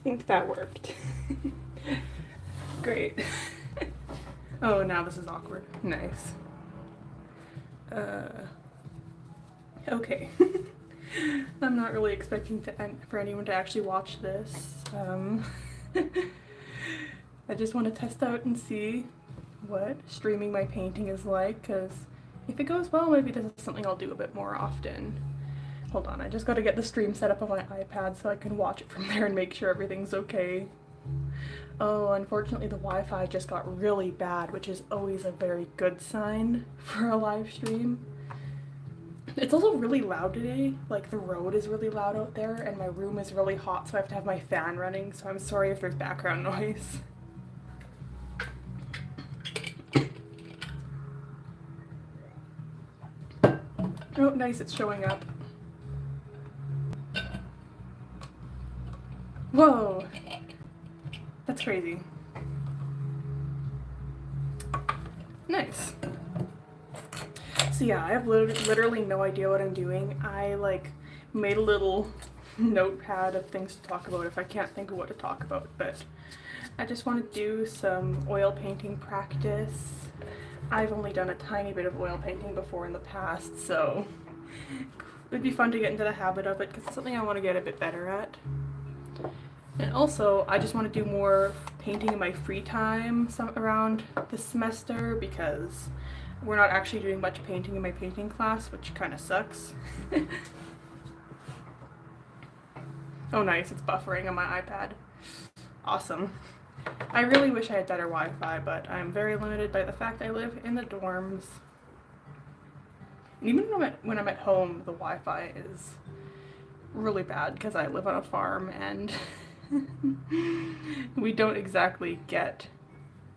think that worked. Great. Oh, now this is awkward. Nice. Okay. I'm not really expecting for anyone to actually watch this. I just want to test out and see what streaming my painting is like, because if it goes well, maybe this is something I'll do a bit more often. Hold on, I just got to get the stream set up on my iPad so I can watch it from there and make sure everything's okay. Oh, unfortunately the Wi-Fi just got really bad, which is always a very good sign for a live stream. It's also really loud today, like the road is really loud out there and my room is really hot, so I have to have my fan running, so I'm sorry if there's background noise. Oh, nice, it's showing up. Whoa! That's crazy. Nice. So yeah, I have literally no idea what I'm doing. I made a little notepad of things to talk about if I can't think of what to talk about, but I just want to do some oil painting practice. I've only done a tiny bit of oil painting before in the past, so it'd be fun to get into the habit of it because it's something I want to get a bit better at. And also, I just want to do more painting in my free time around this semester because we're not actually doing much painting in my painting class, which kind of sucks. Oh nice, it's buffering on my iPad. Awesome. I really wish I had better Wi-Fi, but I'm very limited by the fact I live in the dorms. And even when I'm at home, the Wi-Fi is really bad because I live on a farm and we don't exactly get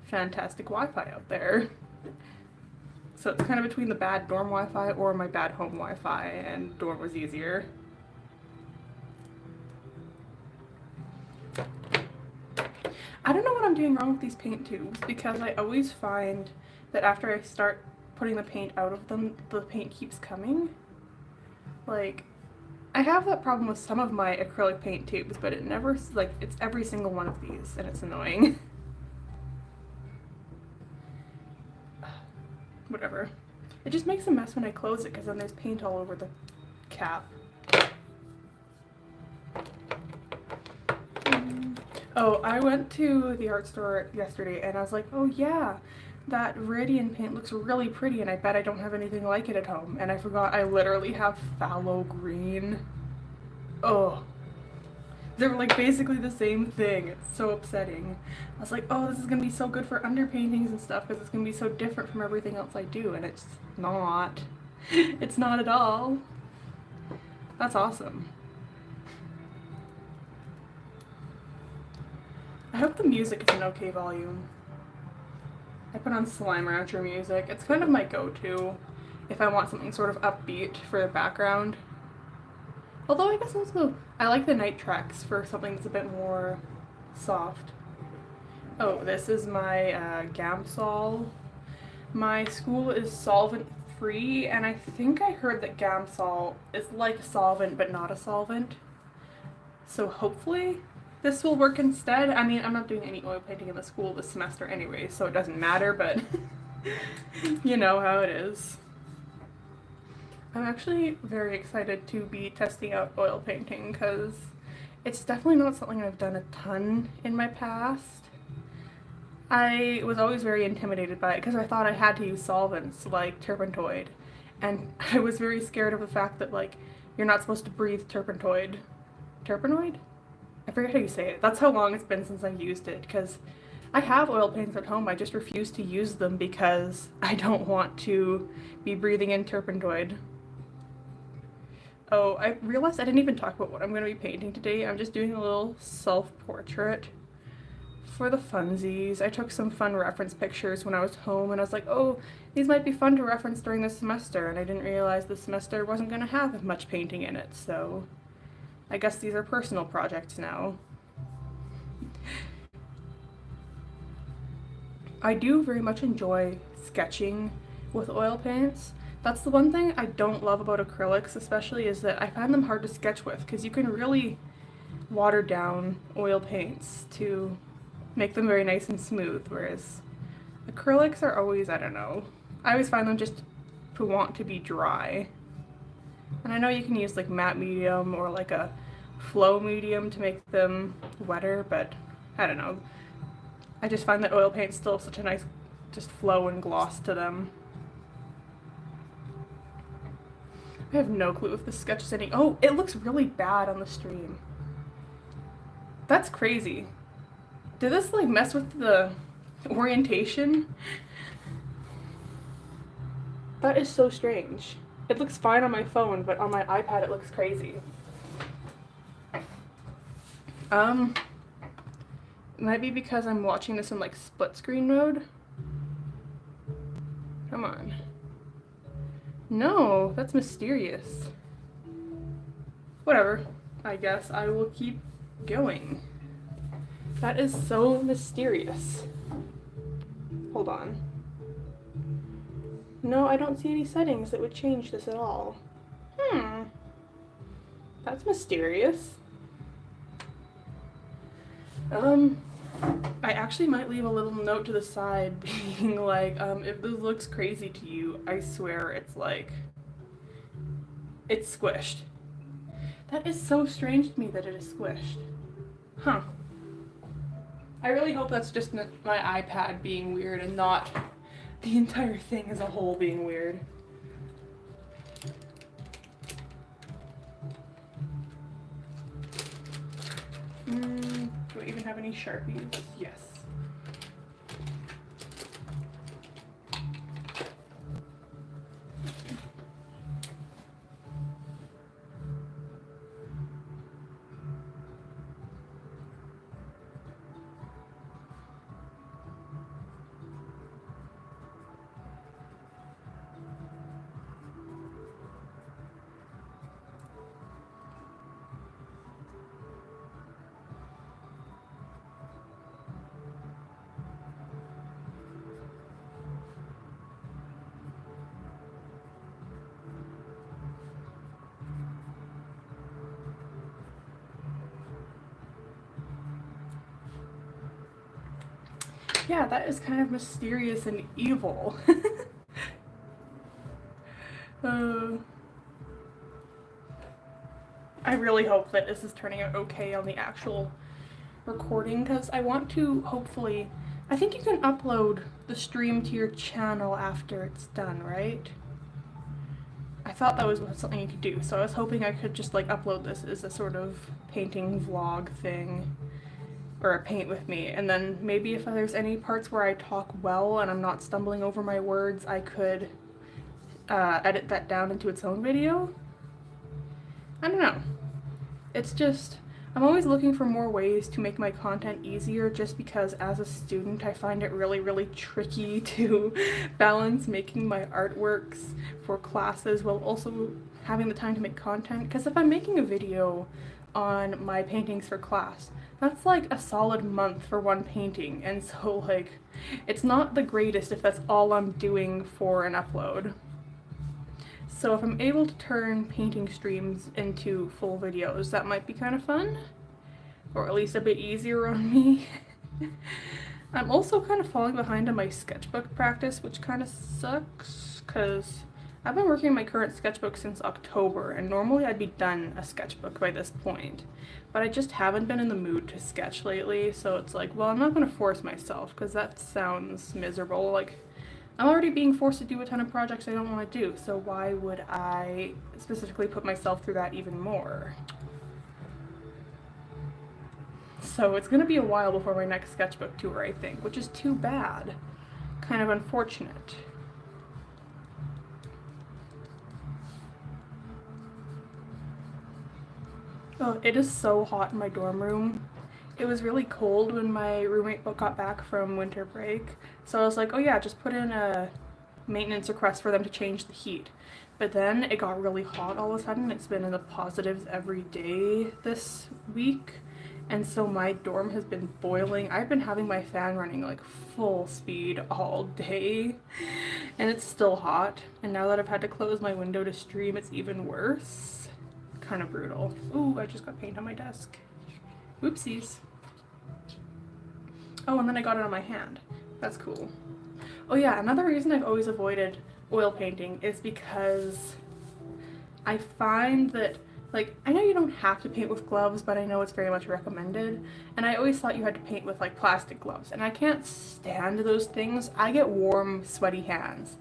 fantastic Wi-Fi out there. So it's kind of between the bad dorm Wi-Fi or my bad home Wi-Fi, and dorm was easier. I don't know what I'm doing wrong with these paint tubes because I always find that after I start putting the paint out of them, the paint keeps coming. Like, I have that problem with some of my acrylic paint tubes, but it never, it's every single one of these, and it's annoying. Whatever. It just makes a mess when I close it because then there's paint all over the cap. Oh, I went to the art store yesterday and I was like, oh yeah, that Viridian paint looks really pretty and I bet I don't have anything like it at home. And I forgot I literally have phthalo green. Oh. They're like basically the same thing. It's so upsetting. I was like, oh, this is gonna be so good for underpaintings and stuff because it's gonna be so different from everything else I do, and it's not. It's not at all. That's awesome. I hope the music is an okay volume. I put on Slime Rancher music. It's kind of my go-to if I want something sort of upbeat for the background. Although I guess also I like the night tracks for something that's a bit more soft. Oh, this is my Gamsol. My school is solvent free, and I think I heard that Gamsol is like a solvent but not a solvent. So hopefully this will work instead. I mean, I'm not doing any oil painting in the school this semester anyway, so it doesn't matter, but you know how it is. I'm actually very excited to be testing out oil painting because it's definitely not something I've done a ton in my past. I was always very intimidated by it because I thought I had to use solvents like turpentoid, and I was very scared of the fact that you're not supposed to breathe turpentoid. Turpenoid? I forget how you say it. That's how long it's been since I've used it because I have oil paints at home. I just refuse to use them because I don't want to be breathing in turpentoid. Oh, I realized I didn't even talk about what I'm going to be painting today. I'm just doing a little self-portrait for the funsies. I took some fun reference pictures when I was home and I was like, oh, these might be fun to reference during the semester, and I didn't realize the semester wasn't going to have much painting in it, so I guess these are personal projects now. I do very much enjoy sketching with oil paints. That's the one thing I don't love about acrylics especially, is that I find them hard to sketch with because you can really watered down oil paints to make them very nice and smooth, whereas acrylics are always, I don't know, I always find them just to want to be dry. And I know you can use like matte medium or like a flow medium to make them wetter, but I don't know. I just find that oil paint's still such a nice just flow and gloss to them. I have no clue if this sketch is any. Oh, it looks really bad on the stream. That's crazy. Did this like mess with the orientation? That is so strange. It looks fine on my phone, but on my iPad it looks crazy. It might be because I'm watching this in like split screen mode. Come on. No, that's mysterious. Whatever. I guess I will keep going. That is so mysterious. Hold on. No, I don't see any settings that would change this at all. That's mysterious. I actually might leave a little note to the side being like, if this looks crazy to you, I swear it's like, it's squished. That is so strange to me that it is squished. Huh. I really hope that's just my iPad being weird and not the entire thing as a whole being weird. Do I even have any Sharpies? Yes. Yeah, that is kind of mysterious and evil. I really hope that this is turning out okay on the actual recording, because I want to hopefully, I think you can upload the stream to your channel after it's done, right? I thought that was something you could do, so I was hoping I could just like upload this as a sort of painting vlog thing, or a paint with me, and then maybe if there's any parts where I talk well and I'm not stumbling over my words, I could edit that down into its own video. I don't know. It's just, I'm always looking for more ways to make my content easier, just because as a student I find it really, really tricky to balance making my artworks for classes while also having the time to make content. Because if I'm making a video on my paintings for class, that's like a solid month for one painting, and so like it's not the greatest if that's all I'm doing for an upload. So if I'm able to turn painting streams into full videos, that might be kind of fun, or at least a bit easier on me. I'm also kind of falling behind on my sketchbook practice, which kind of sucks, because I've been working on my current sketchbook since October, and normally I'd be done a sketchbook by this point. But I just haven't been in the mood to sketch lately, so it's like, well, I'm not going to force myself, because that sounds miserable. Like, I'm already being forced to do a ton of projects I don't want to do, so why would I specifically put myself through that even more? So it's going to be a while before my next sketchbook tour, I think, which is too bad. Kind of unfortunate. Oh, it is so hot in my dorm room. It was really cold when my roommate got back from winter break, so I was like, oh yeah, just put in a maintenance request for them to change the heat. But then it got really hot all of a sudden. It's been in the positives every day this week, and so my dorm has been boiling. I've been having my fan running like full speed all day, and it's still hot. And now that I've had to close my window to stream, it's even worse. Kind of brutal. Ooh, I just got paint on my desk. Oopsies. Oh, and then I got it on my hand. That's cool. Oh yeah, another reason I've always avoided oil painting is because I find that, like, I know you don't have to paint with gloves, but I know it's very much recommended. And I always thought you had to paint with, like, plastic gloves. And I can't stand those things. I get warm, sweaty hands.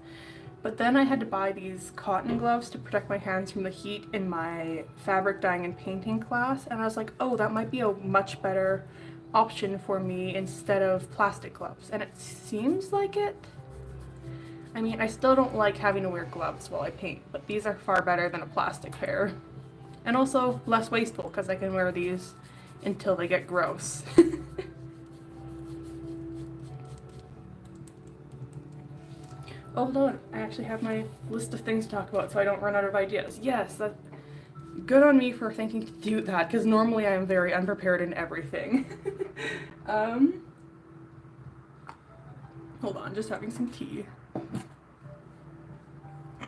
But then I had to buy these cotton gloves to protect my hands from the heat in my fabric dyeing and painting class. And I was like, oh, that might be a much better option for me instead of plastic gloves. And it seems like it. I mean, I still don't like having to wear gloves while I paint, but these are far better than a plastic pair. And also less wasteful because I can wear these until they get gross. Oh, hold on, I actually have my list of things to talk about so I don't run out of ideas. Yes, that's good on me for thinking to do that, because normally I am very unprepared in everything. Hold on, just having some tea.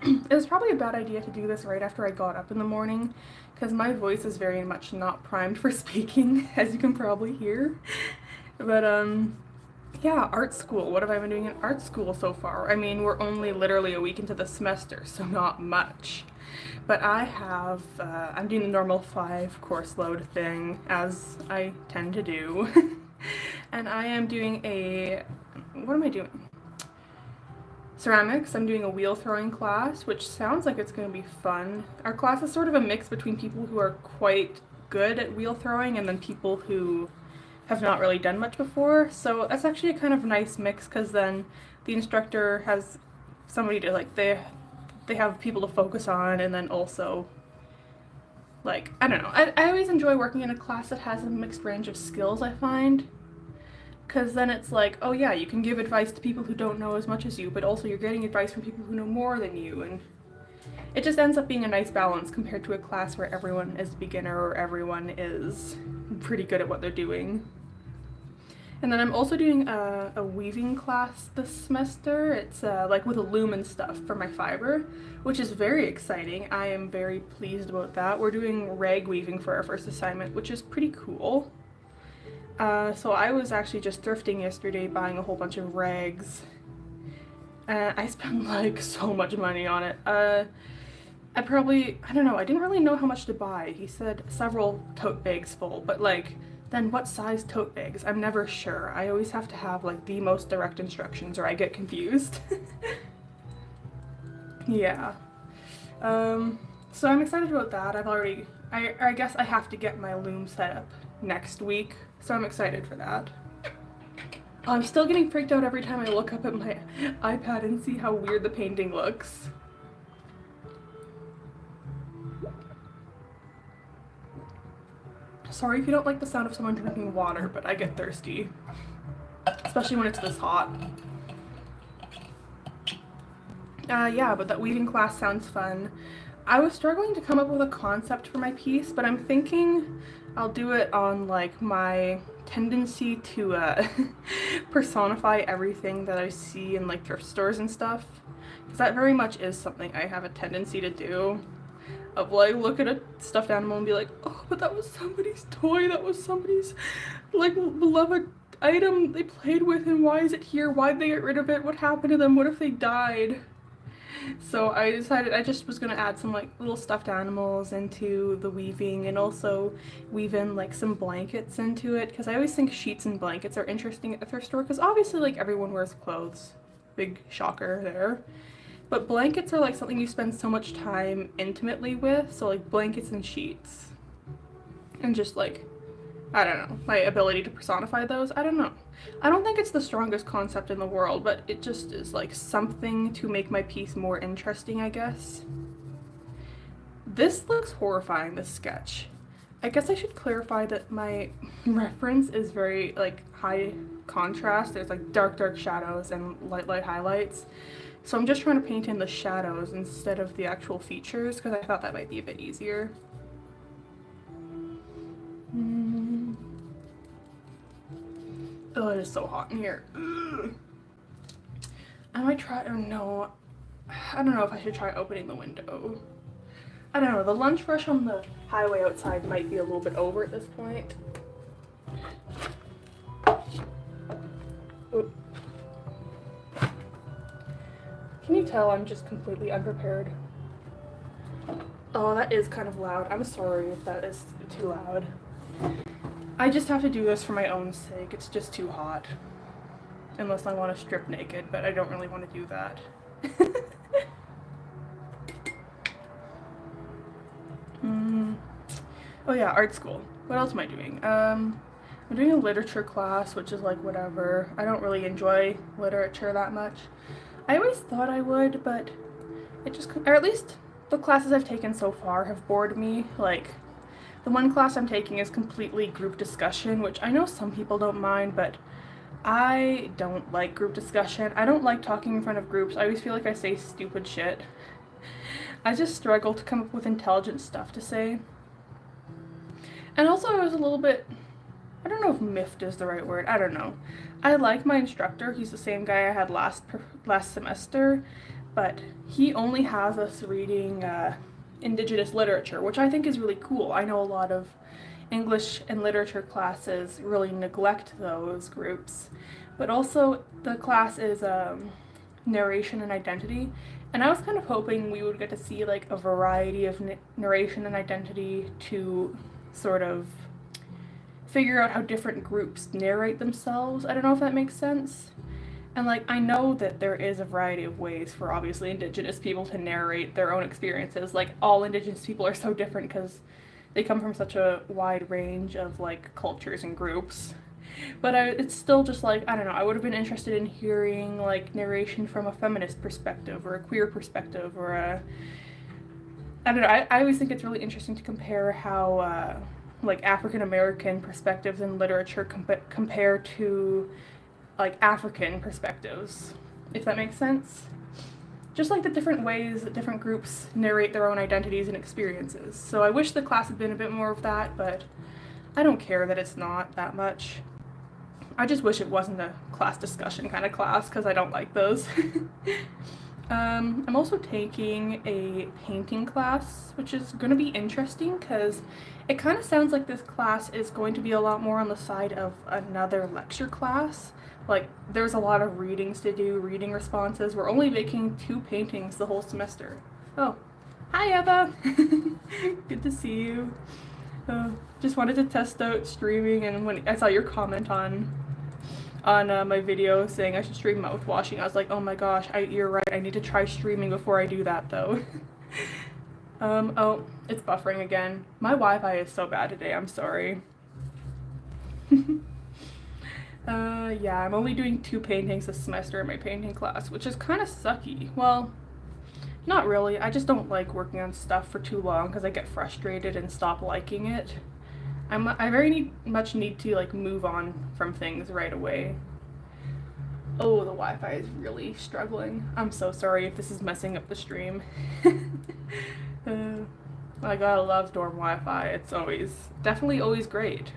It was probably a bad idea to do this right after I got up in the morning, because my voice is very much not primed for speaking, as you can probably hear. But, yeah, art school. What have I been doing in art school so far? I mean, we're only literally a week into the semester, so not much. But I have, I'm doing the normal 5 course load thing, as I tend to do. And I am doing what am I doing? Ceramics. I'm doing a wheel throwing class, which sounds like it's going to be fun. Our class is sort of a mix between people who are quite good at wheel throwing and then people who have not really done much before, so that's actually a kind of nice mix, because then the instructor has somebody to, like, they have people to focus on, and then also, like, I don't know, I always enjoy working in a class that has a mixed range of skills, I find, because then it's like, oh yeah, you can give advice to people who don't know as much as you, but also you're getting advice from people who know more than you, and it just ends up being a nice balance compared to a class where everyone is a beginner or everyone is pretty good at what they're doing. And then I'm also doing a weaving class this semester. It's like with a loom and stuff for my fiber, which is very exciting. I am very pleased about that. We're doing rag weaving for our first assignment, which is pretty cool. So I was actually just thrifting yesterday, buying a whole bunch of rags. I spent like so much money on it. I don't know, I didn't really know how much to buy. He said several tote bags full, but like, then what size tote bags? I'm never sure. I always have to have like the most direct instructions or I get confused. Yeah. So I'm excited about that. I guess I have to get my loom set up next week, so I'm excited for that. I'm still getting freaked out every time I look up at my iPad and see how weird the painting looks. Sorry if you don't like the sound of someone drinking water, but I get thirsty. Especially when it's this hot. Yeah, but that weaving class sounds fun. I was struggling to come up with a concept for my piece, but I'm thinking I'll do it on like my tendency to personify everything that I see in like thrift stores and stuff. Because that very much is something I have a tendency to do. Of like, look at a stuffed animal and be like, oh, but that was somebody's toy, that was somebody's like beloved item they played with, and why is it here? Why'd they get rid of it? What happened to them? What if they died? So I decided I just was gonna add some like little stuffed animals into the weaving, and also weave in like some blankets into it, because I always think sheets and blankets are interesting at the thrift store, because obviously like everyone wears clothes. Big shocker there. But blankets are like something you spend so much time intimately with, so like blankets and sheets. And just like, I don't know, my ability to personify those, I don't know. I don't think it's the strongest concept in the world, but it just is like something to make my piece more interesting, I guess. This looks horrifying, this sketch. I guess I should clarify that my reference is very like high contrast. There's like dark shadows and light highlights. So I'm just trying to paint in the shadows instead of the actual features, because I thought that might be a bit easier. Oh, it is so hot in here. Ugh. I might try, oh no, I don't know if I should try opening the window. I don't know, the lunch rush on the highway outside might be a little bit over at this point. tell I'm just completely unprepared. Oh, that is kind of loud. I'm sorry if that is too loud. I just have to do this for my own sake. It's just too hot. Unless I want to strip naked, but I don't really want to do that. Oh yeah, art school. What else am I doing? I'm doing a literature class, which is like whatever. I don't really enjoy literature that much. I always thought I would, but it just, or at least the classes I've taken so far have bored me. Like, the one class I'm taking is completely group discussion, which I know some people don't mind, but I don't like group discussion. I don't like talking in front of groups. I always feel like I say stupid shit. I just struggle to come up with intelligent stuff to say. And also I was a little bit, I don't know if miffed is the right word, I don't know. I like my instructor, he's the same guy I had last semester, but he only has us reading Indigenous literature, which I think is really cool. I know a lot of English and literature classes really neglect those groups, but also the class is narration and identity, and I was kind of hoping we would get to see like a variety of narration and identity to sort of figure out how different groups narrate themselves. I don't know if that makes sense. And like, I know that there is a variety of ways for obviously Indigenous people to narrate their own experiences. Like, all Indigenous people are so different because they come from such a wide range of like cultures and groups. But it's still just like, I don't know, I would have been interested in hearing like narration from a feminist perspective or a queer perspective or a, I don't know, I always think it's really interesting to compare how like African American perspectives in literature compare to like African perspectives, if that makes sense. Just like the different ways that different groups narrate their own identities and experiences. So I wish the class had been a bit more of that, but I don't care that it's not that much. I just wish it wasn't a class discussion kind of class, because I don't like those. I'm also taking a painting class, which is going to be interesting because it kind of sounds like this class is going to be a lot more on the side of another lecture class. Like, there's a lot of readings to do, reading responses. We're only making 2 paintings the whole semester. Oh, hi Eva! Good to see you. Just wanted to test out streaming, and when I saw your comment on my video saying I should stream mouthwashing, I was like, oh my gosh, you're right, I need to try streaming before I do that though. Oh, it's buffering again. My Wi-Fi is so bad today, I'm sorry. Yeah, I'm only doing 2 paintings this semester in my painting class, which is kind of sucky. Well, not really, I just don't like working on stuff for too long because I get frustrated and stop liking it. I very much need to like move on from things right away. Oh, the Wi-Fi is really struggling. I'm so sorry if this is messing up the stream. I gotta love dorm Wi-Fi. It's definitely always great.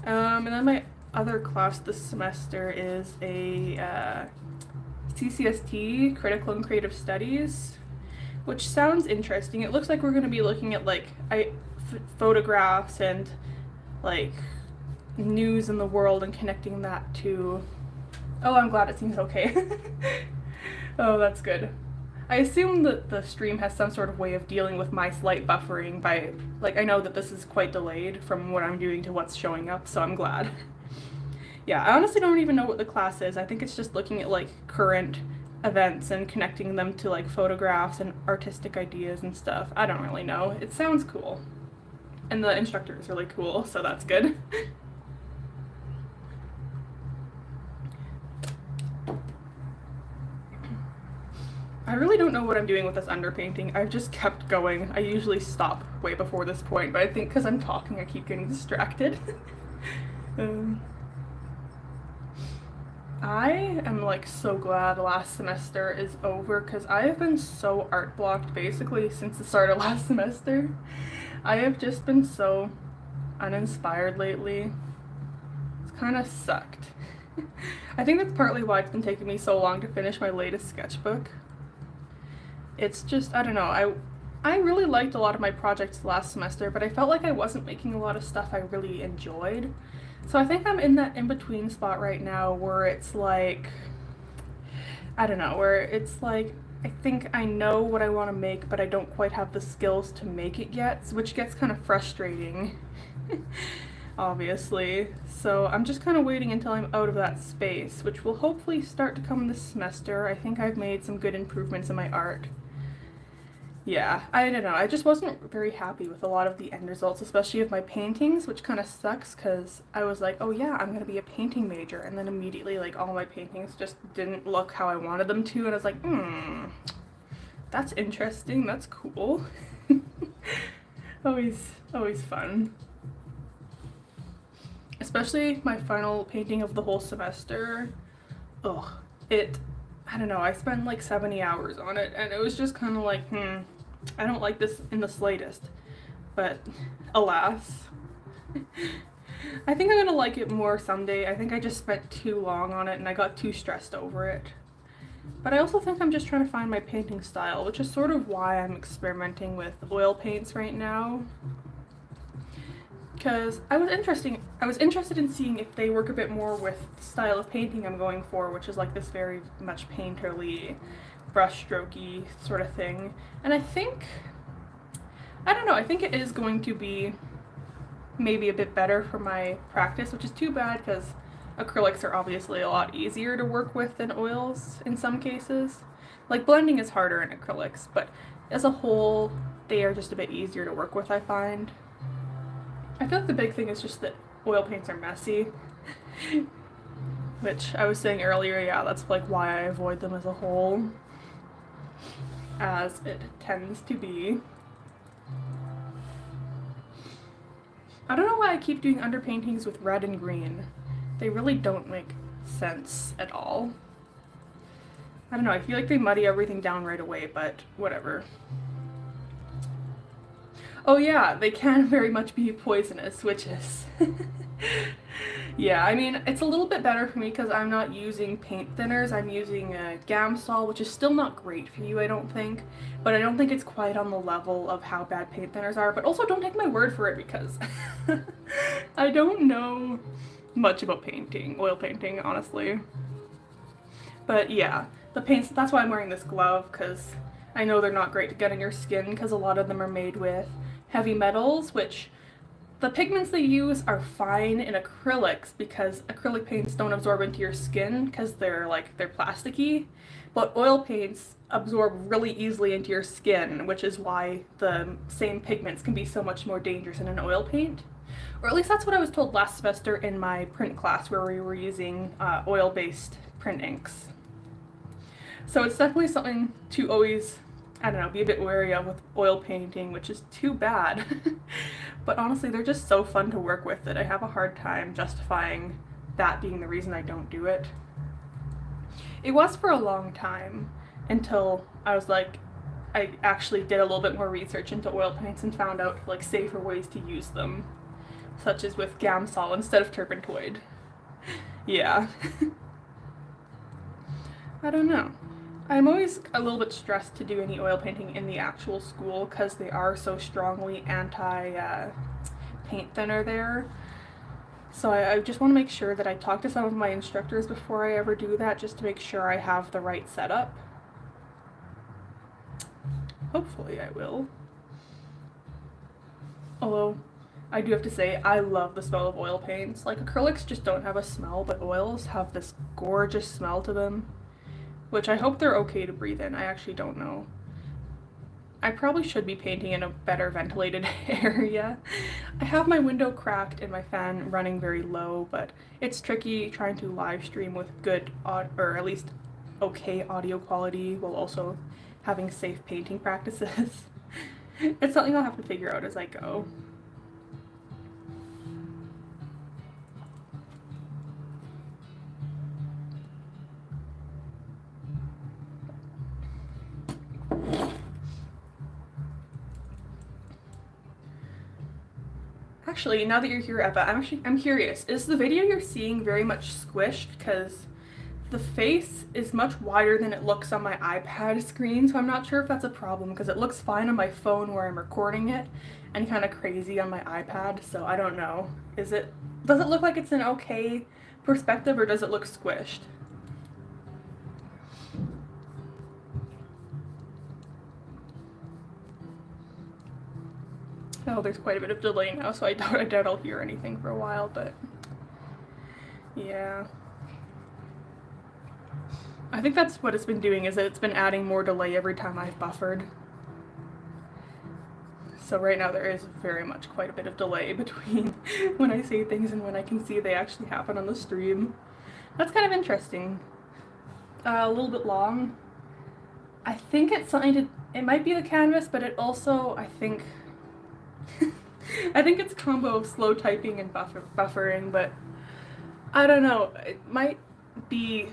And then my other class this semester is a CCST, Critical and Creative Studies, which sounds interesting. It looks like we're going to be looking at like photographs and like news in the world and connecting that to, oh, I'm glad it seems okay. Oh, that's good. I assume that the stream has some sort of way of dealing with my slight buffering by, like, I know that this is quite delayed from what I'm doing to what's showing up, so I'm glad. Yeah, I honestly don't even know what the class is. I think it's just looking at like current events and connecting them to like photographs and artistic ideas and stuff. I don't really know. It sounds cool. And the instructor is really cool, so that's good. I really don't know what I'm doing with this underpainting. I've just kept going. I usually stop way before this point, but I think because I'm talking I keep getting distracted. I am like so glad last semester is over because I have been so art blocked basically since the start of last semester. I have just been so uninspired lately. It's kind of sucked. I think that's partly why it's been taking me so long to finish my latest sketchbook. It's just, I don't know, I really liked a lot of my projects last semester, but I felt like I wasn't making a lot of stuff I really enjoyed. So I think I'm in that in-between spot right now where it's like, I don't know, where it's like, I think I know what I want to make, but I don't quite have the skills to make it yet, which gets kind of frustrating, obviously. So I'm just kind of waiting until I'm out of that space, which will hopefully start to come this semester. I think I've made some good improvements in my art. Yeah, I don't know. I just wasn't very happy with a lot of the end results, especially of my paintings, which kind of sucks because I was like, oh yeah, I'm gonna be a painting major, and then immediately, like, all my paintings just didn't look how I wanted them to, and I was like, that's interesting, that's cool. Always fun. Especially my final painting of the whole semester. Ugh, I don't know, I spent like 70 hours on it, and it was just kind of like, I don't like this in the slightest. But alas. I think I'm gonna like it more someday. I think I just spent too long on it and I got too stressed over it. But I also think I'm just trying to find my painting style, which is sort of why I'm experimenting with oil paints right now. Because I was interested in seeing if they work a bit more with the style of painting I'm going for, which is like this very much painterly, brushstrokey sort of thing. And I don't know, I think it is going to be maybe a bit better for my practice, which is too bad because acrylics are obviously a lot easier to work with than oils in some cases. Like blending is harder in acrylics, but as a whole, they are just a bit easier to work with, I find. I feel like the big thing is just that oil paints are messy. Which I was saying earlier, yeah, that's like why I avoid them as a whole. As it tends to be. I don't know why I keep doing underpaintings with red and green. They really don't make sense at all. I don't know, I feel like they muddy everything down right away, but whatever. Oh yeah, they can very much be poisonous, witches. Yeah, I mean, it's a little bit better for me because I'm not using paint thinners. I'm using a Gamsol, which is still not great for you, I don't think. But I don't think it's quite on the level of how bad paint thinners are. But also, don't take my word for it because I don't know much about painting, oil painting, honestly. But yeah, the paints, that's why I'm wearing this glove, because I know they're not great to get in your skin because a lot of them are made with heavy metals, which the pigments they use are fine in acrylics because acrylic paints don't absorb into your skin because they're plasticky, but oil paints absorb really easily into your skin, which is why the same pigments can be so much more dangerous in an oil paint. Or at least that's what I was told last semester in my print class where we were using oil-based print inks. So it's definitely something to always, I don't know, be a bit wary of with oil painting, which is too bad. But honestly, they're just so fun to work with that I have a hard time justifying that being the reason I don't do it. It was for a long time until I was like, I actually did a little bit more research into oil paints and found out like safer ways to use them, such as with Gamsol instead of turpentine. Yeah. I don't know. I'm always a little bit stressed to do any oil painting in the actual school because they are so strongly anti-paint thinner there. So I just want to make sure that I talk to some of my instructors before I ever do that, just to make sure I have the right setup. Hopefully I will. Although, I do have to say, I love the smell of oil paints. Like, acrylics just don't have a smell, but oils have this gorgeous smell to them. Which I hope they're okay to breathe in. I actually don't know. I probably should be painting in a better ventilated area. I have my window cracked and my fan running very low, but it's tricky trying to live stream with good, or at least okay audio quality while also having safe painting practices. It's something I'll have to figure out as I go. Actually, now that you're here, Eva, I'm curious. Is the video you're seeing very much squished? Because the face is much wider than it looks on my iPad screen, so I'm not sure if that's a problem because it looks fine on my phone where I'm recording it and kind of crazy on my iPad, so I don't know. Does it look like it's an okay perspective or does it look squished? Oh, there's quite a bit of delay now, so I doubt I'll hear anything for a while, but yeah. I think that's what it's been doing, is that it's been adding more delay every time I've buffered. So right now there is very much quite a bit of delay between when I say things and when I can see they actually happen on the stream. That's kind of interesting. A little bit long. I think it's something to, it might be the canvas, but it also, I think, I think it's a combo of slow typing and buffering, but I don't know. It might be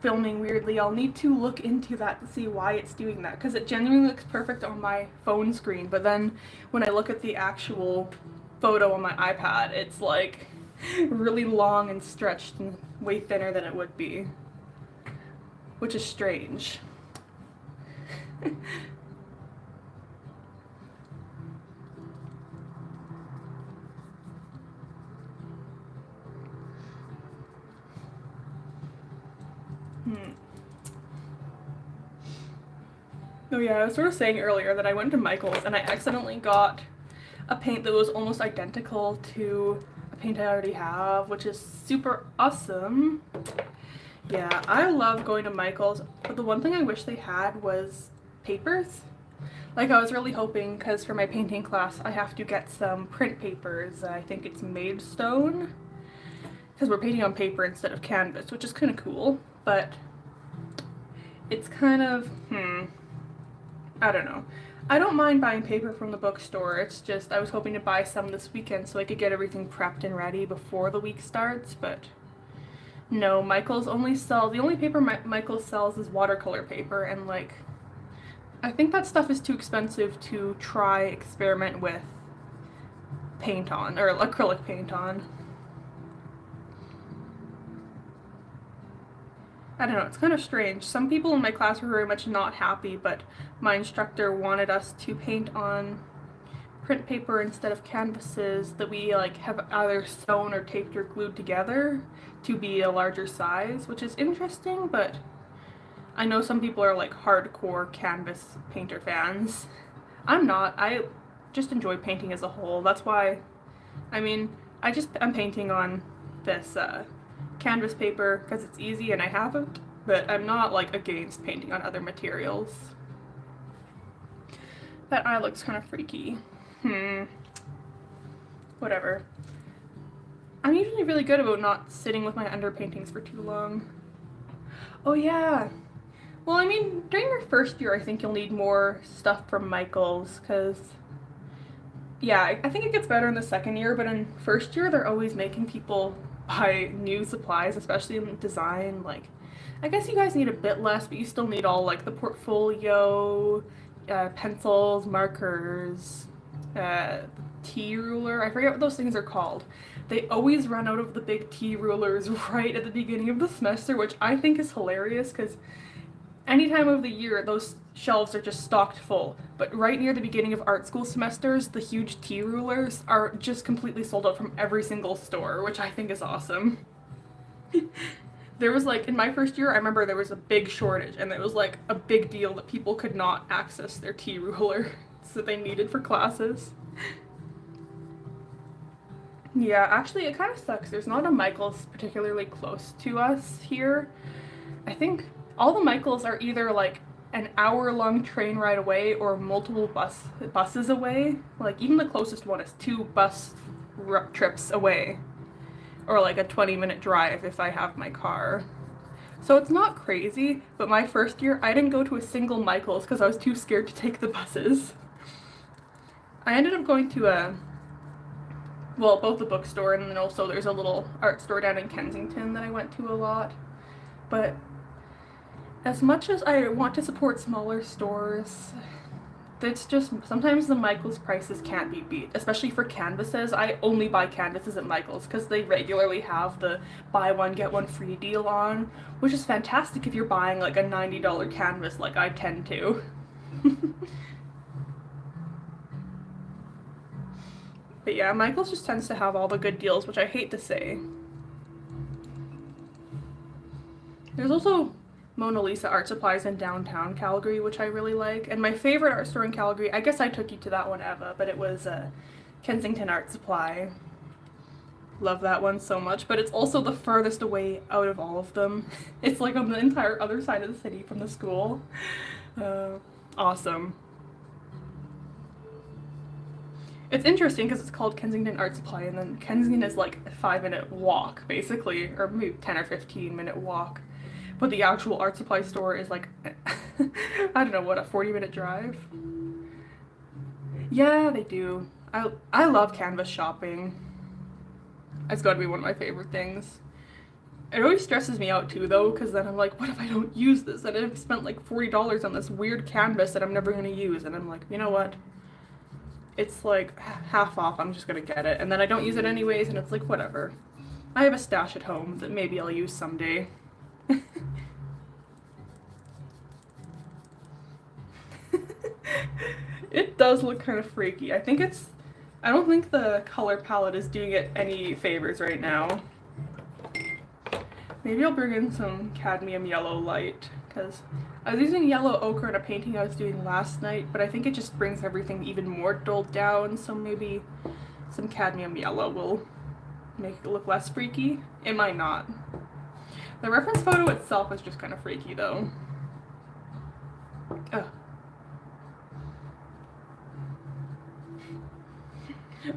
filming weirdly. I'll need to look into that to see why it's doing that, because it genuinely looks perfect on my phone screen, but then when I look at the actual photo on my iPad, it's like really long and stretched and way thinner than it would be, which is strange. Oh yeah, I was sort of saying earlier that I went to Michael's and I accidentally got a paint that was almost identical to a paint I already have, which is super awesome. Yeah, I love going to Michael's, but the one thing I wish they had was papers. Like, I was really hoping, because for my painting class I have to get some print papers. I think it's Maidstone, because we're painting on paper instead of canvas, which is kind of cool, but it's kind of, I don't know. I don't mind buying paper from the bookstore, it's just I was hoping to buy some this weekend so I could get everything prepped and ready before the week starts, but no, Michael's only sells, the only paper Michael's sells is watercolor paper, and like, I think that stuff is too expensive to try experiment with paint on, or acrylic paint on. I don't know, it's kind of strange. Some people in my class were very much not happy, but my instructor wanted us to paint on print paper instead of canvases that we like have either sewn or taped or glued together to be a larger size, which is interesting, but I know some people are like hardcore canvas painter fans. I'm not. I just enjoy painting as a whole. That's why, I mean, I'm painting on this canvas paper because it's easy and I have it, but I'm not like against painting on other materials. That eye looks kind of freaky. Whatever. I'm usually really good about not sitting with my underpaintings for too long. Oh yeah. Well, I mean, during your first year, I think you'll need more stuff from Michael's, because, yeah, I think it gets better in the second year, but in first year, they're always making people buy new supplies, especially in design. Like, I guess you guys need a bit less, but you still need all, like, the portfolio, pencils, markers, T ruler. I forget what those things are called. They always run out of the big T rulers right at the beginning of the semester, which I think is hilarious, because any time of the year, those shelves are just stocked full, but right near the beginning of art school semesters, the huge T rulers are just completely sold out from every single store, which I think is awesome. There was like, in my first year, I remember there was a big shortage, and it was like a big deal that people could not access their T ruler that they needed for classes. Yeah, actually, it kind of sucks. There's not a Michael's particularly close to us here. I think all the Michaels are either like an hour-long train ride away or multiple buses away. Like, even the closest one is 2 bus trips away, or like a 20-minute drive if I have my car. So it's not crazy, but my first year I didn't go to a single Michael's because I was too scared to take the buses. I ended up going to both the bookstore, and then also there's a little art store down in Kensington that I went to a lot. But as much as I want to support smaller stores, it's just sometimes the Michael's prices can't be beat, especially for canvases. I only buy canvases at Michael's because they regularly have the buy one get one free deal on, which is fantastic if you're buying like a $90 canvas like I tend to. But yeah, Michael's just tends to have all the good deals, which I hate to say. There's also Mona Lisa Art Supplies in downtown Calgary, which I really like. And my favorite art store in Calgary, I guess I took you to that one, Eva, but it was Kensington Art Supply. Love that one so much, but it's also the furthest away out of all of them. It's like on the entire other side of the city from the school. Awesome. It's interesting because it's called Kensington Art Supply, and then Kensington is like a 5-minute walk, basically, or maybe 10 or 15-minute walk. But the actual art supply store is like, I don't know, what, a 40-minute drive? Yeah, they do. I love canvas shopping. It's gotta be one of my favorite things. It always stresses me out too, though, because then I'm like, what if I don't use this? And I've spent like $40 on this weird canvas that I'm never gonna use. And I'm like, you know what? It's like half off, I'm just gonna get it. And then I don't use it anyways, and it's like, whatever. I have a stash at home that maybe I'll use someday. It does look kind of freaky. I don't think the color palette is doing it any favors right now. Maybe I'll bring in some cadmium yellow light, because I was using yellow ochre in a painting I was doing last night, but I think it just brings everything even more dulled down, so maybe some cadmium yellow will make it look less freaky. It might not. The reference photo itself is just kind of freaky, though. Ugh.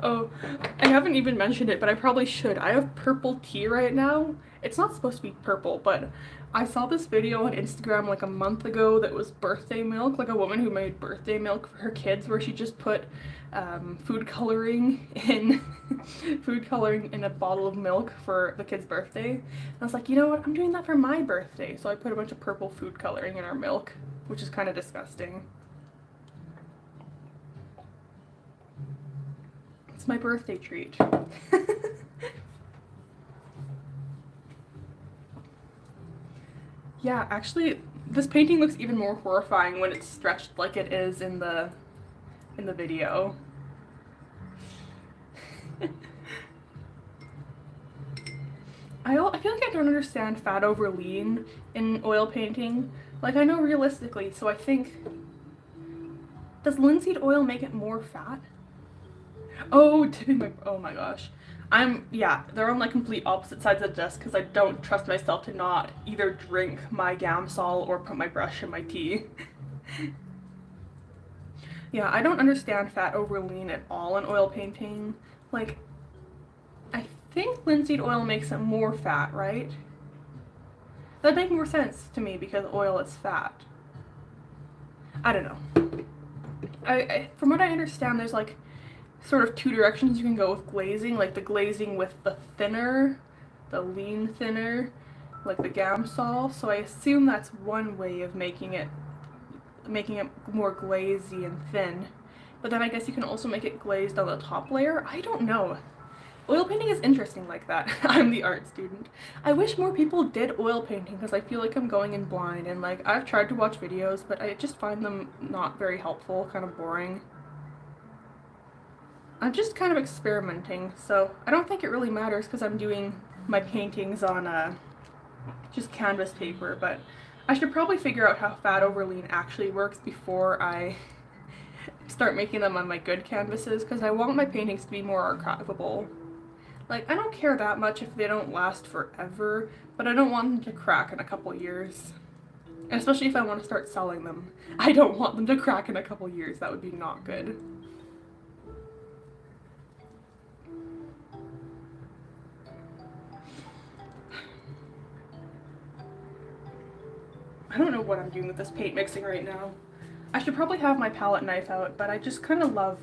Oh, I haven't even mentioned it, but I probably should. I have purple tea right now. It's not supposed to be purple, but I saw this video on Instagram like a month ago that was birthday milk, like a woman who made birthday milk for her kids, where she just put food coloring in a bottle of milk for the kid's birthday. And I was like, you know what? I'm doing that for my birthday. So I put a bunch of purple food coloring in our milk, which is kind of disgusting. It's my birthday treat. Yeah, actually, this painting looks even more horrifying when it's stretched like it is in the video. I feel like I don't understand fat over lean in oil painting. Like, I know realistically, so I think, does linseed oil make it more fat? Oh, oh my gosh. Yeah, they're on like complete opposite sides of the desk because I don't trust myself to not either drink my Gamsol or put my brush in my tea. Yeah, I don't understand fat over lean at all in oil painting. Like, I think linseed oil makes it more fat, right? That'd make more sense to me because oil is fat. I don't know. From what I understand, there's like sort of two directions you can go with glazing, like the glazing with the thinner, the lean thinner, like the Gamsol. So I assume that's one way of making it more glazy and thin. But then I guess you can also make it glazed on the top layer. I don't know. Oil painting is interesting like that. I'm the art student. I wish more people did oil painting because I feel like I'm going in blind, and like I've tried to watch videos, but I just find them not very helpful, kind of boring. I'm just kind of experimenting, so I don't think it really matters because I'm doing my paintings on just canvas paper, but I should probably figure out how fat over lean actually works before I start making them on my good canvases, because I want my paintings to be more archivable. Like, I don't care that much if they don't last forever, but I don't want them to crack in a couple years. And especially if I want to start selling them. I don't want them to crack in a couple years. That would be not good. I don't know what I'm doing with this paint mixing right now. I should probably have my palette knife out, but I just kind of love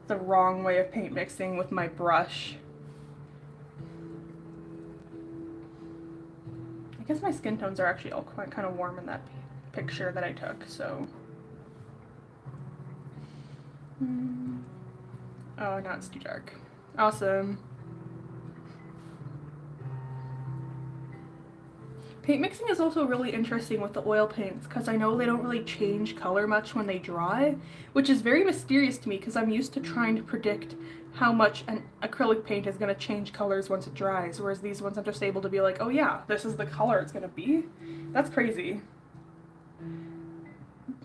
the wrong way of paint mixing with my brush. I guess my skin tones are actually all quite kind of warm in that picture that I took, so. Oh, now it's too dark. Awesome. Paint mixing is also really interesting with the oil paints because I know they don't really change color much when they dry, which is very mysterious to me because I'm used to trying to predict how much an acrylic paint is going to change colors once it dries, whereas these ones I'm just able to be like, oh yeah, this is the color it's going to be. That's crazy.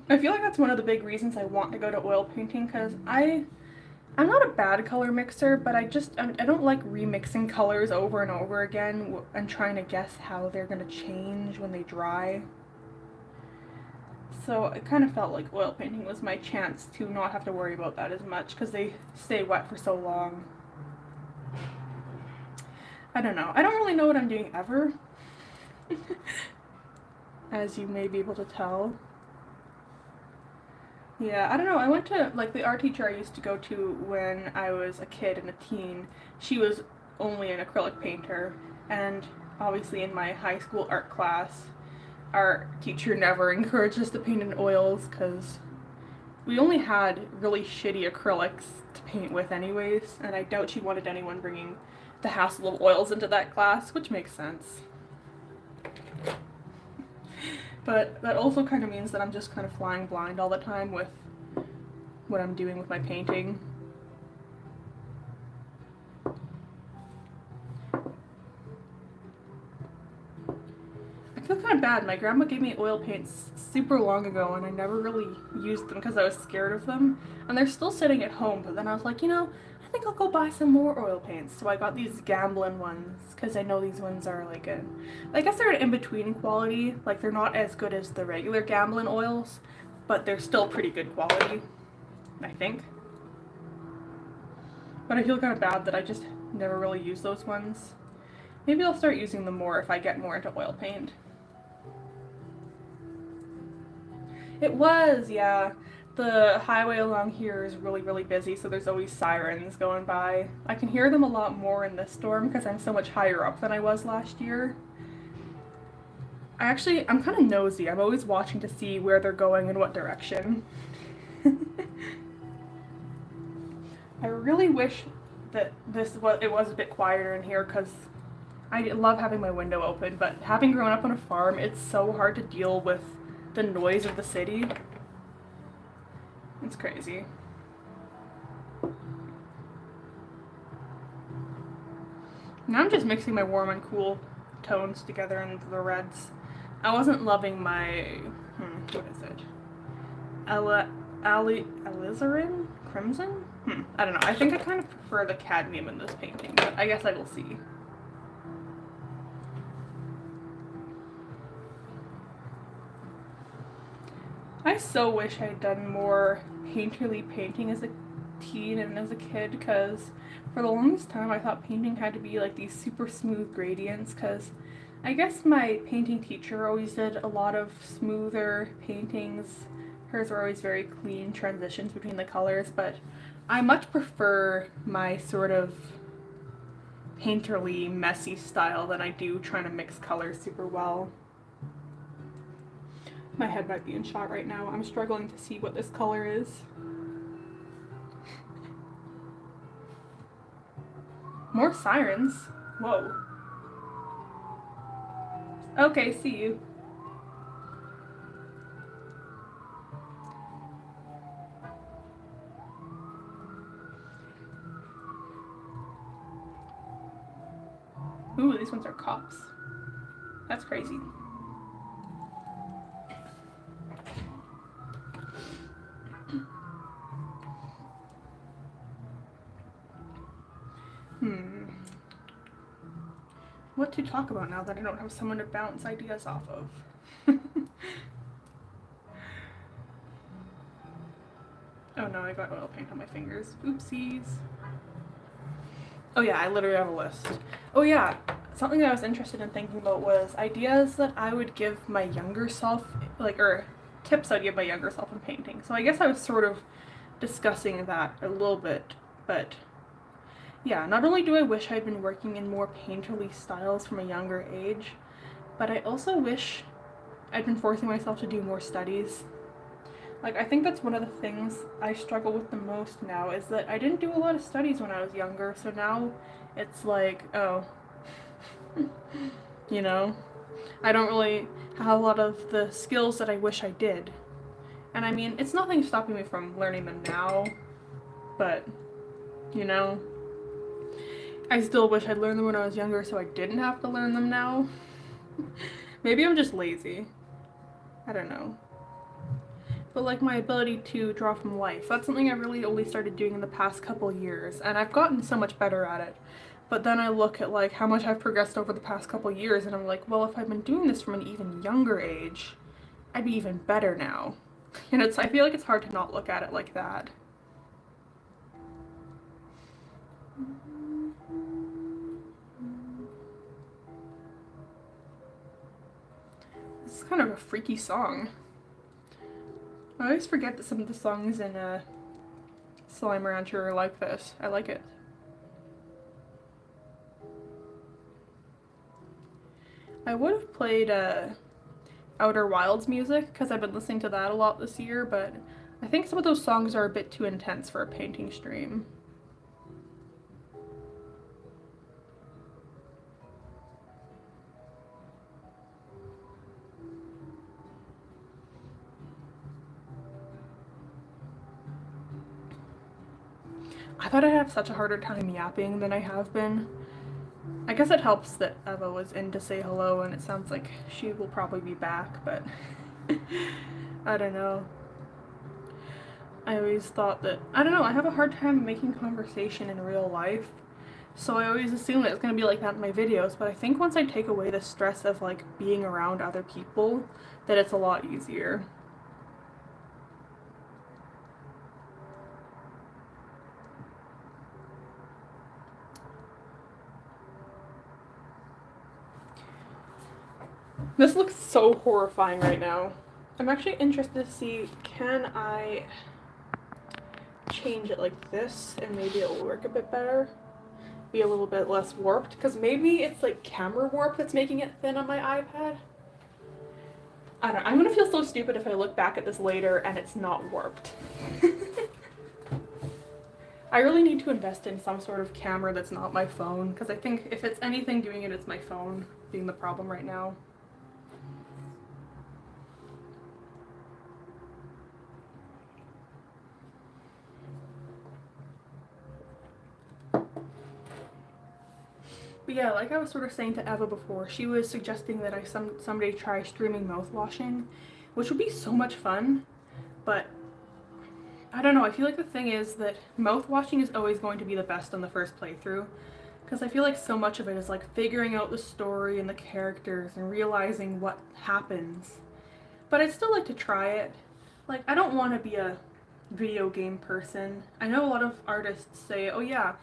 I feel like that's one of the big reasons I want to go to oil painting, because I'm not a bad color mixer, but I don't like remixing colors over and over again and trying to guess how they're gonna change when they dry. So it kind of felt like oil painting was my chance to not have to worry about that as much because they stay wet for so long. I don't know. I don't really know what I'm doing ever, as you may be able to tell. Yeah, I don't know. I went to, like, the art teacher I used to go to when I was a kid and a teen. She was only an acrylic painter, and obviously in my high school art class, our teacher never encouraged us to paint in oils because we only had really shitty acrylics to paint with anyways, and I doubt she wanted anyone bringing the hassle of oils into that class, which makes sense. But that also kind of means that I'm just kind of flying blind all the time with what I'm doing with my painting. I feel kind of bad. My grandma gave me oil paints super long ago and I never really used them because I was scared of them. And they're still sitting at home, but then I was like, I think I'll go buy some more oil paints. So I got these Gamblin ones because I know these ones are like I guess they're an in-between quality. Like they're not as good as the regular Gamblin oils, but they're still pretty good quality, I think. But I feel kind of bad that I just never really use those ones. Maybe I'll start using them more if I get more into oil paint. It was, yeah. The highway along here is really, really busy, so there's always sirens going by. I can hear them a lot more in this storm because I'm so much higher up than I was last year. I'm kind of nosy. I'm always watching to see where they're going and what direction. I really wish that it was a bit quieter in here because I love having my window open, but having grown up on a farm, it's so hard to deal with the noise of the city. It's crazy. Now I'm just mixing my warm and cool tones together into the reds. I wasn't loving my, what is it? Alizarin? Crimson? I don't know. I think I kind of prefer the cadmium in this painting, but I guess I will see. I so wish I had done more painterly painting as a teen and as a kid, because for the longest time I thought painting had to be like these super smooth gradients, because I guess my painting teacher always did a lot of smoother paintings. Hers were always very clean transitions between the colors, but I much prefer my sort of painterly, messy style than I do trying to mix colors super well. My head might be in shot right now. I'm struggling to see what this color is. More sirens. Whoa. Okay, see you. Ooh, these ones are cops. That's crazy. What to talk about now that I don't have someone to bounce ideas off of? Oh no, I got oil paint on my fingers. Oopsies. Oh yeah, I literally have a list. Oh yeah, something that I was interested in thinking about was ideas that I would give my younger self, or tips I'd give my younger self in painting. So I guess I was sort of discussing that a little bit, but yeah, not only do I wish I'd been working in more painterly styles from a younger age, but I also wish I'd been forcing myself to do more studies. Like, I think that's one of the things I struggle with the most now, is that I didn't do a lot of studies when I was younger, so now it's like, oh, I don't really have a lot of the skills that I wish I did. And I mean, it's nothing stopping me from learning them now, but, I still wish I'd learned them when I was younger so I didn't have to learn them now. Maybe I'm just lazy. I don't know. But like my ability to draw from life, that's something I really only started doing in the past couple years, and I've gotten so much better at it. But then I look at like how much I've progressed over the past couple years, and I'm like, well, if I've been doing this from an even younger age, I'd be even better now. And I feel like it's hard to not look at it like that. This is kind of a freaky song. I always forget that some of the songs in Slime Rancher are like this. I like it. I would have played Outer Wilds music because I've been listening to that a lot this year, but I think some of those songs are a bit too intense for a painting stream. I thought I'd have such a harder time yapping than I have been. I guess it helps that Eva was in to say hello, and it sounds like she will probably be back, but I don't know. I always thought that, I don't know, I have a hard time making conversation in real life, so I always assume that it's going to be like that in my videos, but I think once I take away the stress of like being around other people, that it's a lot easier. This looks so horrifying right now. I'm actually interested to see, can I change it like this and maybe it'll work a bit better? Be a little bit less warped, because maybe it's like camera warp that's making it thin on my iPad. I don't know. I'm gonna feel so stupid if I look back at this later and it's not warped. I really need to invest in some sort of camera that's not my phone, because I think if it's anything doing it, it's my phone being the problem right now. But yeah, like I was sort of saying to Eva before, she was suggesting that I someday try streaming mouthwashing, which would be so much fun, but I don't know, I feel like the thing is that mouthwashing is always going to be the best on the first playthrough, because I feel like so much of it is like figuring out the story and the characters and realizing what happens. But I'd still like to try it. Like, I don't want to be a video game person. I know a lot of artists say, oh yeah,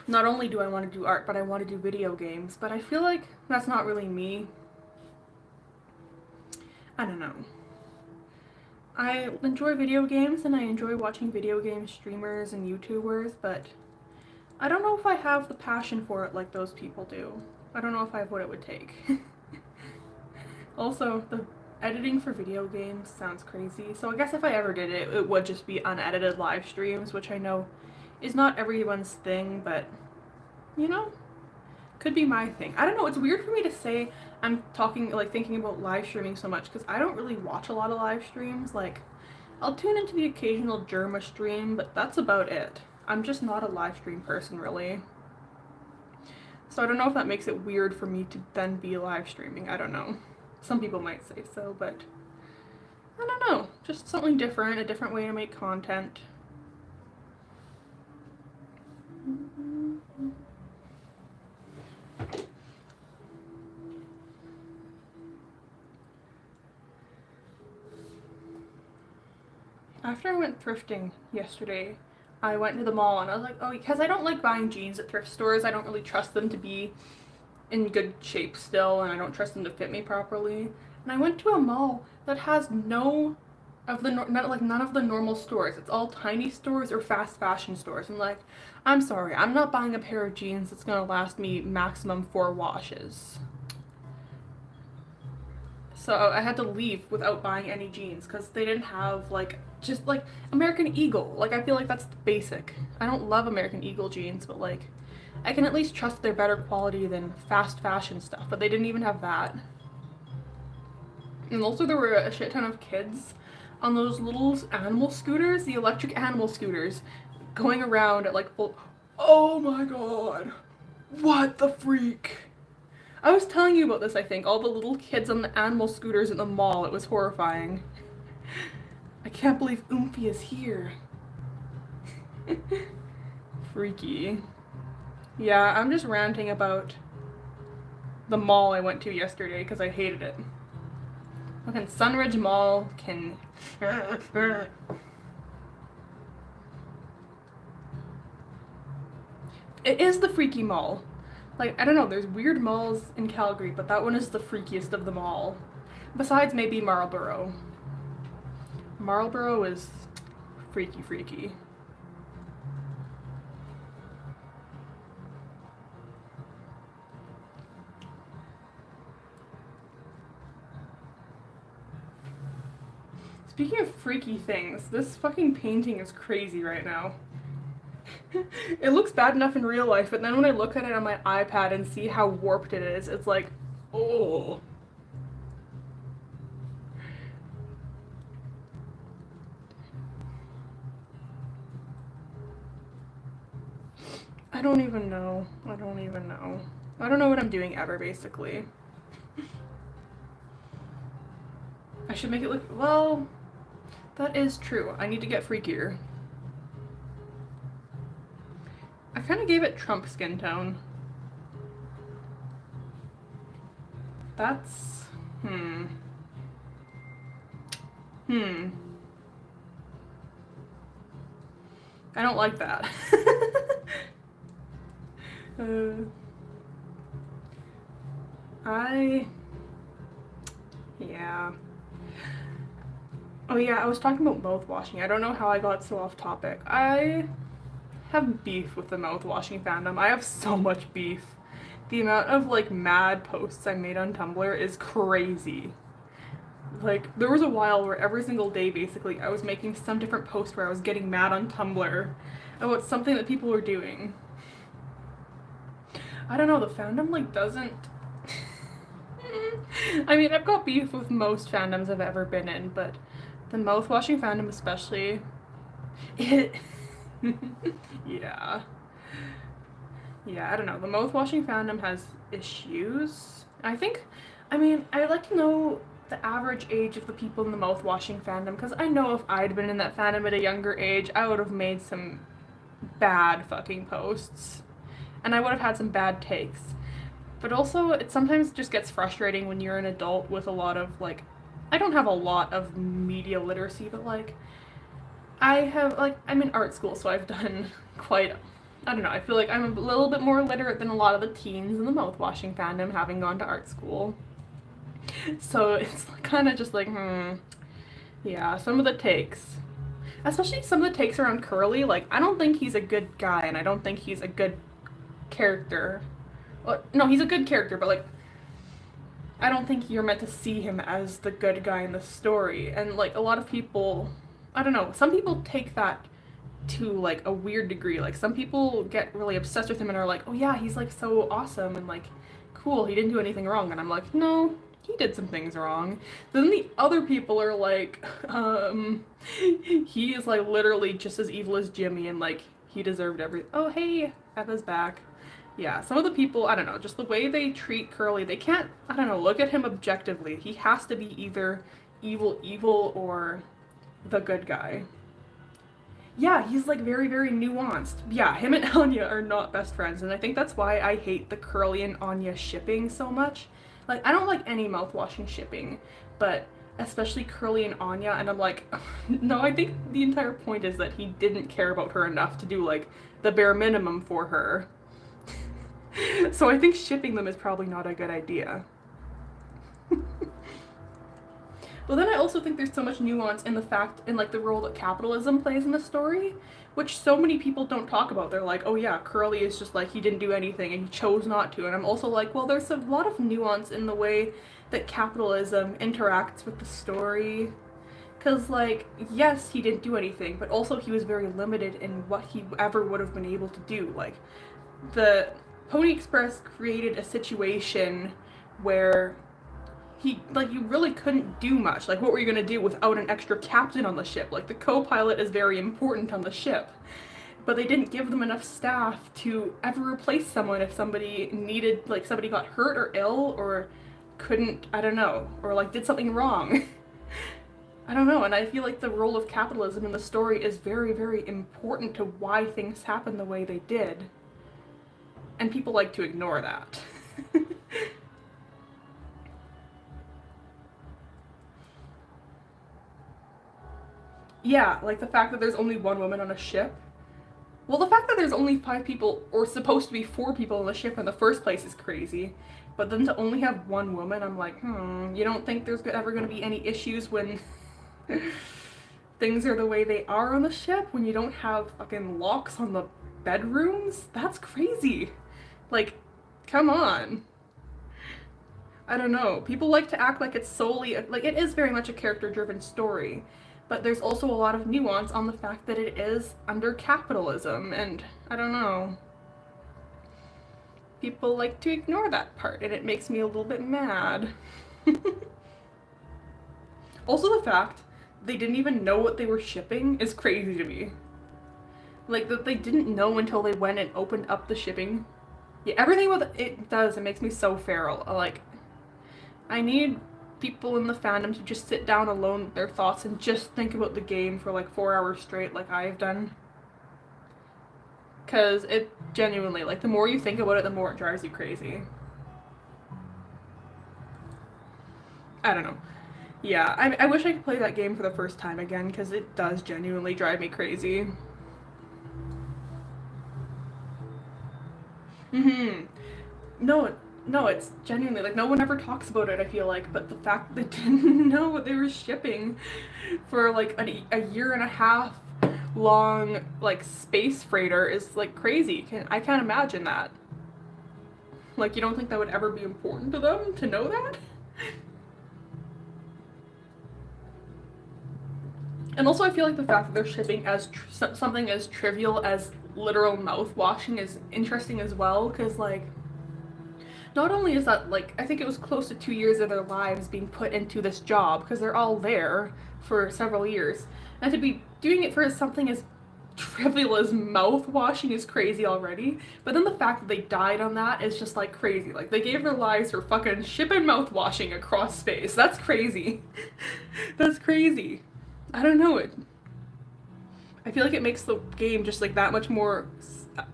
not only do I want to do art, but I want to do video games, but I feel like that's not really me. I don't know. I enjoy video games and I enjoy watching video game streamers and YouTubers, but I don't know if I have the passion for it like those people do. I don't know if I have what it would take. Also, the editing for video games sounds crazy, so I guess if I ever did it, it would just be unedited live streams, which I know is not everyone's thing, but, you know, could be my thing. I don't know, it's weird for me to say I'm talking, like, thinking about live streaming so much, because I don't really watch a lot of live streams. Like, I'll tune into the occasional Germa stream, but that's about it. I'm just not a live stream person, really. So I don't know if that makes it weird for me to then be live streaming. I don't know. Some people might say so, but I don't know. Just something different, a different way to make content. After I went thrifting yesterday, I went to the mall and I was like, oh, because I don't like buying jeans at thrift stores. I don't really trust them to be in good shape still, and I don't trust them to fit me properly. And I went to a mall that has none of the normal stores. It's all tiny stores or fast fashion stores. And like, I'm sorry, I'm not buying a pair of jeans that's gonna last me maximum 4 washes. So I had to leave without buying any jeans because they didn't have like just like American Eagle. Like, I feel like that's the basic. I don't love American Eagle jeans, but like I can at least trust they're better quality than fast fashion stuff, but they didn't even have that. And also there were a shit ton of kids on those little animal scooters, the electric animal scooters, going around at like full, oh my god, what the freak. I was telling you about this, I think. All the little kids on the animal scooters at the mall. It was horrifying. I can't believe Oomphy is here. Freaky. Yeah, I'm just ranting about the mall I went to yesterday because I hated it. Fucking Sunridge Mall can... It is the freaky mall. Like, I don't know, there's weird malls in Calgary, but that one is the freakiest of them all. Besides maybe Marlborough. Marlborough is freaky, freaky. Speaking of freaky things, this fucking painting is crazy right now. It looks bad enough in real life, but then when I look at it on my iPad and see how warped it is, it's like, oh. I don't even know. I don't even know. I don't know what I'm doing ever, basically. I should make it look, well, that is true. I need to get freakier. I kind of gave it Trump skin tone. That's, I don't like that. Yeah. Oh yeah, I was talking about mouthwashing. I don't know how I got so off topic. I have beef with the mouthwashing fandom. I have so much beef. The amount of like mad posts I made on Tumblr is crazy. Like, there was a while where every single day basically I was making some different post where I was getting mad on Tumblr about something that people were doing. I don't know, the fandom like doesn't I mean, I've got beef with most fandoms I've ever been in, but the mouthwashing fandom especially, it yeah. Yeah, I don't know. The mouthwashing fandom has issues. I mean, I'd like to know the average age of the people in the mouthwashing fandom, because I know if I'd been in that fandom at a younger age, I would have made some bad fucking posts. And I would have had some bad takes. But also, it sometimes just gets frustrating when you're an adult with a lot of, like, I don't have a lot of media literacy, but, like, I'm in art school, so I've done quite, I don't know, I feel like I'm a little bit more literate than a lot of the teens in the mouthwashing fandom, having gone to art school. So it's kind of just like, yeah, some of the takes. Especially some of the takes around Curly, like, I don't think he's a good guy, and I don't think he's a good character. Well, no, he's a good character, but, like, I don't think you're meant to see him as the good guy in the story. And, like, a lot of people, I don't know, some people take that to, like, a weird degree. Like, some people get really obsessed with him and are like, oh yeah, he's, like, so awesome and, like, cool, he didn't do anything wrong. And I'm like, no, he did some things wrong. Then the other people are like, he is, like, literally just as evil as Jimmy and, like, he deserved everything. Oh, hey, Eva's back. Yeah, some of the people, I don't know, just the way they treat Curly, they can't, I don't know, look at him objectively. He has to be either evil or the good guy. Yeah, he's like very, very nuanced. Yeah, him and Anya are not best friends, and I think that's why I hate the Curly and Anya shipping so much. Like, I don't like any mouthwashing shipping, but especially Curly and Anya, and I'm like, no, I think the entire point is that he didn't care about her enough to do, like, the bare minimum for her. So I think shipping them is probably not a good idea. But then I also think there's so much nuance in the fact, in like the role that capitalism plays in the story, which so many people don't talk about. They're like, oh yeah, Curly is just like, he didn't do anything and he chose not to. And I'm also like, well, there's a lot of nuance in the way that capitalism interacts with the story. Because, like, yes, he didn't do anything, but also he was very limited in what he ever would have been able to do. Like, the Pony Express created a situation where you really couldn't do much. Like, what were you gonna do without an extra captain on the ship? Like, the co-pilot is very important on the ship. but they didn't give them enough staff to ever replace someone if somebody needed, like, somebody got hurt or ill or couldn't, I don't know, or like did something wrong. I don't know, and I feel like the role of capitalism in the story is very, very important to why things happen the way they did. And people like to ignore that. Yeah, like the fact that there's only one woman on a ship. Well, the fact that there's only 5 people, or supposed to be 4 people on the ship in the first place is crazy. But then to only have one woman, I'm like, you don't think there's ever going to be any issues when things are the way they are on the ship? When you don't have fucking locks on the bedrooms? That's crazy. Like, come on. I don't know. People like to act like it's solely, like, it is very much a character-driven story. But there's also a lot of nuance on the fact that it is under capitalism, and I don't know. People like to ignore that part, and it makes me a little bit mad. Also, the fact they didn't even know what they were shipping is crazy to me. Like, that they didn't know until they went and opened up the shipping. Yeah, everything with it does, it makes me so feral. Like, I need people in the fandom to just sit down alone with their thoughts and just think about the game for like 4 hours straight like I've done. Because it genuinely, like, the more you think about it, the more it drives you crazy. I don't know. Yeah, I wish I could play that game for the first time again, because it does genuinely drive me crazy. No, it's genuinely, like, no one ever talks about it, I feel like, but the fact that they didn't know what they were shipping for, like, a year and a half long, like, space freighter is, like, crazy. I can't imagine that. Like, you don't think that would ever be important to them to know that? And also, I feel like the fact that they're shipping as something as trivial as literal mouth washing is interesting as well, because, like, not only is that, like, I think it was close to 2 years of their lives being put into this job, because they're all there for several years, and to be doing it for something as trivial as mouth washing is crazy already, but then the fact that they died on that is just, like, crazy. Like, they gave their lives for fucking shipping mouth washing across space. That's crazy. That's crazy. I don't know it. I feel like it makes the game just, like, that much more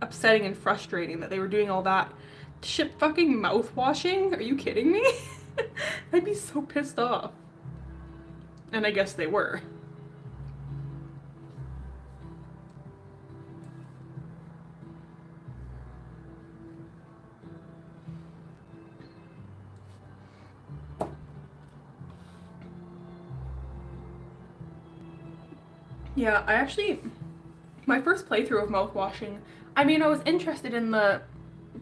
upsetting and frustrating that they were doing all that ship fucking mouth washing? Are you kidding me? I'd be so pissed off. And I guess they were. Yeah, my first playthrough of mouthwashing, I mean, I was interested in the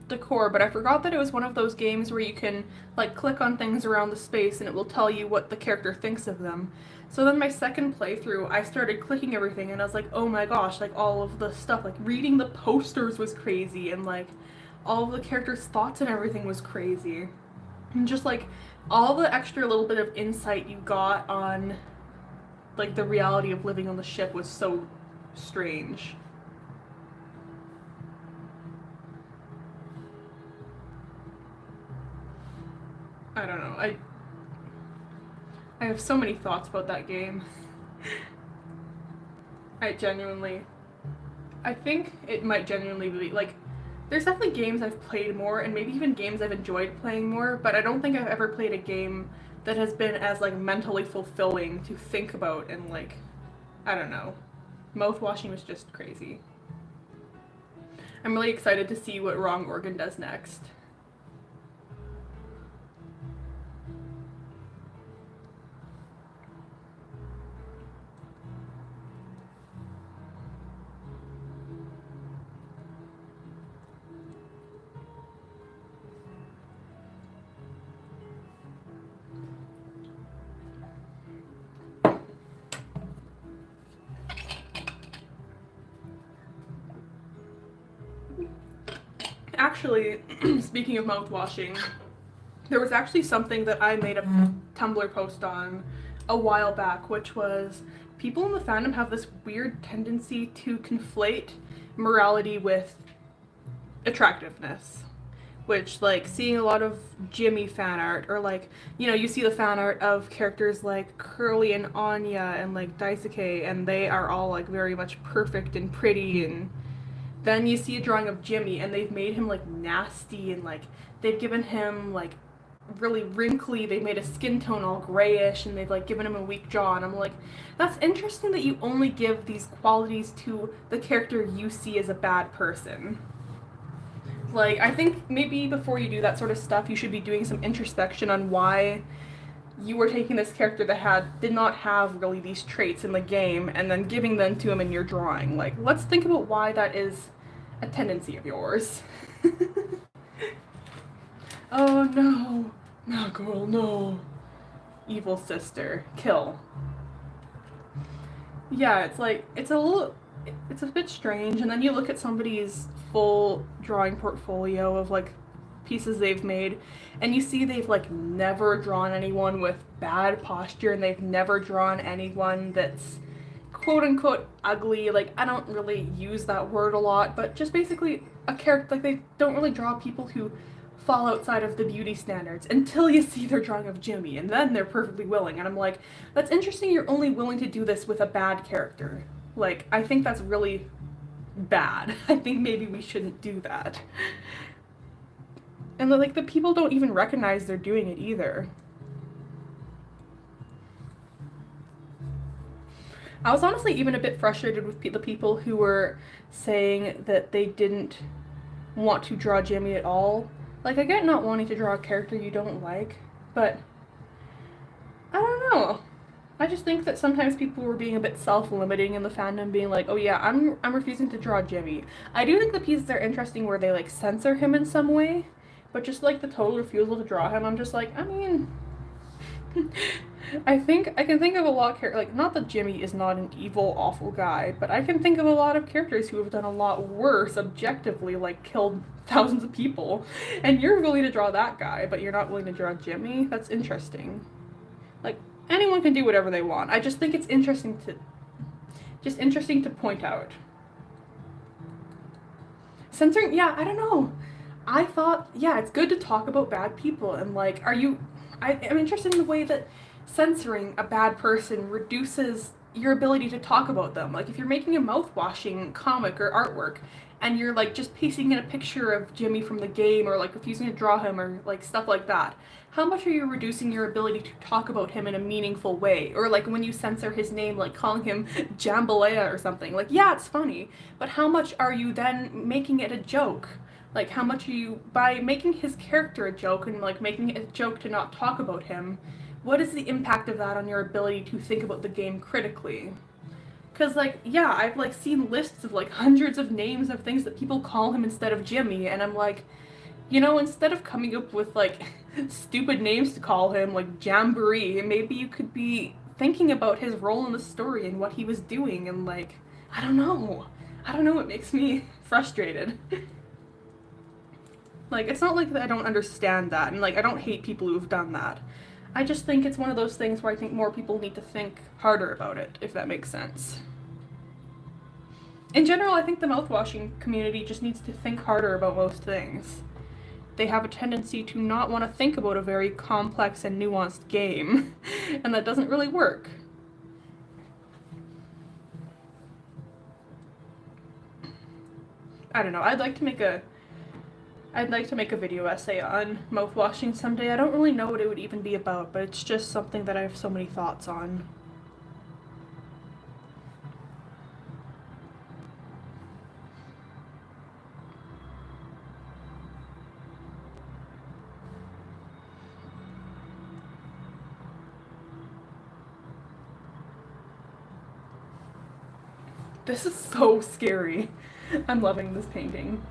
decor, but I forgot that it was one of those games where you can, like, click on things around the space and it will tell you what the character thinks of them. So then my second playthrough, I started clicking everything and I was like, oh my gosh, like, all of the stuff, like, reading the posters was crazy, and, like, all of the characters' thoughts and everything was crazy. And just, like, all the extra little bit of insight you got on, like, the reality of living on the ship was so strange. I don't know. I have so many thoughts about that game. I think it might genuinely be, like, there's definitely games I've played more, and maybe even games I've enjoyed playing more, but I don't think I've ever played a game that has been as, like, mentally fulfilling to think about, and, like, I don't know. Mouthwashing was just crazy. I'm really excited to see what Wrong Organ does next. Actually, speaking of mouthwashing, there was actually something that I made a Tumblr post on a while back, which was people in the fandom have this weird tendency to conflate morality with attractiveness. Which, like, seeing a lot of Jimmy fan art, or like, you know, you see the fan art of characters like Curly and Anya and like Daisuke, and they are all like very much perfect and pretty, and then you see a drawing of Jimmy and they've made him like nasty, and like they've given him like really wrinkly, they've made his skin tone all grayish, and they've like given him a weak jaw, and I'm like, that's interesting that you only give these qualities to the character you see as a bad person. Like, I think maybe before you do that sort of stuff, you should be doing some introspection on why you were taking this character that did not have really these traits in the game, and then giving them to him in your drawing. Like, let's think about why that is a tendency of yours. Oh no, no girl, no. Evil sister, kill. Yeah, it's like, it's a bit strange, and then you look at somebody's full drawing portfolio of like pieces they've made, and you see they've like never drawn anyone with bad posture, and they've never drawn anyone that's quote unquote ugly. Like, I don't really use that word a lot, but just basically a character, like, they don't really draw people who fall outside of the beauty standards until you see their drawing of Jimmy, and then they're perfectly willing. And I'm like, that's interesting, you're only willing to do this with a bad character. Like, I think that's really bad. I think maybe we shouldn't do that. And like, the people don't even recognize they're doing it either. I was honestly even a bit frustrated with the people who were saying that they didn't want to draw Jimmy at all. Like, I get not wanting to draw a character you don't like, but I don't know. I just think that sometimes people were being a bit self-limiting in the fandom, being like, oh yeah, I'm refusing to draw Jimmy. I do think the pieces are interesting where they like censor him in some way, but just like the total refusal to draw him, I'm just like, I mean, I think I can think of a lot of like, not that Jimmy is not an evil, awful guy, but I can think of a lot of characters who have done a lot worse objectively, like killed thousands of people, and you're willing to draw that guy, but you're not willing to draw Jimmy? That's interesting. Like, anyone can do whatever they want. I just think it's interesting to point out. Censoring, yeah, I don't know. I thought, yeah, it's good to talk about bad people, and like, I'm interested in the way that censoring a bad person reduces your ability to talk about them. Like, if you're making a mouthwashing comic or artwork, and you're like just pasting in a picture of Jimmy from the game, or like refusing to draw him, or like stuff like that, how much are you reducing your ability to talk about him in a meaningful way? Or like when you censor his name, like calling him Jambalaya or something, like, yeah, it's funny, but how much are you then making it a joke? Like, how much are you, by making his character a joke and like making it a joke to not talk about him, what is the impact of that on your ability to think about the game critically? Because, like, yeah, I've like seen lists of like hundreds of names of things that people call him instead of Jimmy, and I'm like, you know, instead of coming up with like stupid names to call him, like Jamboree, maybe you could be thinking about his role in the story and what he was doing, and like, I don't know. I don't know, it makes me frustrated. Like, it's not like that I don't understand that, and like, I don't hate people who've done that. I just think it's one of those things where I think more people need to think harder about it, if that makes sense. In general, I think the mouthwashing community just needs to think harder about most things. They have a tendency to not want to think about a very complex and nuanced game, and that doesn't really work. I don't know, I'd like to make a video essay on mouthwashing someday. I don't really know what it would even be about, but it's just something that I have so many thoughts on. This is so scary. I'm loving this painting.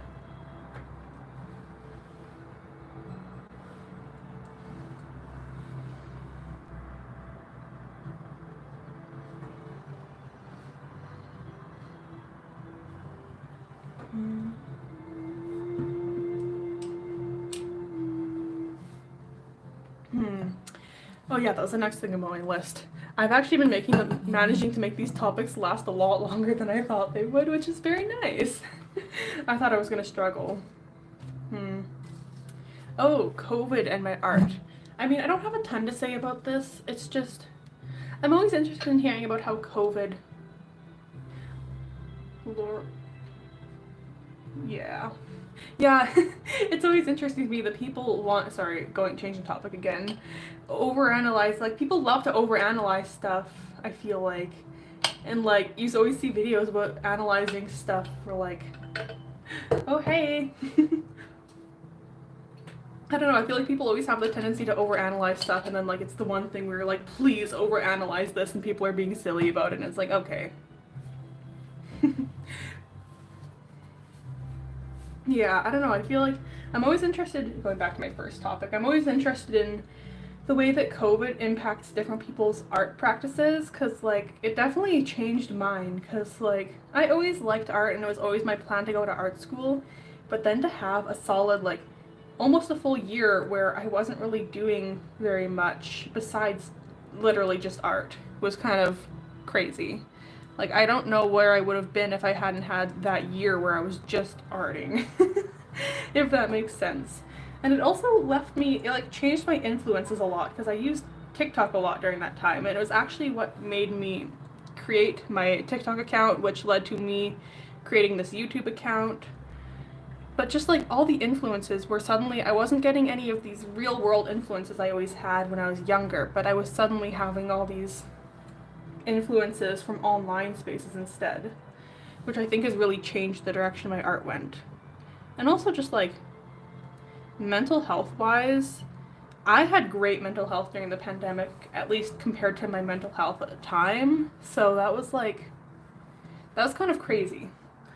Oh yeah, that was the next thing on my list. I've actually been managing to make these topics last a lot longer than I thought they would, which is very nice. I thought I was gonna struggle. Oh, COVID and my art. I mean, I don't have a ton to say about this. It's just, I'm always interested in hearing about how COVID. Yeah. Yeah, it's always interesting to me that people want, sorry, changing topic again, overanalyze, like, people love to overanalyze stuff, I feel like, and, like, you always see videos about analyzing stuff for, like, oh, hey. I don't know, I feel like people always have the tendency to overanalyze stuff, and then, like, it's the one thing where you're like, please overanalyze this, and people are being silly about it, and it's like, okay. Yeah, I don't know, I feel like I'm always interested, going back to my first topic, I'm always interested in the way that COVID impacts different people's art practices, because, like, it definitely changed mine, because, like, I always liked art, and it was always my plan to go to art school, but then to have a solid, like, almost a full year where I wasn't really doing very much besides literally just art was kind of crazy. Like, I don't know where I would have been if I hadn't had that year where I was just arting, if that makes sense. And it also left me, it like changed my influences a lot because I used TikTok a lot during that time, and it was actually what made me create my TikTok account, which led to me creating this YouTube account. But just like all the influences were suddenly, I wasn't getting any of these real world influences I always had when I was younger, but I was suddenly having all these influences from online spaces instead, which I think has really changed the direction my art went. And also just like mental health wise, I had great mental health during the pandemic, at least compared to my mental health at the time. So that was kind of crazy,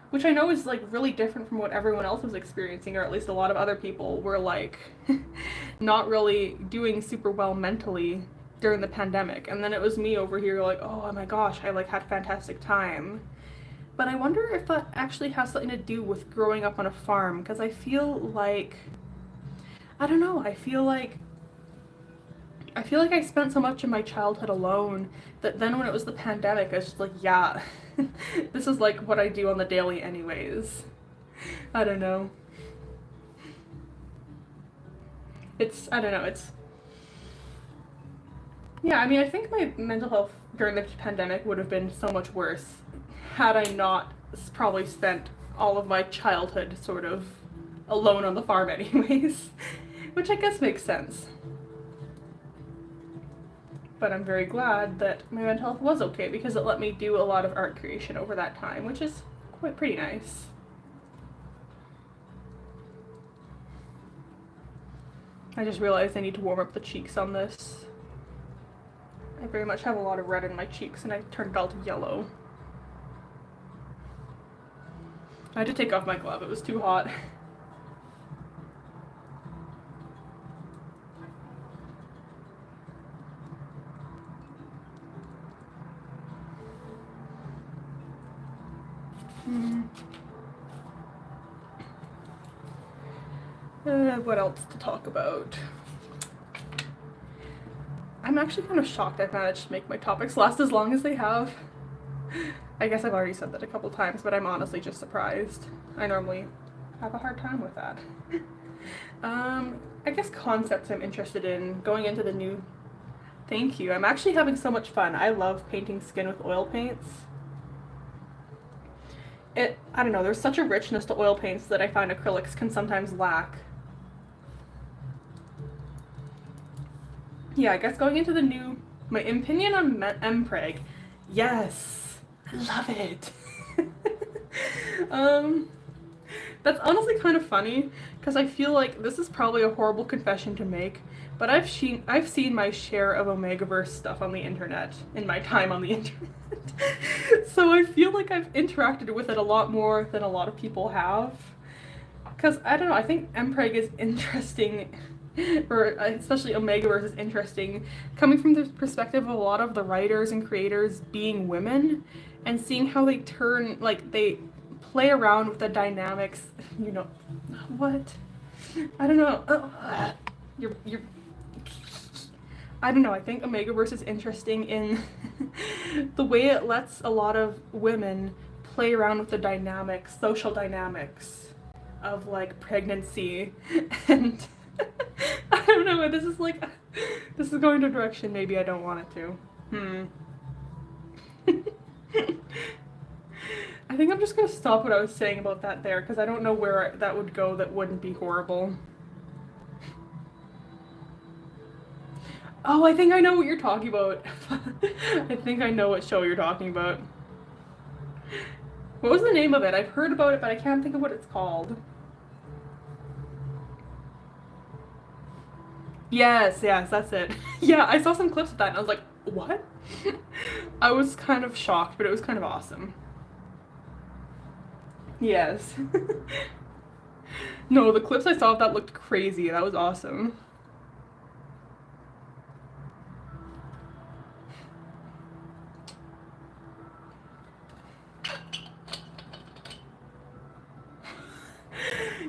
which I know is like really different from what everyone else was experiencing, or at least a lot of other people were like not really doing super well mentally during the pandemic. And then it was me over here like, oh my gosh, I like had a fantastic time. But I wonder if that actually has something to do with growing up on a farm, because I feel like, I don't know, I feel like I spent so much of my childhood alone that then when it was the pandemic, I was just like, yeah, this is like what I do on the daily anyways. I don't know. I don't know, yeah, I mean, I think my mental health during the pandemic would have been so much worse had I not probably spent all of my childhood sort of alone on the farm anyways, which I guess makes sense. But I'm very glad that my mental health was okay because it let me do a lot of art creation over that time, which is quite pretty nice. I just realized I need to warm up the cheeks on this. I very much have a lot of red in my cheeks and I turned it all to yellow. I had to take off my glove, it was too hot. What else to talk about? I'm actually kind of shocked I've managed to make my topics last as long as they have. I guess I've already said that a couple times, but I'm honestly just surprised. I normally have a hard time with that. I guess concepts I'm interested in, going into the new... Thank you. I'm actually having so much fun. I love painting skin with oil paints. I don't know, there's such a richness to oil paints that I find acrylics can sometimes lack. Yeah, I guess going into my opinion on Mpreg, yes, I love it. That's honestly kind of funny, because I feel like this is probably a horrible confession to make, but I've seen my share of Omegaverse stuff on the internet, in my time on the internet. So I feel like I've interacted with it a lot more than a lot of people have. Because, I don't know, I think Mpreg is interesting, or especially Omegaverse is interesting, coming from the perspective of a lot of the writers and creators being women, and seeing how they they play around with the dynamics, what? I don't know. I don't know, I think Omegaverse is interesting in the way it lets a lot of women play around with the dynamics, social dynamics of like pregnancy and I don't know, this is going to a direction maybe I don't want it to. I think I'm just gonna stop what I was saying about that there because I don't know where that would go that wouldn't be horrible. Oh, I think I know what you're talking about. I think I know what show you're talking about. What was the name of it? I've heard about it, but I can't think of what it's called. Yes, that's it. Yeah, I saw some clips of that and I was like, what? I was kind of shocked, but it was kind of awesome. Yes. No, the clips I saw of that looked crazy. That was awesome.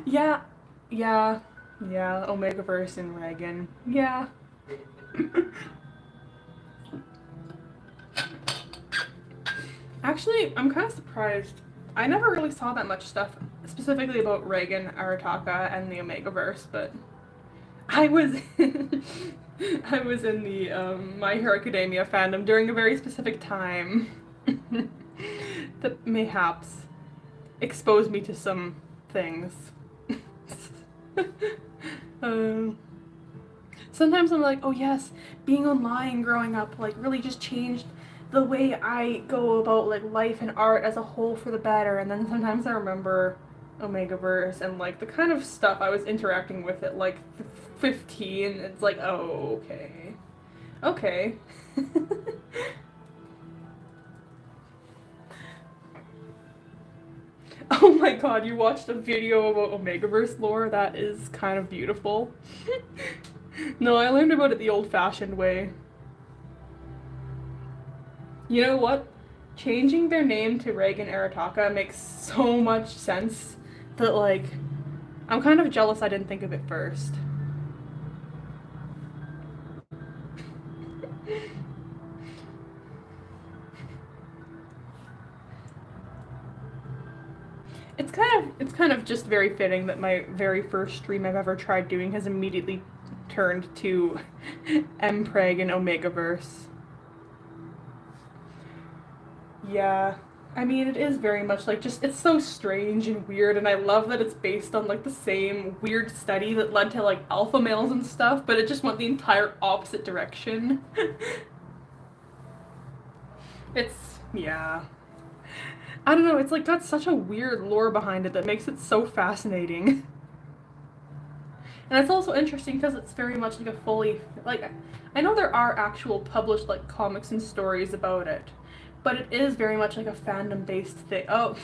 Yeah, yeah, yeah, Omegaverse and Reagan. Yeah. Actually, I'm kind of surprised. I never really saw that much stuff specifically about Reagan, Arataka, and the Omegaverse, but I was I was in the My Hero Academia fandom during a very specific time that mayhaps exposed me to some things. um, Sometimes I'm like, oh yes, being online growing up like really just changed the way I go about like life and art as a whole for the better. And then sometimes I remember Omegaverse and like the kind of stuff I was interacting with at like 15. It's like, oh, okay. Okay. Oh my god, you watched a video about Omegaverse lore? That is kind of beautiful. No, I learned about it the old-fashioned way. You know what? Changing their name to Reagan Arataka makes so much sense that, like, I'm kind of jealous I didn't think of it first. It's kind of just very fitting that my very first stream I've ever tried doing has immediately turned to Mpreg and Omegaverse. Yeah. I mean, it is very much like just, it's so strange and weird, and I love that it's based on like the same weird study that led to like alpha males and stuff, but it just went the entire opposite direction. Yeah. I don't know, it's like got such a weird lore behind it that makes it so fascinating. And it's also interesting because it's very much like a fully, like, I know there are actual published like comics and stories about it, but it is very much like a fandom based thing. Oh,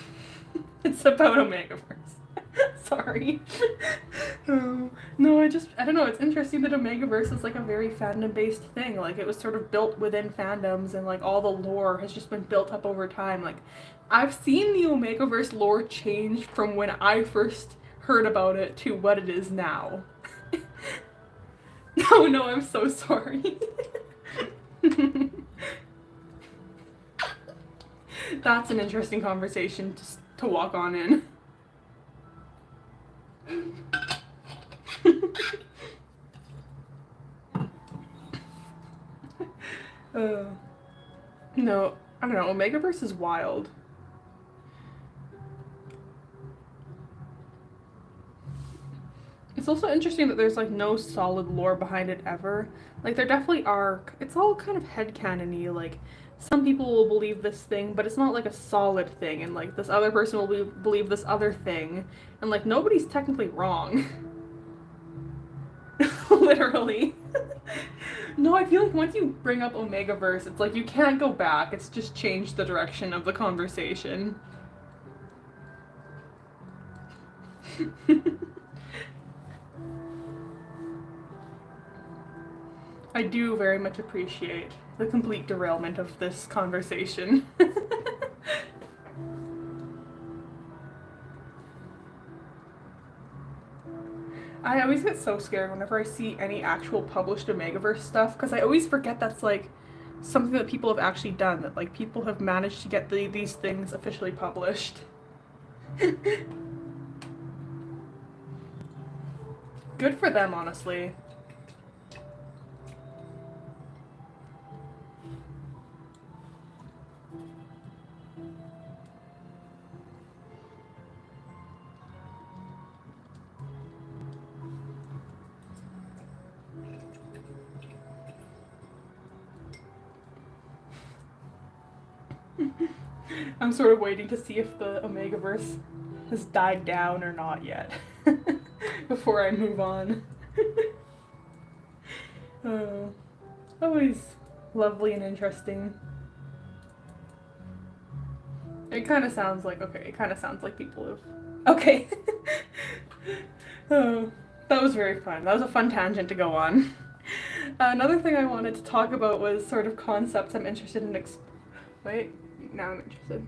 it's about Omegaverse. Sorry. No, I don't know, it's interesting that Omegaverse is like a very fandom based thing. Like it was sort of built within fandoms and like all the lore has just been built up over time. Like I've seen the Omegaverse lore change from when I first heard about it to what it is now. No, I'm so sorry. That's an interesting conversation to walk on in. No, I don't know. Omegaverse is wild. It's also interesting that there's like no solid lore behind it ever. Like there definitely are. It's all kind of headcanon-y. Like some people will believe this thing, but it's not like a solid thing. And like this other person will believe this other thing, and like nobody's technically wrong. Literally. No, I feel like once you bring up Omegaverse, it's like you can't go back. It's just changed the direction of the conversation. I do very much appreciate the complete derailment of this conversation. I always get so scared whenever I see any actual published Omegaverse stuff, because I always forget that's like something that people have actually done, that like people have managed to get these things officially published. Good for them, honestly. I'm sort of waiting to see if the Omegaverse has died down or not yet before I move on. Oh, always lovely and interesting. It kind of sounds like, okay, it kind of sounds like people have, okay. Oh, that was very fun. That was a fun tangent to go on. Another thing I wanted to talk about was sort of concepts I'm interested in. Wait, now I'm interested.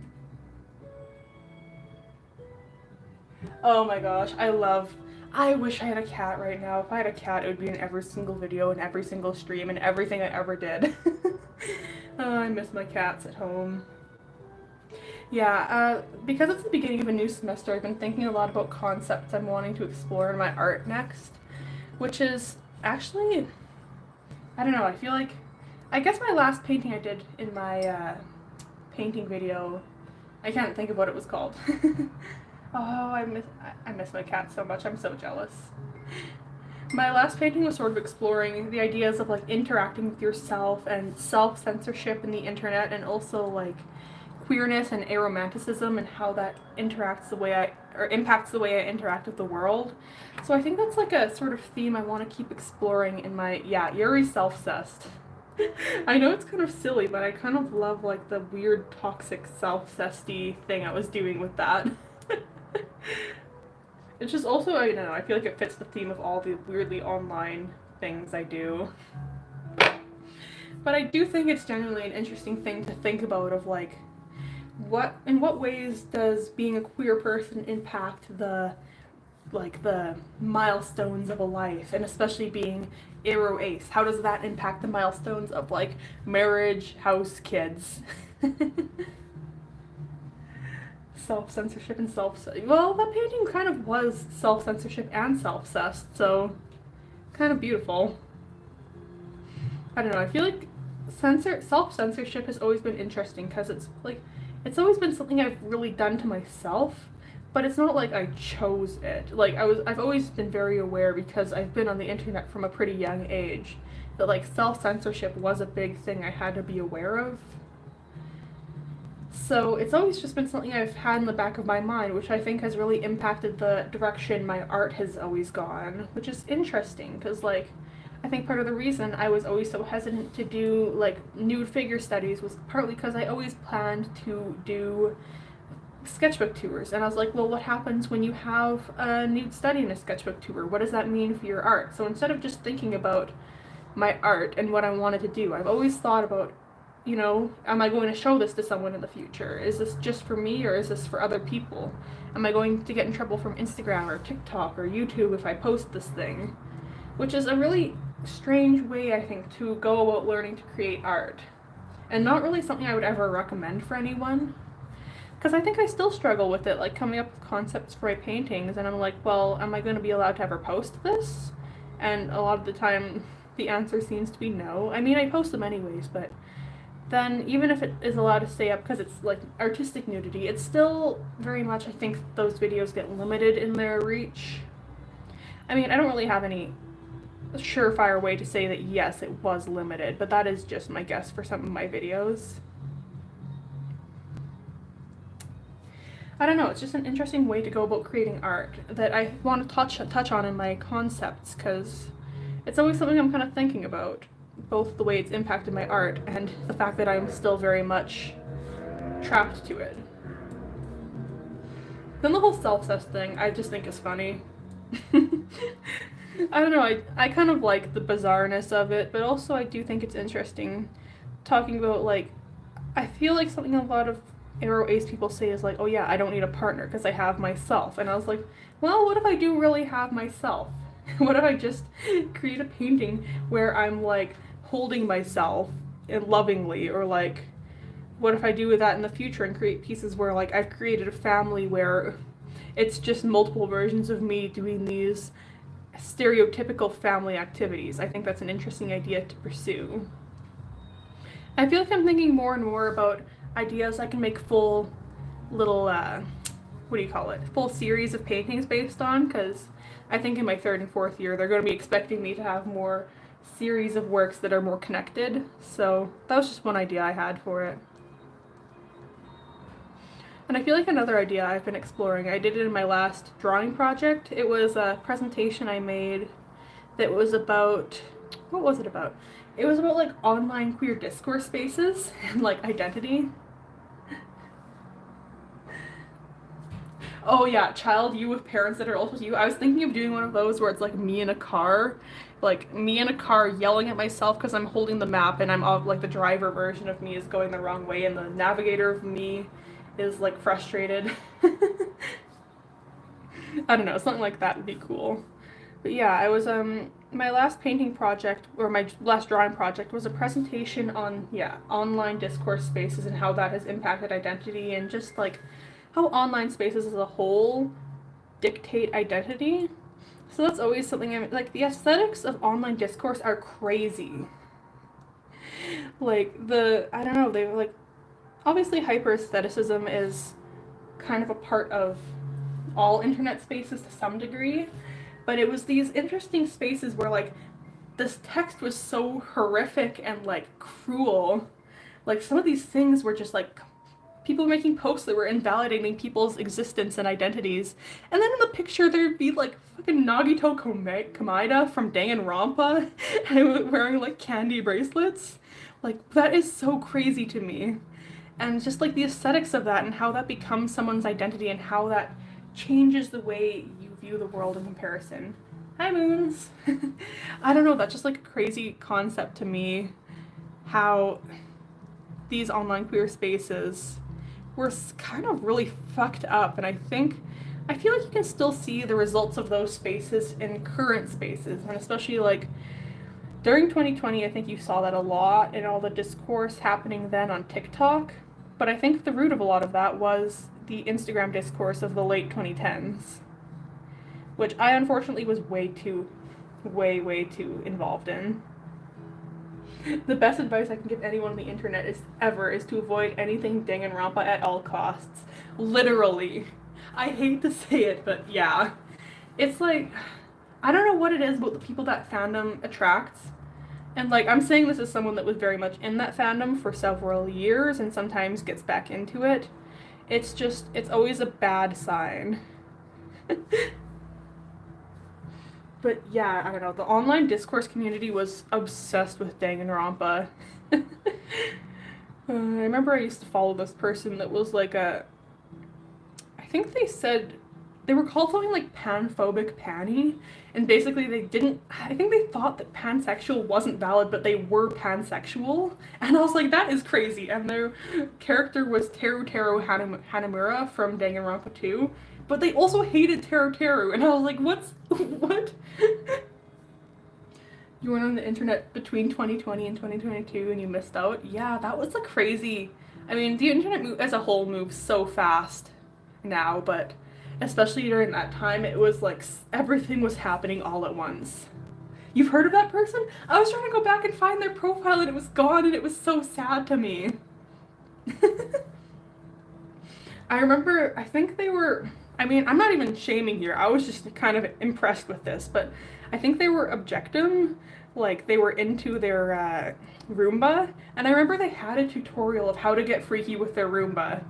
Oh my gosh, I wish I had a cat right now. If I had a cat, it would be in every single video and every single stream and everything I ever did. Oh, I miss my cats at home. Yeah, because it's the beginning of a new semester, I've been thinking a lot about concepts I'm wanting to explore in my art next, which is actually, I don't know, I guess my last painting I did in my painting video, I can't think of what it was called. Oh, I miss my cat so much, I'm so jealous. My last painting was sort of exploring the ideas of like interacting with yourself and self-censorship in the internet, and also like queerness and aromanticism and how that impacts the way I interact with the world. So I think that's like a sort of theme I want to keep exploring in my, yeah, Yuri self-cessed. I know it's kind of silly, but I kind of love like the weird toxic self-cessy thing I was doing with that. It's just also, I don't know, I feel like it fits the theme of all the weirdly online things I do. But I do think it's genuinely an interesting thing to think about, of like, in what ways does being a queer person impact the milestones of a life, and especially being aro ace, how does that impact the milestones of like marriage, house, kids? Self-censorship and well, that painting kind of was self-censorship and self-cessed, so kind of beautiful. I don't know, I feel like self-censorship has always been interesting, because it's always been something I've really done to myself, but it's not like I chose it. Like I've always been very aware, because I've been on the internet from a pretty young age, that like self-censorship was a big thing I had to be aware of. So it's always just been something I've had in the back of my mind, which I think has really impacted the direction my art has always gone, which is interesting, because like I think part of the reason I was always so hesitant to do like nude figure studies was partly because I always planned to do sketchbook tours, and I was like, well, what happens when you have a nude study in a sketchbook tour? What does that mean for your art? So instead of just thinking about my art and what I wanted to do, I've always thought about, you know, am I going to show this to someone in the future? Is this just for me, or is this for other people? Am I going to get in trouble from Instagram or TikTok or YouTube if I post this thing? Which is a really strange way, I think, to go about learning to create art, and not really something I would ever recommend for anyone, because I think I still struggle with it, like coming up with concepts for my paintings, and I'm like, well, am I going to be allowed to ever post this? And a lot of the time the answer seems to be no. I mean, I post them anyways, but then even if it is allowed to stay up because it's like artistic nudity, it's still very much, I think those videos get limited in their reach. I mean, I don't really have any surefire way to say that yes, it was limited, but that is just my guess for some of my videos. I don't know, it's just an interesting way to go about creating art that I want to touch on in my concepts, because it's always something I'm kind of thinking about, both the way it's impacted my art and the fact that I'm still very much trapped to it. Then the whole self-cess thing, I just think is funny. I don't know, I kind of like the bizarreness of it, but also I do think it's interesting talking about, like, I feel like something a lot of aro ace people say is like, oh yeah, I don't need a partner because I have myself. And I was like, well, what if I do really have myself? What if I just create a painting where I'm like holding myself and lovingly, or like what if I do that in the future and create pieces where like I've created a family where it's just multiple versions of me doing these stereotypical family activities. I think that's an interesting idea to pursue. I feel like I'm thinking more and more about ideas I can make full little what do you call it? Full series of paintings based on, because I think in my third and fourth year they're going to be expecting me to have more series of works that are more connected. So that was just one idea I had for it. And I feel like another idea I've been exploring, I did it in my last drawing project. It was a presentation I made that was about, what was it about? It was about like online queer discourse spaces and like identity. Oh yeah, child you with parents that are also you. I was thinking of doing one of those where it's like me in a car, like me in a car yelling at myself because I'm holding the map and I'm like the driver version of me is going the wrong way and the navigator of me is like frustrated. I don't know, something like that would be cool. But yeah, I was my last painting project or my last drawing project was a presentation on online discourse spaces and how that has impacted identity and just like how online spaces as a whole dictate identity. So that's always something I'm like the aesthetics of online discourse are crazy. Like I don't know, they like obviously hyper aestheticism is kind of a part of all internet spaces to some degree, but it was these interesting spaces where like this text was so horrific and like cruel. Like some of these things were just like people making posts that were invalidating people's existence and identities. And then in the picture there'd be like fucking Nagito Komaeda from Danganronpa and wearing like candy bracelets. Like that is so crazy to me. And just like the aesthetics of that and how that becomes someone's identity and how that changes the way you view the world in comparison. Hi Moons. I don't know, that's just like a crazy concept to me, how these online queer spaces were kind of really fucked up, and I feel like you can still see the results of those spaces in current spaces, and especially like during 2020, I think you saw that a lot in all the discourse happening then on TikTok, but I think the root of a lot of that was the Instagram discourse of the late 2010s, which I unfortunately was way too involved in. The best advice I can give anyone on the internet is to avoid anything Danganronpa at all costs. Literally. I hate to say it, but yeah. It's like, I don't know what it is about the people that fandom attracts. And like, I'm saying this as someone that was very much in that fandom for several years and sometimes gets back into it. It's always a bad sign. But yeah, I don't know. The online discourse community was obsessed with Danganronpa. I remember I used to follow this person that was like I think they said, they were called something like panphobic panny, and basically I think they thought that pansexual wasn't valid, but they were pansexual, and I was like, that is crazy, and their character was Teru Hanamura from Danganronpa 2, but they also hated Teru, and I was like, what? You went on the internet between 2020 and 2022 and you missed out? Yeah, that was like crazy. I mean, the internet as a whole moves so fast now, but especially during that time, it was like everything was happening all at once. You've heard of that person? I was trying to go back and find their profile and it was gone and it was so sad to me. I remember, I think they were, I mean, I'm not even shaming here. I was just kind of impressed with this, but I think they were objectum, like they were into their Roomba, and I remember they had a tutorial of how to get freaky with their Roomba.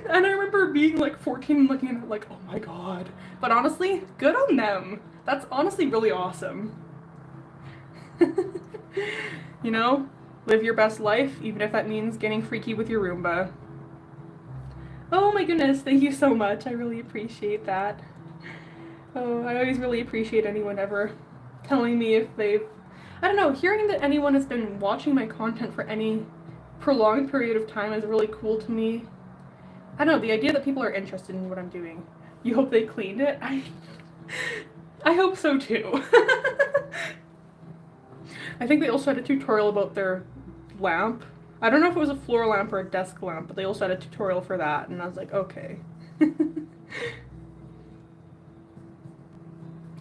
And I remember being like 14 and looking at it like, oh my god. But honestly, good on them. That's honestly really awesome. You know, live your best life, even if that means getting freaky with your Roomba. Oh my goodness, thank you so much. I really appreciate that. Oh, I always really appreciate anyone ever telling me if I don't know, hearing that anyone has been watching my content for any prolonged period of time is really cool to me. I don't know, the idea that people are interested in what I'm doing. You hope they cleaned it? I hope so too. I think they also had a tutorial about their lamp. I don't know if it was a floor lamp or a desk lamp, but they also had a tutorial for that, and I was like, okay.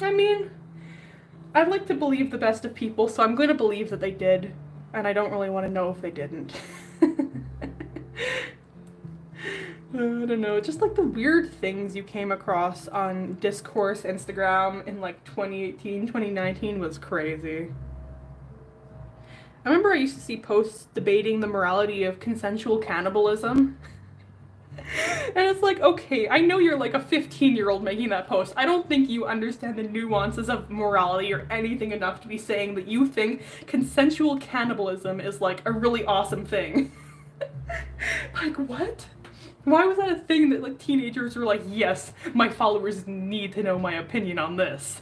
I mean, I'd like to believe the best of people, so I'm going to believe that they did, and I don't really want to know if they didn't. I don't know, just like the weird things you came across on Discourse Instagram in like 2018, 2019 was crazy. I remember I used to see posts debating the morality of consensual cannibalism. And it's like, okay, I know you're like a 15-year-old making that post. I don't think you understand the nuances of morality or anything enough to be saying that you think consensual cannibalism is like a really awesome thing. Like, what? Why was that a thing that like teenagers were like, yes, my followers need to know my opinion on this?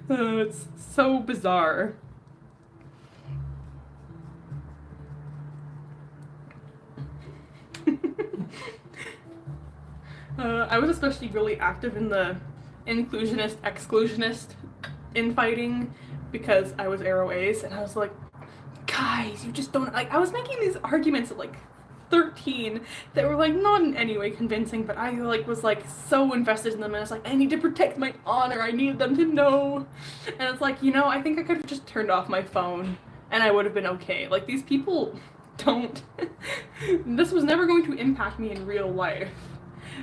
It's so bizarre. I was especially really active in the inclusionist, exclusionist infighting because I was Arrow Ace, and I was like, guys, you just don't like. I was making these arguments at like 13 that were like not in any way convincing, but I like was like so invested in them, and I was like, I need to protect my honor. I needed them to know, and it's like, I think I could have just turned off my phone, and I would have been okay. Like these people don't. This was never going to impact me in real life.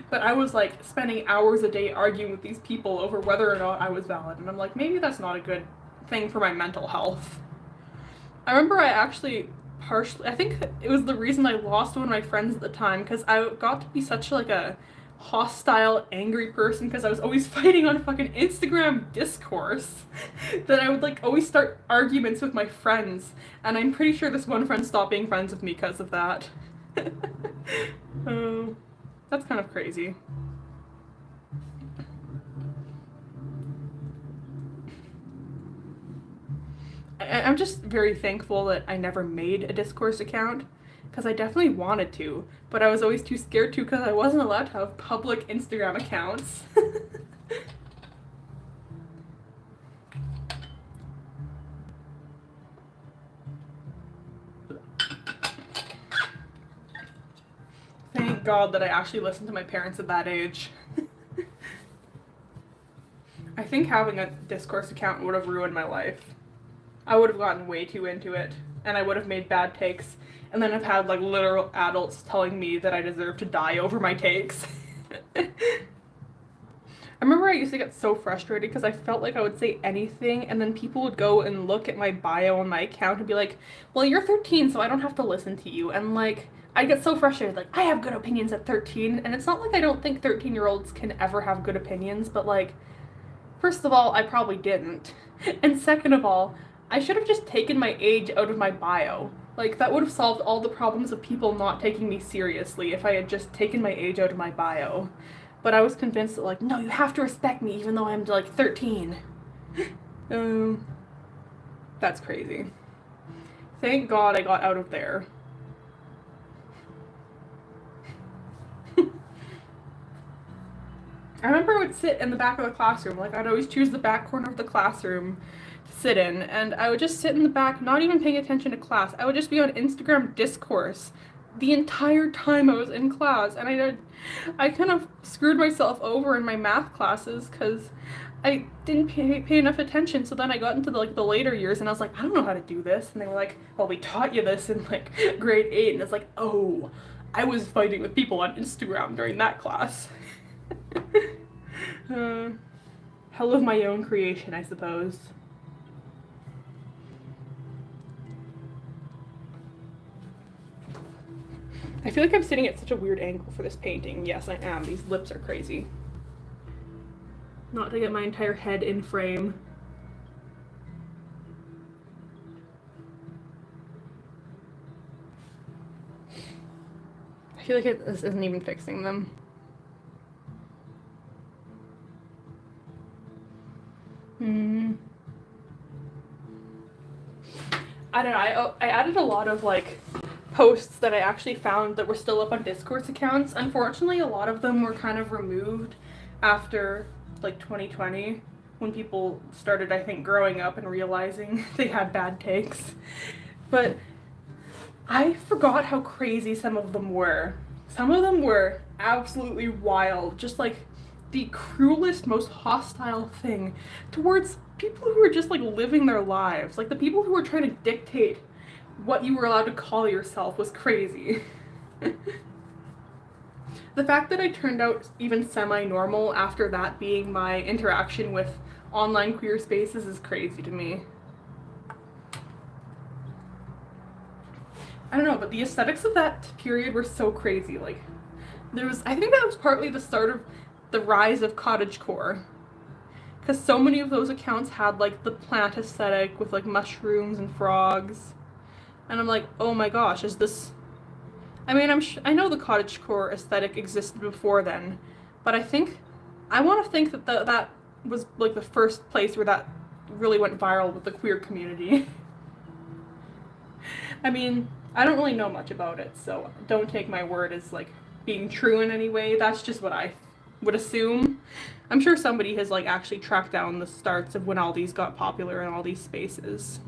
But I was like spending hours a day arguing with these people over whether or not I was valid. And I'm like, maybe that's not a good thing for my mental health. I remember I actually I think it was the reason I lost one of my friends at the time, because I got to be such like a hostile, angry person because I was always fighting on fucking Instagram Discourse that I would like always start arguments with my friends. And I'm pretty sure this one friend stopped being friends with me because of that. That's kind of crazy. I'm just very thankful that I never made a Discourse account, because I definitely wanted to, but I was always too scared to because I wasn't allowed to have public Instagram accounts. Thank God that I actually listened to my parents at that age. I think having a Discourse account would have ruined my life. I would have gotten way too into it, and I would have made bad takes, and then have had like literal adults telling me that I deserve to die over my takes. I remember I used to get so frustrated because I felt like I would say anything, and then people would go and look at my bio on my account and be like, well, you're 13, so I don't have to listen to you. And like, I get so frustrated, like, I have good opinions at 13, and it's not like I don't think 13-year-olds can ever have good opinions, but like, first of all, I probably didn't. And second of all, I should have just taken my age out of my bio. Like, that would have solved all the problems of people not taking me seriously if I had just taken my age out of my bio. But I was convinced that, like, no, you have to respect me even though I'm, like, 13. That's crazy. Thank God I got out of there. I remember I would sit in the back of the classroom. Like, I'd always choose the back corner of the classroom to sit in, and I would just sit in the back, not even paying attention to class. I would just be on Instagram Discourse the entire time I was in class, and I kind of screwed myself over in my math classes because I didn't pay enough attention. So then I got into the later years, and I was like, I don't know how to do this. And they were like, well, we taught you this in like grade 8, and it's like, oh, I was fighting with people on Instagram during that class. Hell of my own creation, I suppose. I feel like I'm sitting at such a weird angle for this painting. Yes, I am. These lips are crazy. Not to get my entire head in frame. I feel like this isn't even fixing them. I don't know. I added a lot of like posts that I actually found that were still up on Discourse accounts. Unfortunately, a lot of them were kind of removed after like 2020 when people started, I think, growing up and realizing they had bad takes. But I forgot how crazy some of them were. Some of them were absolutely wild, just like the cruelest, most hostile thing towards people who were just like living their lives. Like the people who were trying to dictate what you were allowed to call yourself was crazy. The fact that I turned out even semi-normal after that being my interaction with online queer spaces is crazy to me. I don't know, but the aesthetics of that period were so crazy. Like, I think that was partly the start of the rise of cottagecore. Because so many of those accounts had, like, the plant aesthetic with, like, mushrooms and frogs. And I'm like, oh my gosh, is this... I mean, I know the cottagecore aesthetic existed before then, but I want to think that that was, like, the first place where that really went viral with the queer community. I mean, I don't really know much about it, so don't take my word as, like, being true in any way. That's just what I would assume. I'm sure somebody has, like, actually tracked down the starts of when all these got popular in all these spaces.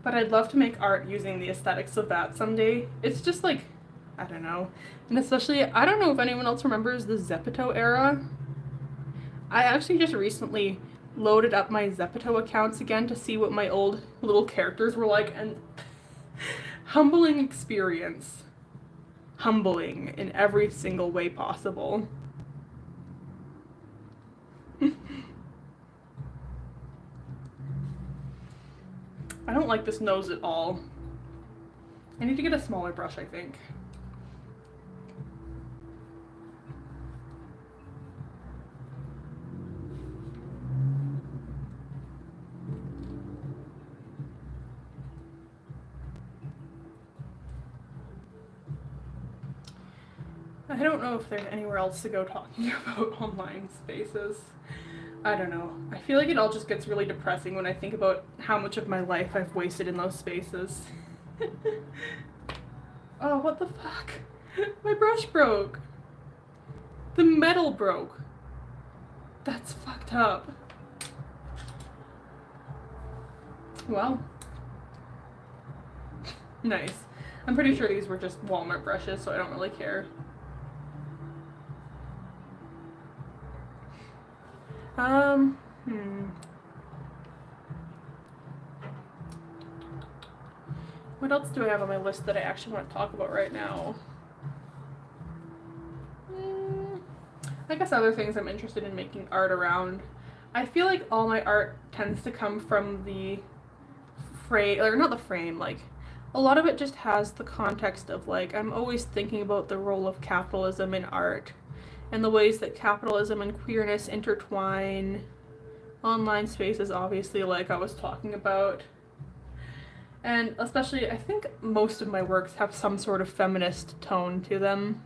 But I'd love to make art using the aesthetics of that someday. It's just, like, I don't know. And especially, I don't know if anyone else remembers the Zepeto era. I actually just recently loaded up my Zepeto accounts again to see what my old little characters were like, and humbling experience. Humbling in every single way possible. I don't like this nose at all. I need to get a smaller brush, I think. I don't know if there's anywhere else to go talking about online spaces. I don't know. I feel like it all just gets really depressing when I think about how much of my life I've wasted in those spaces. Oh, what the fuck? My brush broke. The metal broke. That's fucked up. Well. Nice. I'm pretty sure these were just Walmart brushes, so I don't really care. What else do I have on my list that I actually want to talk about right now? I guess other things I'm interested in making art around. I feel like all my art tends to come from the frame, or not the frame, like, a lot of it just has the context of, like, I'm always thinking about the role of capitalism in art and the ways that capitalism and queerness intertwine. Online spaces, obviously, like I was talking about. And especially, I think most of my works have some sort of feminist tone to them.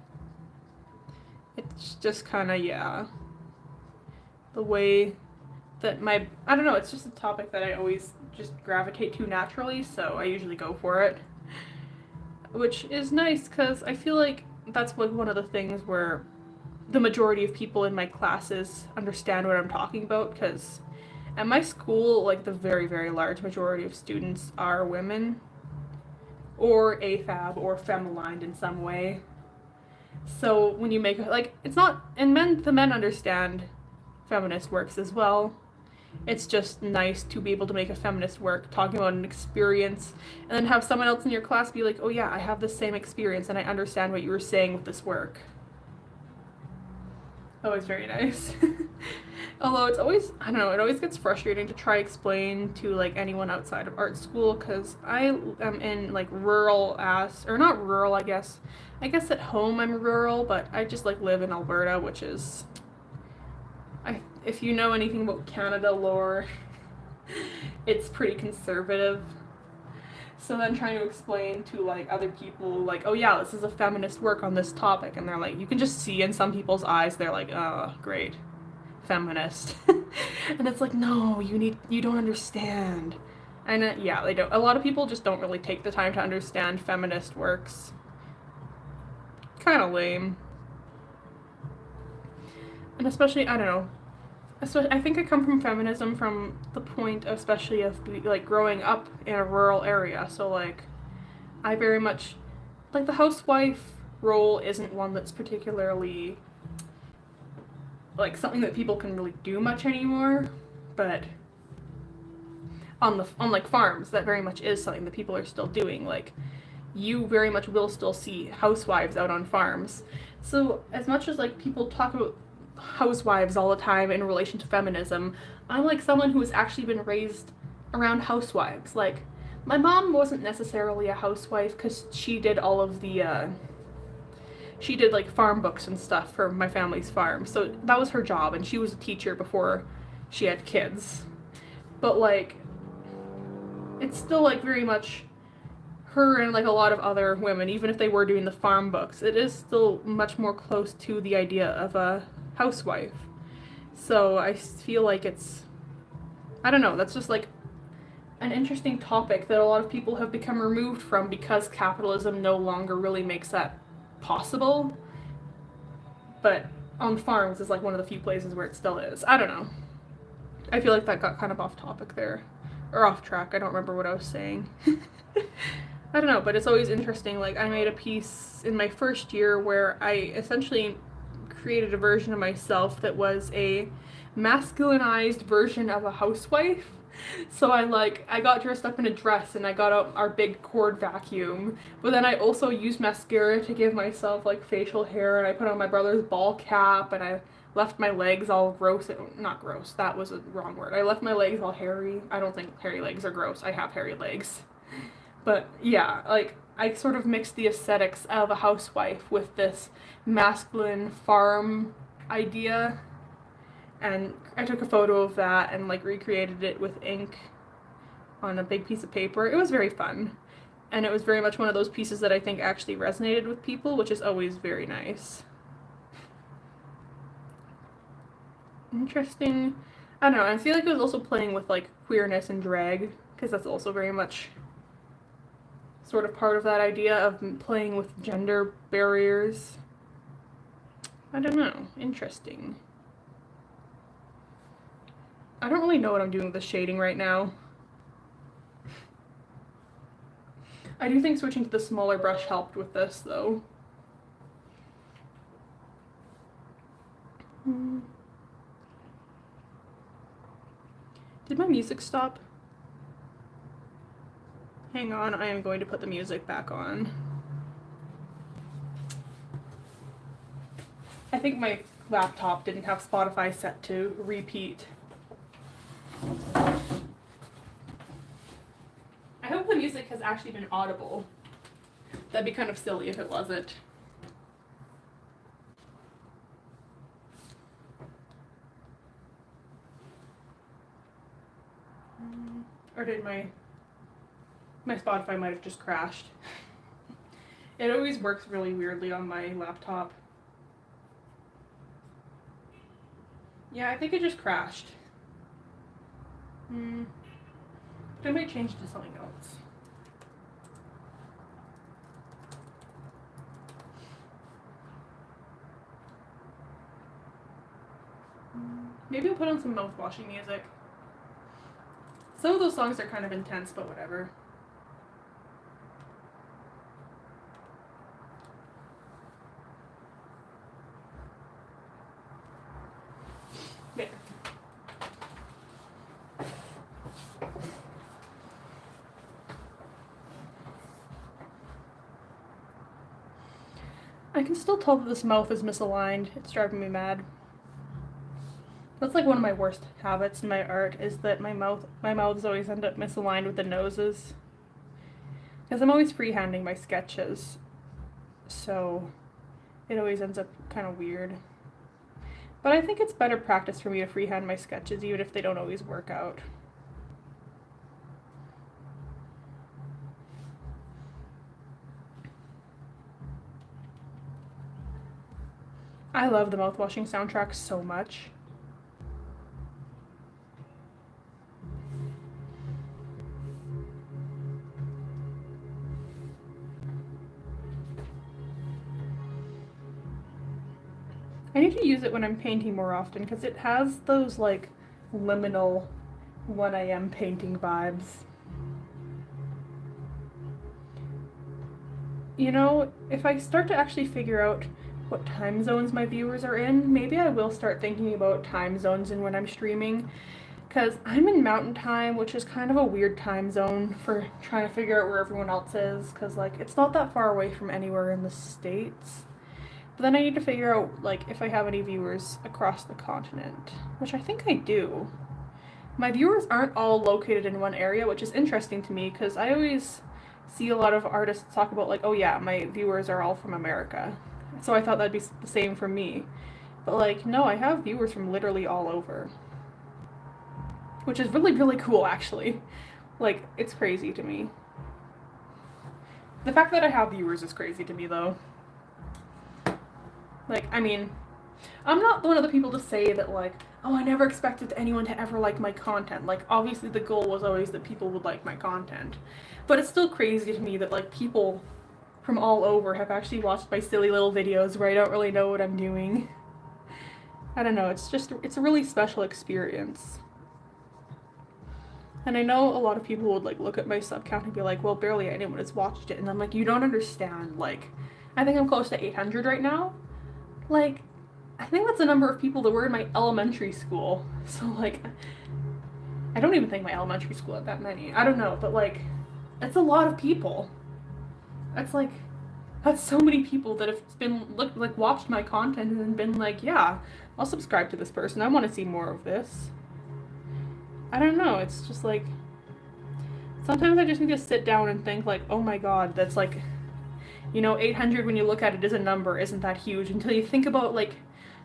It's just kind of, yeah. The way that I don't know, it's just a topic that I always just gravitate to naturally, so I usually go for it. Which is nice, because I feel like that's like one of the things where the majority of people in my classes understand what I'm talking about, because at my school, like, the very, very large majority of students are women, or AFAB, or femme-aligned in some way. So when you make, like, it's not, and the men understand feminist works as well. It's just nice to be able to make a feminist work talking about an experience, and then have someone else in your class be like, oh yeah, I have the same experience, and I understand what you were saying with this work. Always very nice. Although it's always, I don't know, it always gets frustrating to try explain to, like, anyone outside of art school, because I am in, like, or not rural, I guess at home I'm rural, but I just, like, live in Alberta, which is, if you know anything about Canada lore, it's pretty conservative. So then trying to explain to, like, other people, like, oh yeah, this is a feminist work on this topic, and they're like, you can just see in some people's eyes, they're like, oh, great, feminist. And it's like, no, you don't understand. And yeah, they don't. A lot of people just don't really take the time to understand feminist works. kind of lame. And especially, I don't know. Especially, I think I come from feminism from the point, especially of like growing up in a rural area. So like, I very much like the housewife role isn't one that's particularly like something that people can really do much anymore, but on like farms that very much is something that people are still doing. Like you very much will still see housewives out on farms. So as much as like people talk about housewives all the time in relation to feminism, I'm like someone who has actually been raised around housewives. Like my mom wasn't necessarily a housewife because she did all of the she did like farm books and stuff for my family's farm. So that was her job, and she was a teacher before she had kids. But like it's still like very much her and like a lot of other women, even if they were doing the farm books, it is still much more close to the idea of a housewife. So I feel like it's, I don't know, that's just like an interesting topic that a lot of people have become removed from because capitalism no longer really makes that possible. But on farms is like one of the few places where it still is. I don't know. I feel like that got kind of off topic there. Or off track. I don't remember what I was saying. I don't know, but it's always interesting. Like, I made a piece in my first year where I essentially created a version of myself that was a masculinized version of a housewife. So I got dressed up in a dress and I got out our big cord vacuum. But then I also used mascara to give myself like facial hair, and I put on my brother's ball cap, and I left my legs all gross. Not gross, that was a wrong word. I left my legs all hairy. I don't think hairy legs are gross. I have hairy legs. But yeah, like I sort of mixed the aesthetics of a housewife with this masculine farm idea, and I took a photo of that and like recreated it with ink on a big piece of paper. It was very fun, and it was very much one of those pieces that I think actually resonated with people, which is always very nice. Interesting. I don't know, I feel like it was also playing with like queerness and drag, because that's also very much sort of part of that idea of playing with gender barriers. I don't know. Interesting. I don't really know what I'm doing with the shading right now. I do think switching to the smaller brush helped with this, though. Did my music stop? Hang on, I am going to put the music back on. I think my laptop didn't have Spotify set to repeat. I hope the music has actually been audible. That'd be kind of silly if it wasn't. Or did my Spotify might have just crashed. It always works really weirdly on my laptop. Yeah, I think it just crashed. I might change it to something else. Maybe I'll put on some mouthwashing music. Some of those songs are kind of intense, but whatever. There. I can still tell that this mouth is misaligned. It's driving me mad. That's like one of my worst habits in my art, is that my mouths always end up misaligned with the noses. Because I'm always freehanding my sketches, so it always ends up kind of weird. But I think it's better practice for me to freehand my sketches, even if they don't always work out. I love the Mouthwashing soundtrack so much. need to use it when I'm painting more often because it has those like liminal 1 a.m. painting vibes. You know, if I start to actually figure out what time zones my viewers are in, maybe I will start thinking about time zones and when I'm streaming. Because I'm in Mountain Time, which is kind of a weird time zone for trying to figure out where everyone else is. Because, like, it's not that far away from anywhere in the States. But then I need to figure out, like, if I have any viewers across the continent. Which I think I do. My viewers aren't all located in one area, which is interesting to me. Because I always see a lot of artists talk about, like, oh yeah, my viewers are all from America. So I thought that'd be the same for me. But, like, no, I have viewers from literally all over. Which is really, really cool, actually. Like, it's crazy to me. The fact that I have viewers is crazy to me, though. Like, I mean, I'm not one of the people to say that, like, oh, I never expected anyone to ever like my content. Like, obviously the goal was always that people would like my content. But it's still crazy to me that, like, people from all over have actually watched my silly little videos where I don't really know what I'm doing. I don't know, it's a really special experience. And I know a lot of people would, like, look at my sub count and be like, well, barely anyone has watched it. And I'm like, you don't understand. Like, I think I'm close to 800 right now. Like, I think that's the number of people that were in my elementary school. So, like, I don't even think my elementary school had that many. I don't know, but, like, it's a lot of people. That's, like, that's so many people that have watched my content and then been like, yeah, I'll subscribe to this person. I want to see more of this. I don't know, it's just like, sometimes I just need to sit down and think like, oh my god, that's like, you know, 800 when you look at it as a number isn't that huge until you think about, like,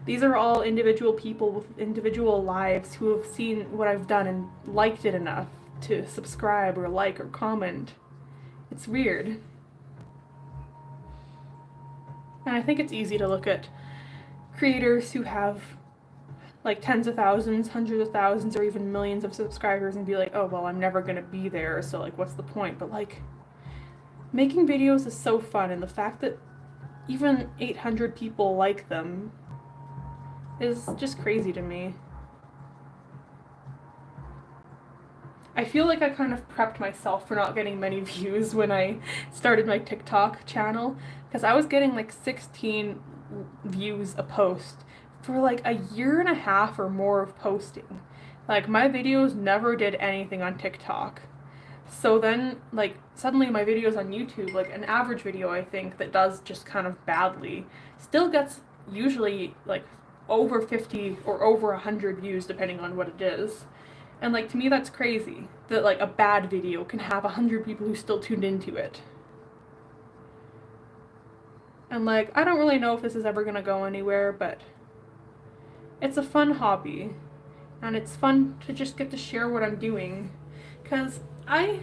these are all individual people with individual lives who have seen what I've done and liked it enough to subscribe or like or comment. It's weird. And I think it's easy to look at creators who have like tens of thousands, hundreds of thousands, or even millions of subscribers and be like, oh, well, I'm never gonna be there, so, like, what's the point? But, like, making videos is so fun, and the fact that even 800 people like them is just crazy to me. I feel like I kind of prepped myself for not getting many views when I started my TikTok channel, because I was getting, like, 16 views a post for like a year and a half or more of posting. Like, my videos never did anything on TikTok. So then, like, suddenly my videos on YouTube, like an average video I think that does just kind of badly, still gets usually like over 50 or over 100 views depending on what it is. And, like, to me that's crazy that, like, a bad video can have 100 people who still tuned into it. And, like, I don't really know if this is ever gonna go anywhere, but it's a fun hobby, and it's fun to just get to share what I'm doing, because I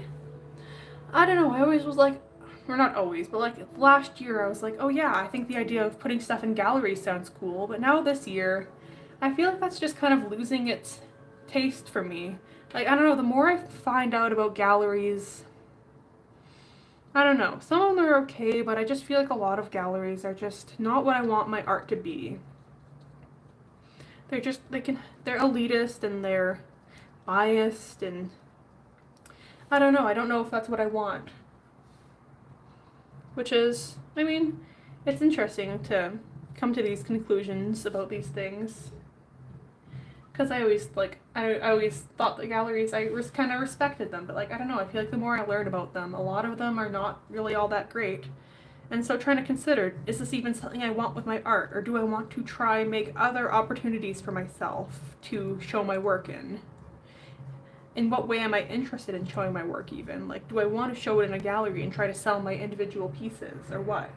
don't know, I always was like, or not always, but, like, last year I was like, oh yeah, I think the idea of putting stuff in galleries sounds cool, but now this year, I feel like that's just kind of losing its taste for me. Like, I don't know, the more I find out about galleries, I don't know, some of them are okay, but I just feel like a lot of galleries are just not what I want my art to be. They're elitist and they're biased, and I don't know if that's what I want. Which is, I mean, it's interesting to come to these conclusions about these things. Because I always thought the galleries, I kind of respected them, but, like, I don't know, I feel like the more I learn about them, a lot of them are not really all that great. And so trying to consider, is this even something I want with my art, or do I want to try and make other opportunities for myself to show my work in? In what way am I interested in showing my work even? Like, do I want to show it in a gallery and try to sell my individual pieces, or what?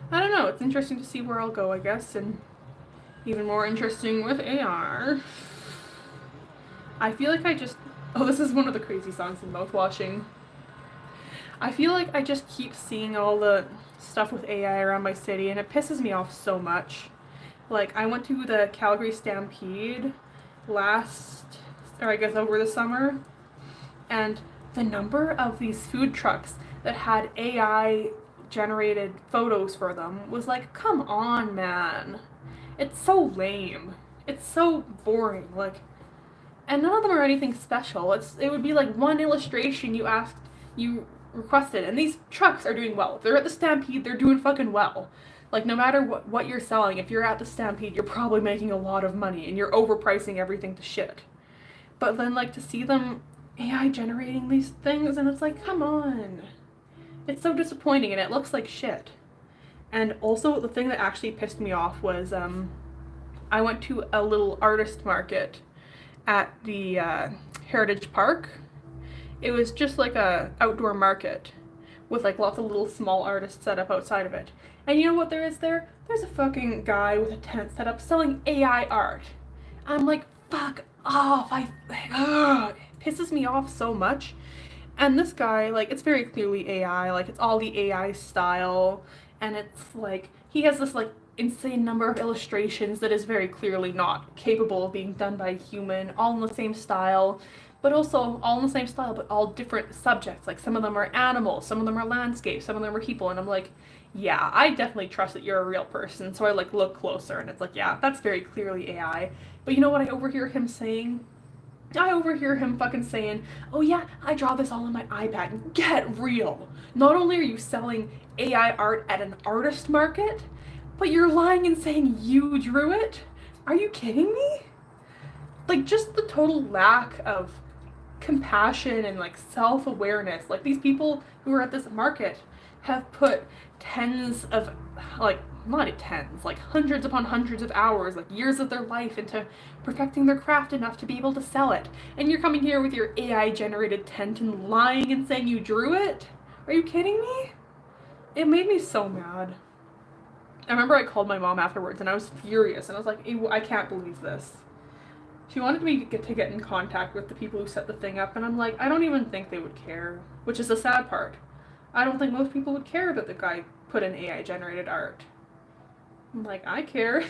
I don't know, it's interesting to see where I'll go, I guess, and even more interesting with AR. I feel like this is one of the crazy songs in Mouthwashing. I feel like I just keep seeing all the stuff with AI around my city, and it pisses me off so much. Like, I went to the Calgary Stampede over the summer, and the number of these food trucks that had AI generated photos for them was like, come on, man. It's so lame. It's so boring. Like, and none of them are anything special. It would be like one illustration you requested, and these trucks are doing well. If they're at the Stampede, they're doing fucking well. Like, no matter what you're selling, if you're at the Stampede, you're probably making a lot of money, and you're overpricing everything to shit. But then, like, to see them AI generating these things, and it's like, come on. It's so disappointing, and it looks like shit. And also, the thing that actually pissed me off was, I went to a little artist market at the Heritage Park. It was just like a outdoor market with like lots of little small artists set up outside of it. And you know what there is there? There's a fucking guy with a tent set up selling AI art. I'm like, fuck off. It pisses me off so much. And this guy, like, it's very clearly AI. Like, it's all the AI style. And it's like, he has this like insane number of illustrations that is very clearly not capable of being done by a human, all in the same style, but also all in the same style, but all different subjects. Like, some of them are animals, some of them are landscapes, some of them are people, and I'm like, yeah, I definitely trust that you're a real person. So I like look closer, and it's like, yeah, that's very clearly AI. But you know what I overhear him saying? I overhear him fucking saying, oh yeah, I draw this all on my iPad. Get real. Not only are you selling AI art at an artist market, but you're lying and saying you drew it? Are you kidding me? Like, just the total lack of compassion and like self-awareness. Like, these people who are at this market have put tens of, like, not tens, like hundreds upon hundreds of hours, like years of their life into perfecting their craft enough to be able to sell it. And you're coming here with your AI generated tent and lying and saying you drew it? Are you kidding me? It made me so mad. I remember I called my mom afterwards and I was furious, and I was like, I can't believe this. She wanted me to get in contact with the people who set the thing up, and I'm like, I don't even think they would care, which is the sad part. I don't think most people would care that the guy put in AI generated art. I'm like, I care.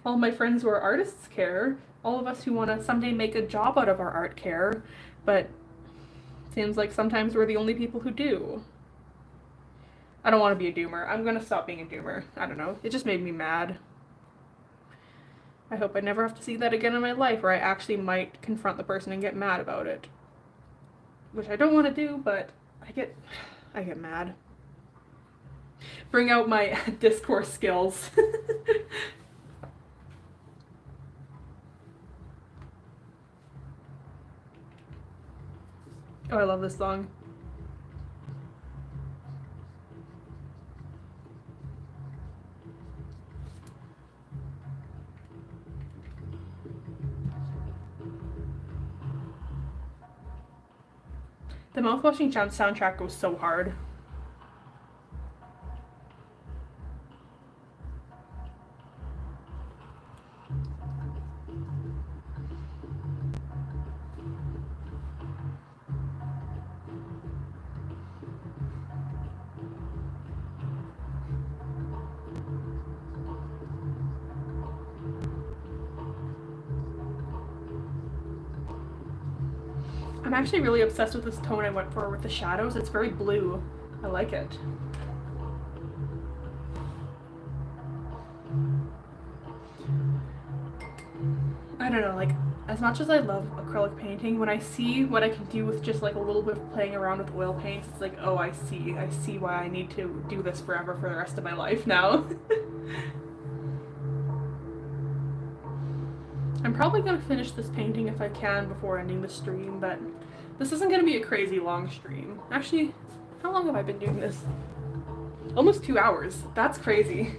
All my friends who are artists care. All of us who want to someday make a job out of our art care, but it seems like sometimes we're the only people who do. I don't want to be a doomer. I'm going to stop being a doomer. I don't know. It just made me mad. I hope I never have to see that again in my life, or I actually might confront the person and get mad about it. Which I don't want to do, but I get mad. Bring out my discourse skills. Oh, I love this song. The Mouthwashing soundtrack goes so hard. I'm actually really obsessed with this tone I went for with the shadows. It's very blue. I like it. I don't know, like, as much as I love acrylic painting, when I see what I can do with just like a little bit of playing around with oil paints, it's like, oh, I see why I need to do this forever for the rest of my life now. I'm probably going to finish this painting if I can before ending the stream, but this isn't going to be a crazy long stream. Actually, how long have I been doing this? Almost 2 hours. That's crazy.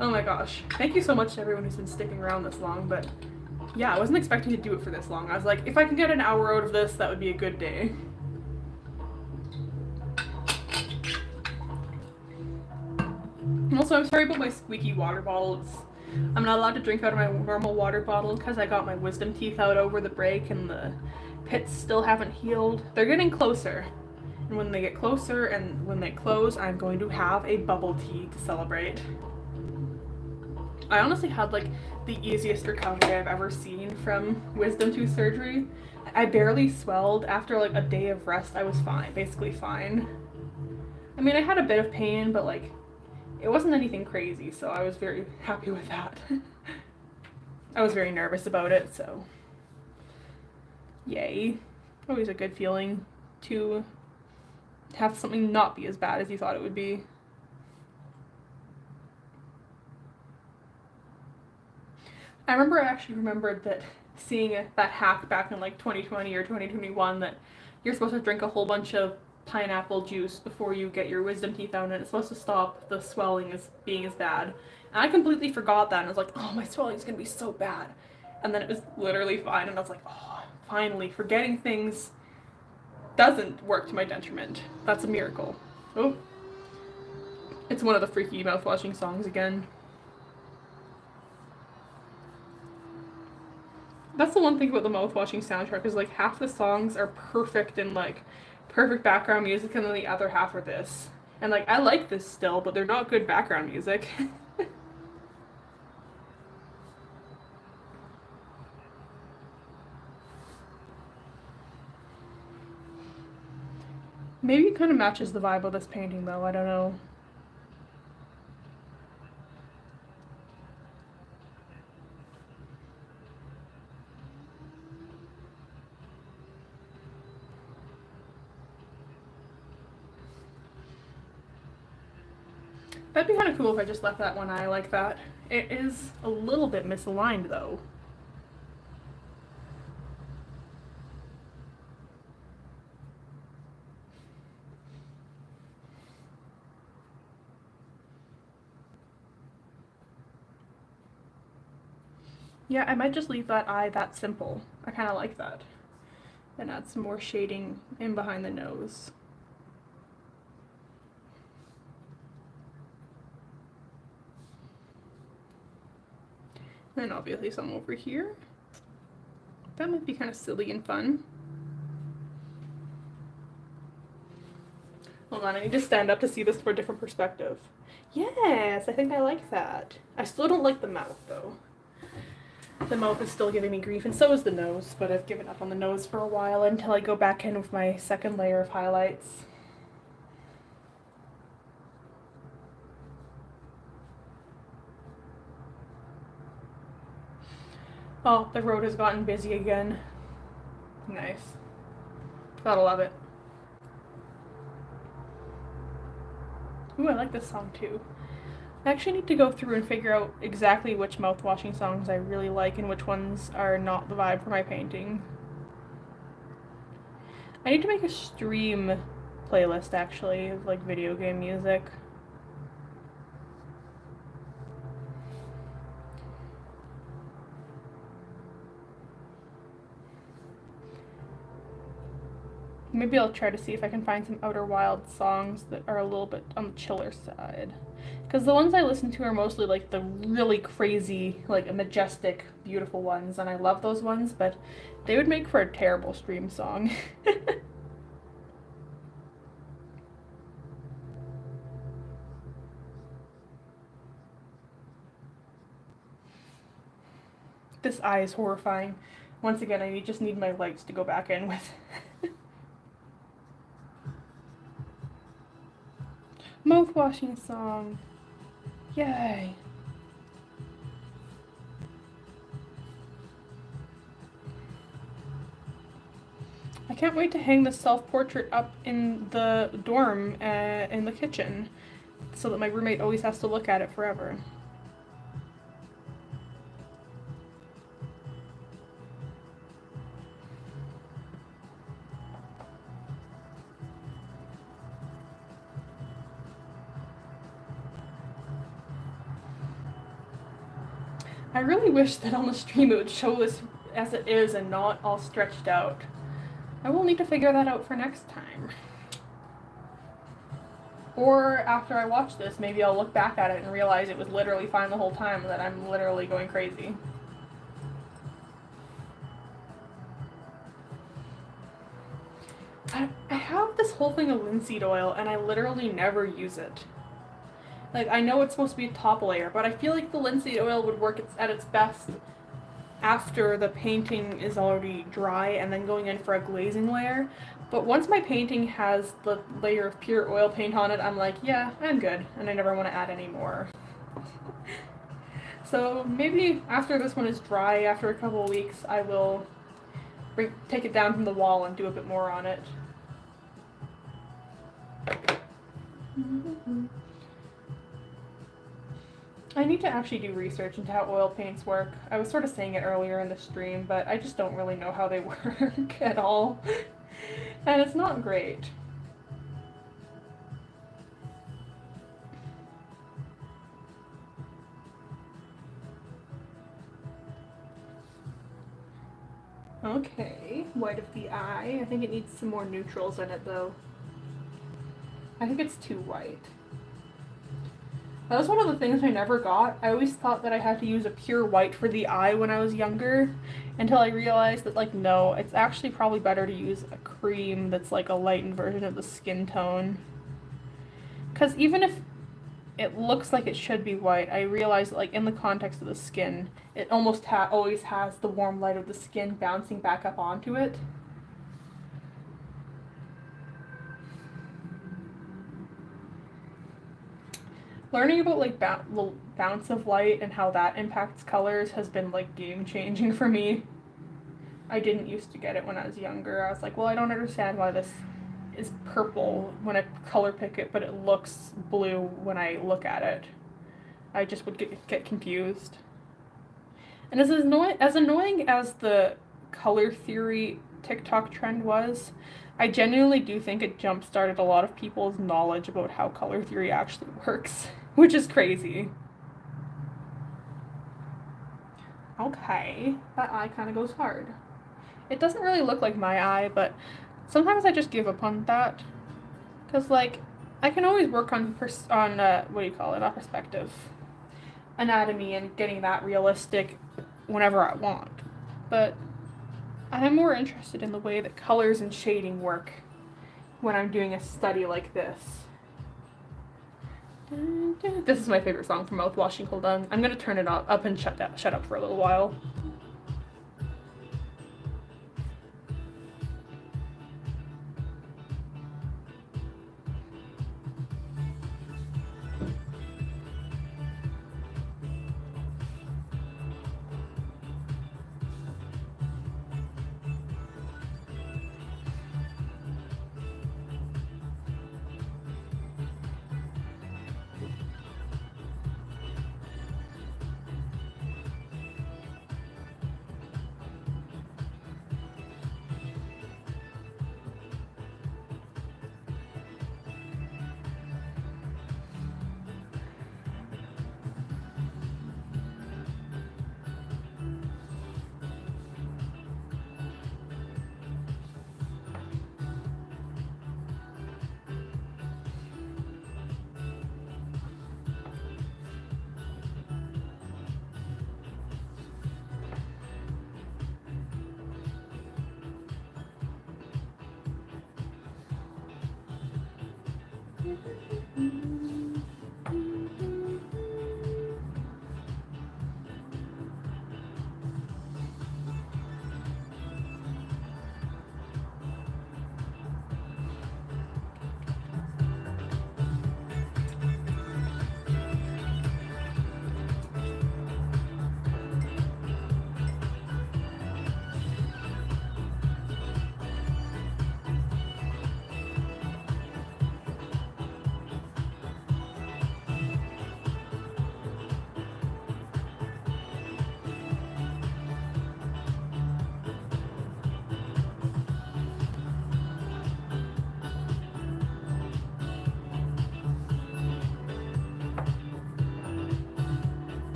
Oh my gosh. Thank you so much to everyone who's been sticking around this long, but yeah, I wasn't expecting to do it for this long. I was like, if I can get an hour out of this, that would be a good day. Also, I'm sorry about my squeaky water bottle. I'm not allowed to drink out of my normal water bottle because I got my wisdom teeth out over the break and the pits still haven't healed. They're getting closer. And when they get closer and when they close, I'm going to have a bubble tea to celebrate. I honestly had like the easiest recovery I've ever seen from wisdom tooth surgery. I barely swelled. After like a day of rest, I was fine, basically fine. I mean, I had a bit of pain, but like, it wasn't anything crazy, so I was very happy with that. I was very nervous about it, so yay. Always a good feeling to have something not be as bad as you thought it would be. I actually remembered that seeing that hack back in like 2020 or 2021 that you're supposed to drink a whole bunch of pineapple juice before you get your wisdom teeth out, and it's supposed to stop the swelling as being as bad. And I completely forgot that, and I was like, oh, my swelling's gonna be so bad. And then it was literally fine, and I was like, oh, finally, forgetting things doesn't work to my detriment. That's a miracle. Oh, it's one of the freaky mouthwashing songs again. That's the one thing about the mouthwashing soundtrack is like half the songs are perfect and like perfect background music, and then the other half are this. And like I like this still, but they're not good background music. Maybe it kind of matches the vibe of this painting though, I don't know. That'd be kind of cool if I just left that one eye like that. It is a little bit misaligned though. Yeah, I might just leave that eye that simple. I kind of like that. And add some more shading in behind the nose. And obviously some over here. That might be kind of silly and fun. Hold on, I need to stand up to see this from a different perspective. Yes, I think I like that. I still don't like the mouth though. The mouth is still giving me grief, and so is the nose, but I've given up on the nose for a while until I go back in with my second layer of highlights. Oh, the road has gotten busy again. Nice. Gotta love it. Ooh, I like this song too. I actually need to go through and figure out exactly which mouthwashing songs I really like and which ones are not the vibe for my painting. I need to make a stream playlist actually of like video game music. Maybe I'll try to see if I can find some Outer Wilds songs that are a little bit on the chiller side. Because the ones I listen to are mostly like the really crazy, like majestic, beautiful ones, and I love those ones, but they would make for a terrible stream song. This eye is horrifying. Once again, I just need my lights to go back in with. Mouthwashing song. Yay. I can't wait to hang the self-portrait up in the dorm in the kitchen so that my roommate always has to look at it forever. I really wish that on the stream it would show this as it is and not all stretched out. I will need to figure that out for next time. Or after I watch this, maybe I'll look back at it and realize it was literally fine the whole time, that I'm literally going crazy. I have this whole thing of linseed oil and I literally never use it. Like, I know it's supposed to be a top layer, but I feel like the linseed oil would work at its best after the painting is already dry and then going in for a glazing layer. But once my painting has the layer of pure oil paint on it, I'm like, yeah, I'm good, and I never want to add any more. So maybe after this one is dry, after a couple of weeks, I will take it down from the wall and do a bit more on it. I need to actually do research into how oil paints work. I was sort of saying it earlier in the stream, but I just don't really know how they work at all. And it's not great. Okay, white of the eye. I think it needs some more neutrals in it though. I think it's too white. That was one of the things I never got. I always thought that I had to use a pure white for the eye when I was younger, until I realized that, like, no, it's actually probably better to use a cream that's like a lightened version of the skin tone. Because even if it looks like it should be white, I realize that, like, in the context of the skin, it almost always has the warm light of the skin bouncing back up onto it. Learning about, like, the bounce of light and how that impacts colors has been, like, game-changing for me. I didn't used to get it when I was younger. I was like, well, I don't understand why this is purple when I color pick it, but it looks blue when I look at it. I just would get confused. And as annoying as the color theory TikTok trend was, I genuinely do think it jump-started a lot of people's knowledge about how color theory actually works, which is crazy. Okay, that eye kind of goes hard. It doesn't really look like my eye, but sometimes I just give up on that. Because, like, I can always work on what do you call it, not perspective, anatomy, and getting that realistic whenever I want. But I'm more interested in the way that colors and shading work when I'm doing a study like this. This is my favorite song from Mouthwashing. Hold on. I'm going to turn it up and shut up for a little while.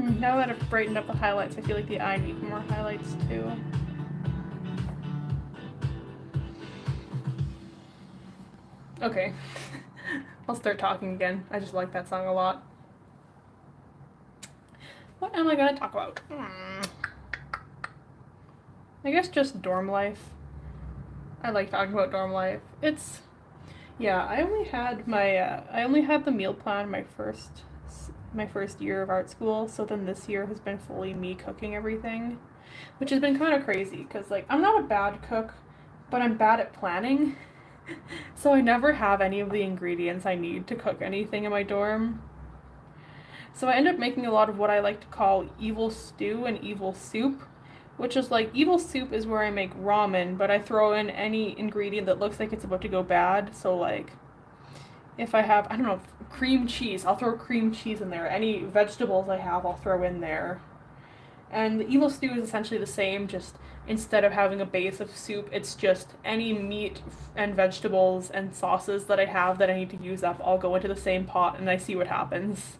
Now that I've brightened up the highlights, I feel like the eye needs more highlights too. Okay. I'll start talking again. I just like that song a lot. What am I gonna talk about? I guess just dorm life. I like talking about dorm life. Yeah, I only had the meal plan my first year of art school, so then this year has been fully me cooking everything, which has been kind of crazy because like I'm not a bad cook, but I'm bad at planning. So I never have any of the ingredients I need to cook anything in my dorm. So I end up making a lot of what I like to call evil stew and evil soup, which is like evil soup is where I make ramen, but I throw in any ingredient that looks like it's about to go bad. So like if I have, I don't know, cream cheese, I'll throw cream cheese in there. Any vegetables I have, I'll throw in there. And the evil stew is essentially the same, just instead of having a base of soup, it's just any meat and vegetables and sauces that I have that I need to use up all go into the same pot and I see what happens.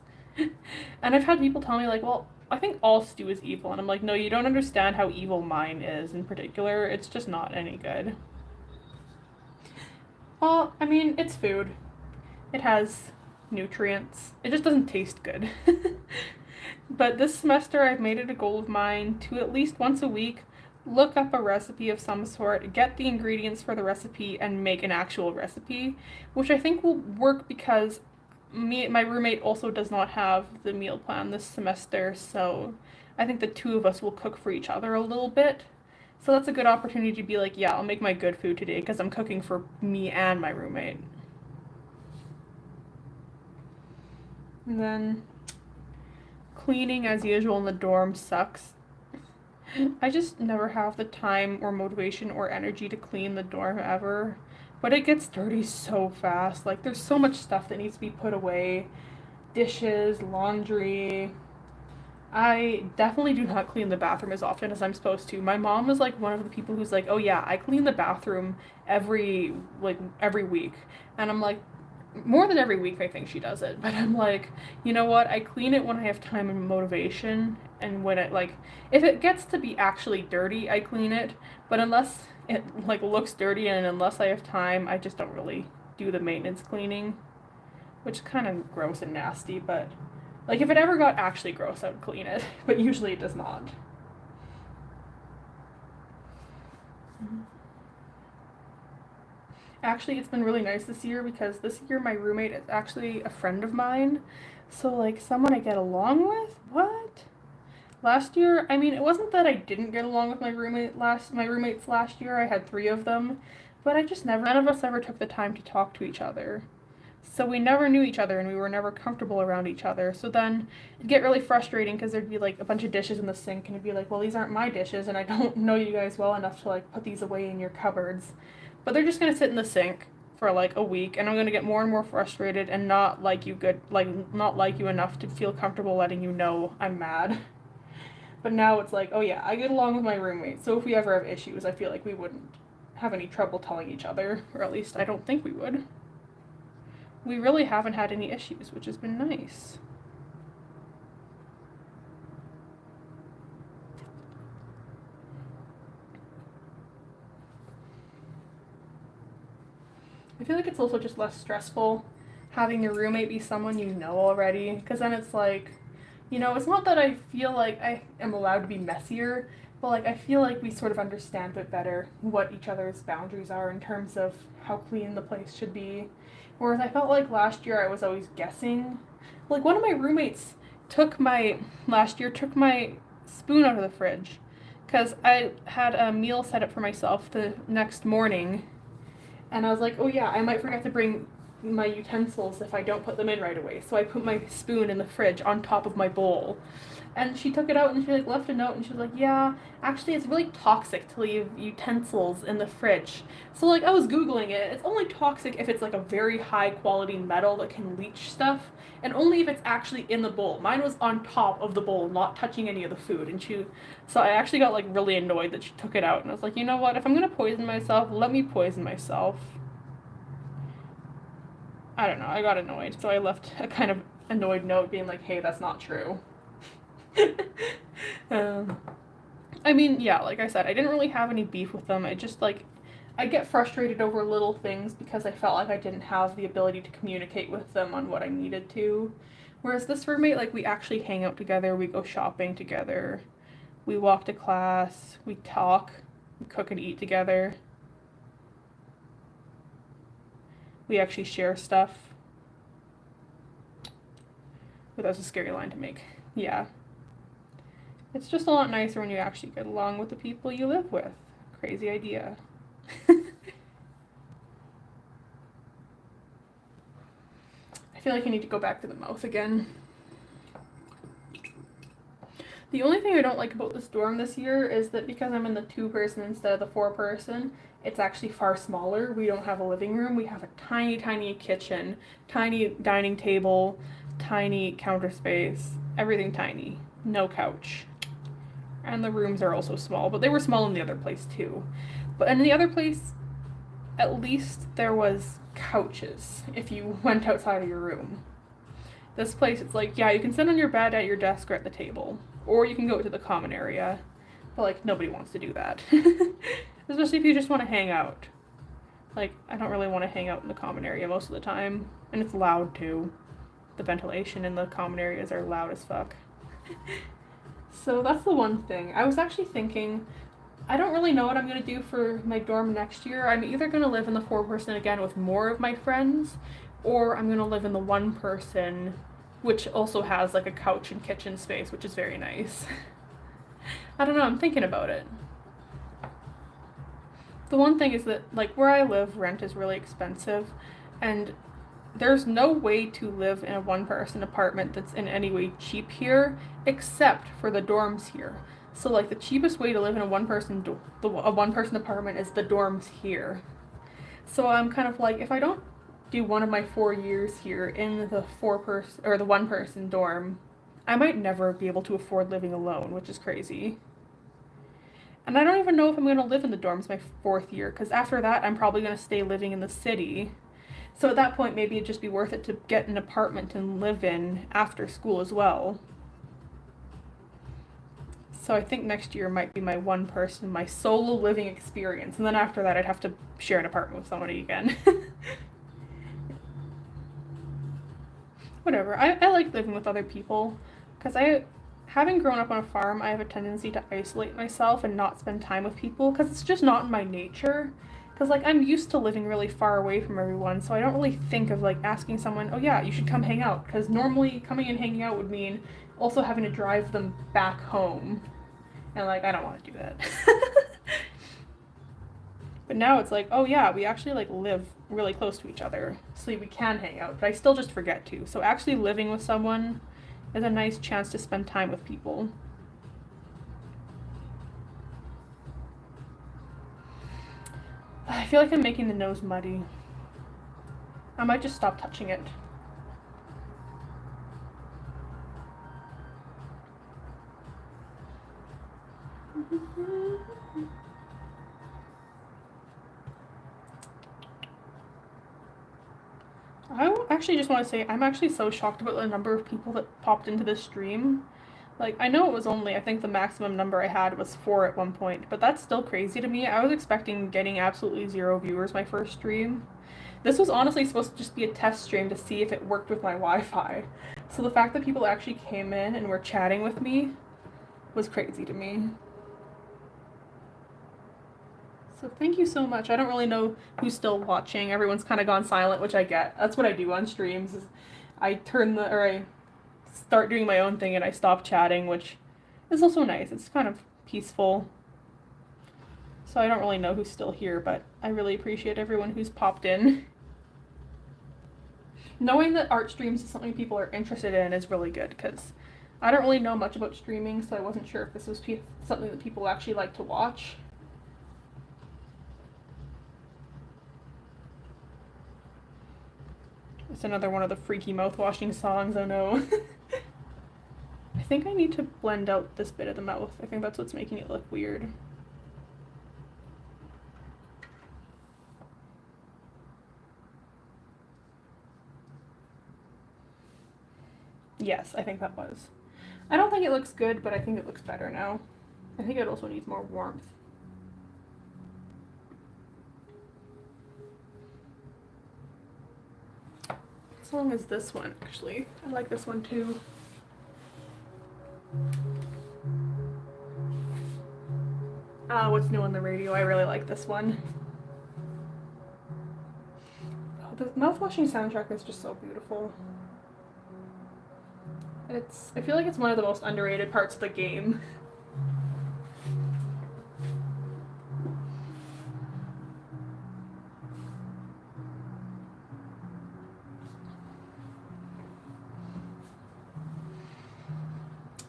And I've had people tell me, like, well, I think all stew is evil. And I'm like, no, you don't understand how evil mine is in particular. It's just not any good. Well, I mean, it's food. It has nutrients. It just doesn't taste good. But this semester, I've made it a goal of mine to at least once a week look up a recipe of some sort, get the ingredients for the recipe, and make an actual recipe, which I think will work because my roommate also does not have the meal plan this semester, so I think the two of us will cook for each other a little bit. So that's a good opportunity to be like, yeah, I'll make my good food today because I'm cooking for me and my roommate. And then cleaning as usual in the dorm sucks. I just never have the time or motivation or energy to clean the dorm ever. But it gets dirty so fast. Like, there's so much stuff that needs to be put away. Dishes, laundry. I definitely do not clean the bathroom as often as I'm supposed to. My mom is like one of the people who's like, "Oh yeah, I clean the bathroom every week." And I'm like, more than every week I think she does it. But I'm like, you know what? I clean it when I have time and motivation, and when it like if it gets to be actually dirty, I clean it. But unless it like looks dirty and unless I have time, I just don't really do the maintenance cleaning, which is kind of gross and nasty, but like if it ever got actually gross, I would clean it, but usually it does not. Actually, it's been really nice this year because this year my roommate is actually a friend of mine. So like someone I get along with? What? Last year, I mean, it wasn't that I didn't get along with my roommates last year. I had 3 of them, but I just never none of us ever took the time to talk to each other. So we never knew each other and we were never comfortable around each other. So then it'd get really frustrating because there'd be like a bunch of dishes in the sink and it'd be like, well, these aren't my dishes and I don't know you guys well enough to like put these away in your cupboards. But they're just gonna sit in the sink for like a week and I'm gonna get more and more frustrated and not like you enough to feel comfortable letting you know I'm mad. But now it's like, oh yeah, I get along with my roommate, so if we ever have issues, I feel like we wouldn't have any trouble telling each other, or at least I don't think we would. We really haven't had any issues, which has been nice. I feel like it's also just less stressful having your roommate be someone you know already, because then it's like, it's not that I feel like I am allowed to be messier, but like I feel like we sort of understand a bit better what each other's boundaries are in terms of how clean the place should be. Whereas I felt like last year I was always guessing. Like one of my roommates last year took my spoon out of the fridge because I had a meal set up for myself the next morning and I was like, oh yeah, I might forget to bring my utensils if I don't put them in right away. So I put my spoon in the fridge on top of my bowl. And she took it out and she like left a note and she was like, yeah, actually it's really toxic to leave utensils in the fridge. So like I was Googling it. It's only toxic if it's like a very high quality metal that can leach stuff and only if it's actually in the bowl. Mine was on top of the bowl, not touching any of the food. So I actually got like really annoyed that she took it out and I was like, you know what, if I'm gonna poison myself, let me poison myself. I don't know, I got annoyed. So I left a kind of annoyed note being like, hey, that's not true. um, I mean, yeah, like I said, I didn't really have any beef with them. I just like, I get frustrated over little things because I felt like I didn't have the ability to communicate with them on what I needed to. Whereas this roommate, like, we actually hang out together, we go shopping together, we walk to class, we talk, we cook and eat together, we actually share stuff. But that's a scary line to make. Yeah. It's just a lot nicer when you actually get along with the people you live with. Crazy idea. I feel like I need to go back to the mouth again. The only thing I don't like about this dorm this year is that because I'm in the 2-person instead of the 4-person, it's actually far smaller. We don't have a living room. We have a tiny, tiny kitchen, tiny dining table, tiny counter space, everything tiny. No couch. And the rooms are also small, but they were small in the other place too. But in the other place, at least there was couches if you went outside of your room. This place, it's like, yeah, you can sit on your bed at your desk or at the table, or you can go to the common area, but like nobody wants to do that. Especially if you just want to hang out. Like, I don't really want to hang out in the common area most of the time, and it's loud too. The ventilation in the common areas are loud as fuck. So that's the one thing. I was actually thinking, I don't really know what I'm going to do for my dorm next year. I'm either going to live in the 4-person again with more of my friends, or I'm going to live in the 1-person, which also has like a couch and kitchen space, which is very nice. I don't know, I'm thinking about it. The one thing is that, like, where I live, rent is really expensive, and there's no way to live in a 1-person apartment that's in any way cheap here, except for the dorms here. So like the cheapest way to live in a 1-person apartment is the dorms here. So I'm kind of like, if I don't do one of my 4 years here in the 4-person or the 1-person dorm, I might never be able to afford living alone, which is crazy. And I don't even know if I'm going to live in the dorms my 4th year, because after that I'm probably going to stay living in the city. So at that point, maybe it'd just be worth it to get an apartment and live in after school as well. So I think next year might be my 1-person, my solo living experience. And then after that, I'd have to share an apartment with somebody again. Whatever. I like living with other people because having grown up on a farm, I have a tendency to isolate myself and not spend time with people because it's just not in my nature. Because, like, I'm used to living really far away from everyone, so I don't really think of, like, asking someone, oh, yeah, you should come hang out. Because normally coming and hanging out would mean also having to drive them back home. And, like, I don't want to do that. But now it's like, oh, yeah, we actually, like, live really close to each other, so we can hang out. But I still just forget to. So actually living with someone is a nice chance to spend time with people. I feel like I'm making the nose muddy. I might just stop touching it. I actually just want to say I'm actually so shocked about the number of people that popped into this stream. Like, I know it was only, I think the maximum number I had was 4 at one point, but that's still crazy to me. I was expecting getting absolutely 0 viewers my first stream. This was honestly supposed to just be a test stream to see if it worked with my Wi-Fi. So the fact that people actually came in and were chatting with me was crazy to me. So thank you so much. I don't really know who's still watching. Everyone's kind of gone silent, which I get. That's what I do on streams. Is I start doing my own thing and I stop chatting, which is also nice. It's kind of peaceful. So I don't really know who's still here, but I really appreciate everyone who's popped in. Knowing that art streams is something people are interested in is really good because I don't really know much about streaming, so I wasn't sure if this was something that people actually like to watch. It's another one of the freaky mouthwashing songs, oh no. I think I need to blend out this bit of the mouth. I think that's what's making it look weird. Yes, I think that was. I don't think it looks good, but I think it looks better now. I think it also needs more warmth. What song is this one, actually? I like this one too. What's New on the Radio? I really like this one. Oh, the Mouthwashing soundtrack is just so beautiful. I feel like it's one of the most underrated parts of the game.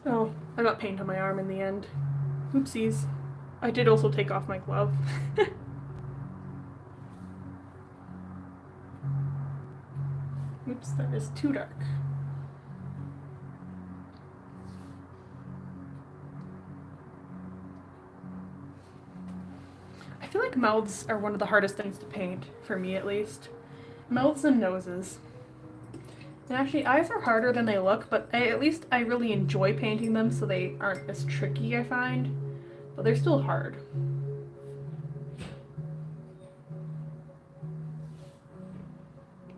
Oh, I got paint on my arm in the end. Oopsies. I did also take off my glove. Oops, that is too dark. I feel like mouths are one of the hardest things to paint, for me at least. Mouths and noses. And actually, eyes are harder than they look, but at least I really enjoy painting them, so they aren't as tricky, I find. But they're still hard.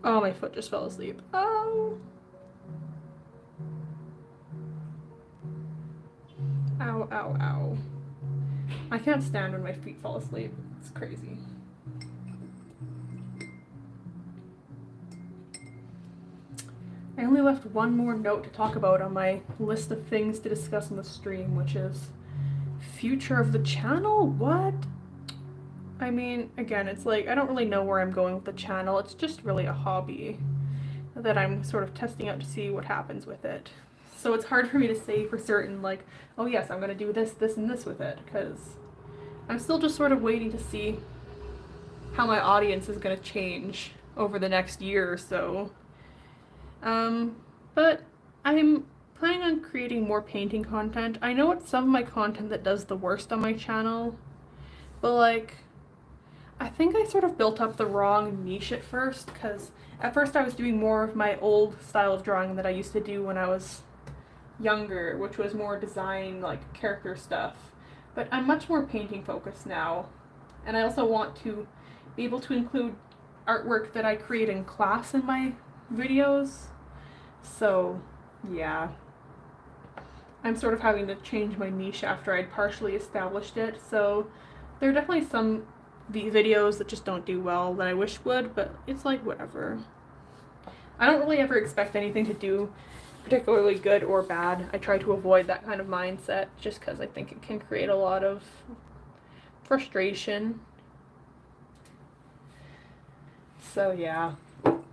Oh, my foot just fell asleep. Oh! Ow, ow, ow. I can't stand when my feet fall asleep. It's crazy. I only left one more note to talk about on my list of things to discuss in the stream, which is future of the channel? What? I mean, again, it's like, I don't really know where I'm going with the channel. It's just really a hobby that I'm sort of testing out to see what happens with it. So it's hard for me to say for certain, like, oh yes, I'm going to do this, this, and this with it, because I'm still just sort of waiting to see how my audience is going to change over the next year or so. But I'm planning on creating more painting content. I know it's some of my content that does the worst on my channel, but like, I think I sort of built up the wrong niche at first, because at first I was doing more of my old style of drawing that I used to do when I was younger, which was more design, like character stuff. But I'm much more painting focused now, and I also want to be able to include artwork that I create in class in my videos. So, yeah. I'm sort of having to change my niche after I'd partially established it, so there are definitely some videos that just don't do well that I wish would, but it's like, whatever. I don't really ever expect anything to do particularly good or bad. I try to avoid that kind of mindset just because I think it can create a lot of frustration. So yeah,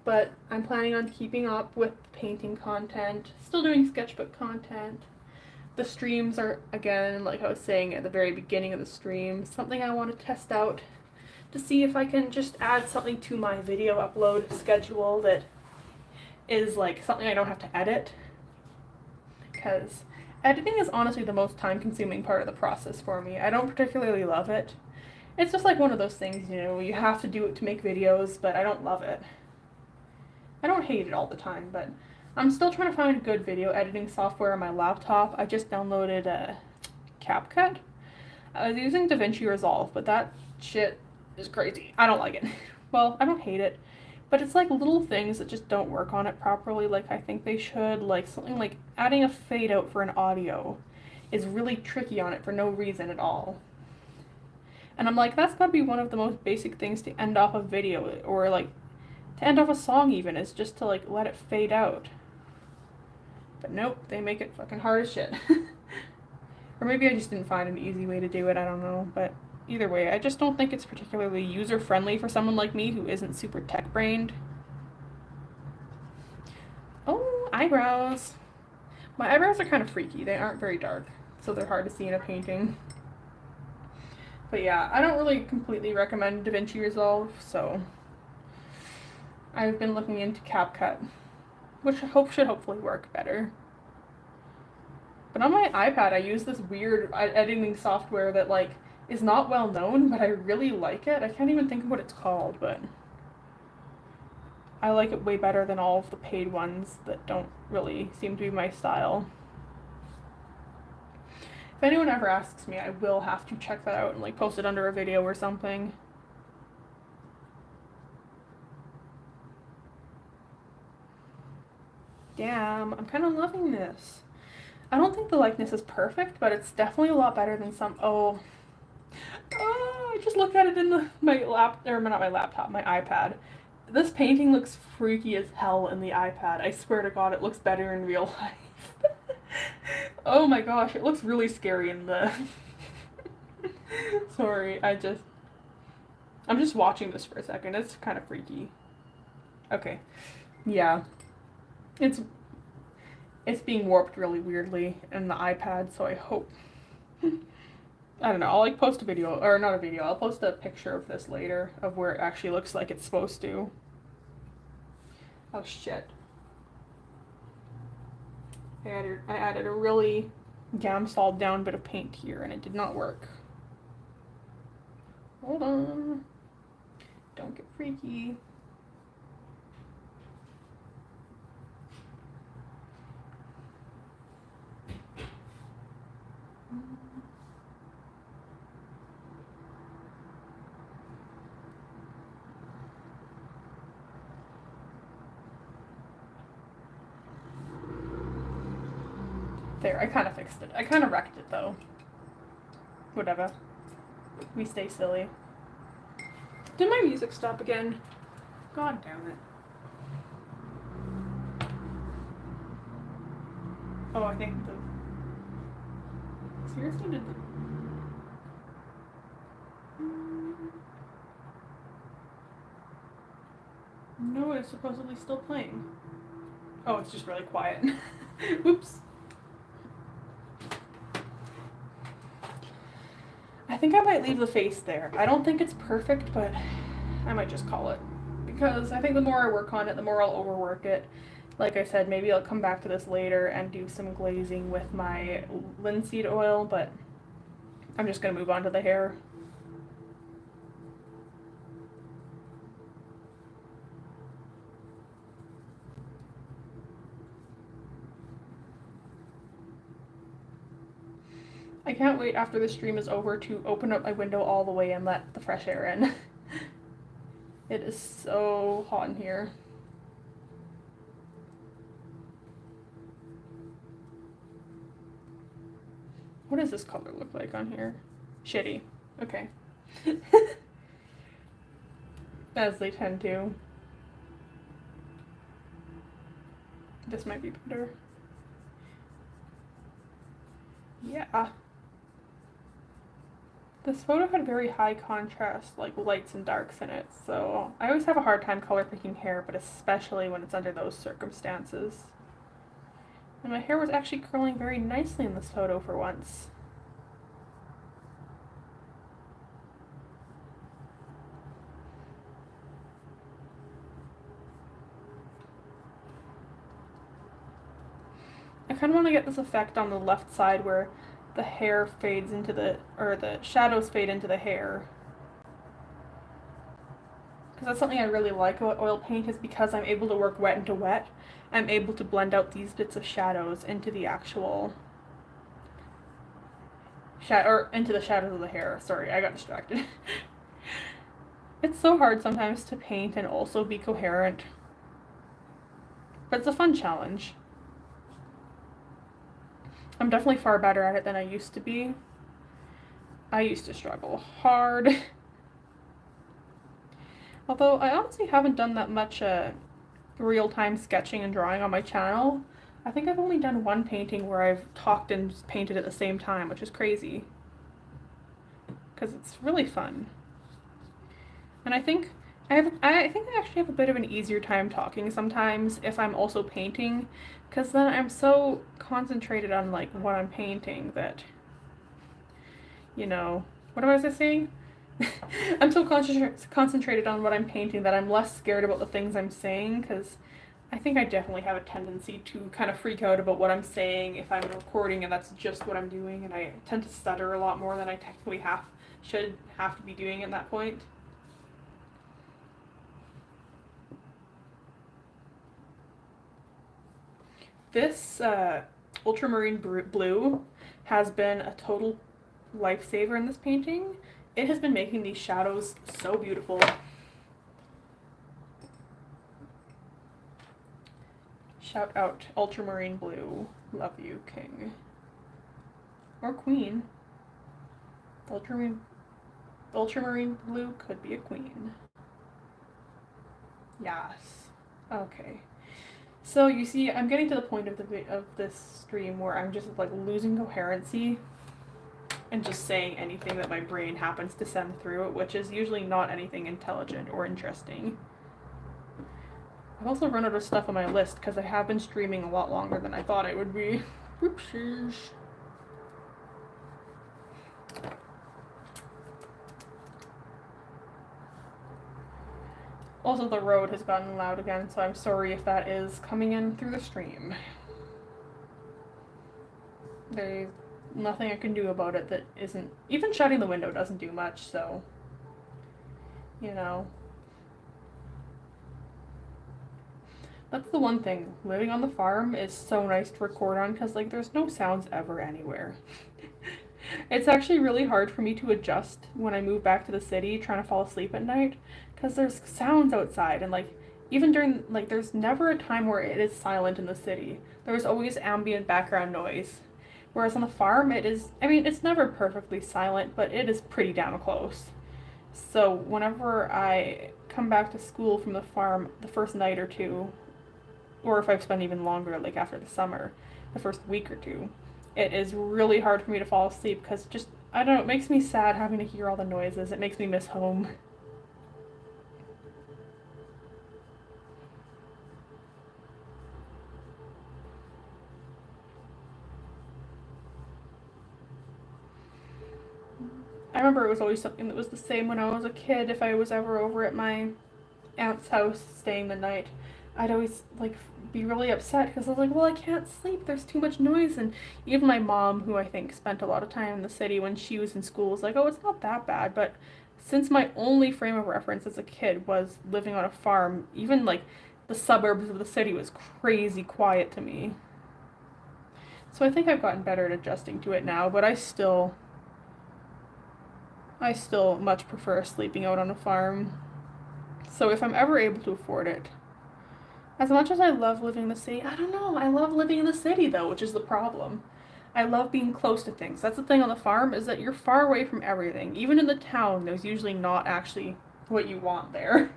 but I'm planning on keeping up with painting content, still doing sketchbook content. The streams are, again, like I was saying at the very beginning of the stream, something I want to test out to see if I can just add something to my video upload schedule that is like something I don't have to edit. Because editing is honestly the most time-consuming part of the process for me. I don't particularly love it. It's just like one of those things, you know, you have to do it to make videos, but I don't love it. I don't hate it all the time, but I'm still trying to find good video editing software on my laptop. I just downloaded CapCut. I was using DaVinci Resolve, but that shit is crazy. I don't like it. Well, I don't hate it, but it's like little things that just don't work on it properly like I think they should. Like something like adding a fade out for an audio is really tricky on it for no reason at all. And I'm like, that's gotta be one of the most basic things to end off a video, or like to end off a song even, is just to like let it fade out. But nope, they make it fucking hard as shit. Or maybe I just didn't find an easy way to do it, I don't know. But either way, I just don't think it's particularly user-friendly for someone like me who isn't super tech-brained. Oh, eyebrows. My eyebrows are kind of freaky. They aren't very dark, so they're hard to see in a painting. But yeah, I don't really completely recommend DaVinci Resolve, so I've been looking into CapCut, which I hope should hopefully work better. But on my iPad, I use this weird editing software that like is not well known, but I really like it. I can't even think of what it's called, but I like it way better than all of the paid ones that don't really seem to be my style. anyone ever asks me, I will have to check that out and like post it under a video or something. Damn, I'm kind of loving this. I don't think the likeness is perfect, but it's definitely a lot better than some. Oh, I just looked at it in my not my laptop, my iPad. This painting looks freaky as hell in the iPad. I swear to God, it looks better in real life. Oh my gosh, it looks really scary in the. Sorry, I'm just watching this for a second. It's kind of freaky. Okay, yeah, it's it's being warped really weirdly in the iPad, so I hope. I don't know, I'll like post a video, or not a video, I'll post a picture of this later of where it actually looks like it's supposed to. Oh shit. I added a really gamsoled down bit of paint here and it did not work. Hold on. Don't get freaky. There, I kind of fixed it. I kind of wrecked it though. Whatever. We stay silly. Did my music stop again? God damn it. Oh, I think the... Seriously, did the... No, it's supposedly still playing. Oh, it's just really quiet. Whoops. I think I might leave the face there. I don't think it's perfect, but I might just call it. Because I think the more I work on it, the more I'll overwork it. Like I said, maybe I'll come back to this later and do some glazing with my linseed oil, but I'm just going to move on to the hair. I can't wait after the stream is over to open up my window all the way and let the fresh air in. It is so hot in here. What does this color look like on here? Shitty. Okay. As they tend to. This might be better. Yeah. This photo had very high contrast, like lights and darks in it, so I always have a hard time color picking hair, but especially when it's under those circumstances. And my hair was actually curling very nicely in this photo for once. I kind of want to get this effect on the left side where the hair fades into the, or the shadows fade into the hair. Because that's something I really like about oil paint, is because I'm able to work wet into wet, I'm able to blend out these bits of shadows into the actual or into the shadows of the hair. Sorry, I got distracted. It's so hard sometimes to paint and also be coherent. But it's a fun challenge. I'm definitely far better at it than I used to be. I used to struggle hard. Although I honestly haven't done that much real-time sketching and drawing on my channel. I think I've only done one painting where I've talked and painted at the same time, which is crazy. Because it's really fun. And I think I actually have a bit of an easier time talking sometimes if I'm also painting, because then I'm so concentrated on like what I'm painting that, you know, what was I saying? I'm so concentrated on what I'm painting that I'm less scared about the things I'm saying, because I think I definitely have a tendency to kind of freak out about what I'm saying if I'm recording and that's just what I'm doing, and I tend to stutter a lot more than I technically should have to be doing at that point. This ultramarine blue has been a total lifesaver in this painting. It has been making these shadows so beautiful. Shout out Ultramarine Blue. Love you, King. Or Queen. Ultramarine Blue could be a queen. Yes. Okay. So you see, I'm getting to the point of this stream where I'm just like losing coherency and just saying anything that my brain happens to send through it, which is usually not anything intelligent or interesting. I've also run out of stuff on my list because I have been streaming a lot longer than I thought it would be. Oopsies. Also, the road has gotten loud again, so I'm sorry if that is coming in through the stream. There's nothing I can do about it that isn't... Even shutting the window doesn't do much, so... You know. That's the one thing. Living on the farm is so nice to record on because, like, there's no sounds ever anywhere. It's actually really hard for me to adjust when I move back to the city trying to fall asleep at night because there's sounds outside and, like, even during, like, there's never a time where it is silent in the city. There's always ambient background noise. Whereas on the farm, it is, I mean, it's never perfectly silent, but it is pretty damn close. So whenever I come back to school from the farm the first night or two, or if I've spent even longer, like after the summer, the first week or two, it is really hard for me to fall asleep because just, I don't know, it makes me sad having to hear all the noises. It makes me miss home. I remember it was always something that was the same when I was a kid. If I was ever over at my aunt's house staying the night, I'd always, like, be really upset because I was like, well, I can't sleep. There's too much noise. And even my mom, who I think spent a lot of time in the city when she was in school, was like, oh, it's not that bad. But since my only frame of reference as a kid was living on a farm, even, like, the suburbs of the city was crazy quiet to me. So I think I've gotten better at adjusting to it now, but I still much prefer sleeping out on a farm. So if I'm ever able to afford it, as much as I love living in the city, I don't know, I love living in the city though, which is the problem. I love being close to things. That's the thing on the farm, is that you're far away from everything. Even in the town, there's usually not actually what you want there.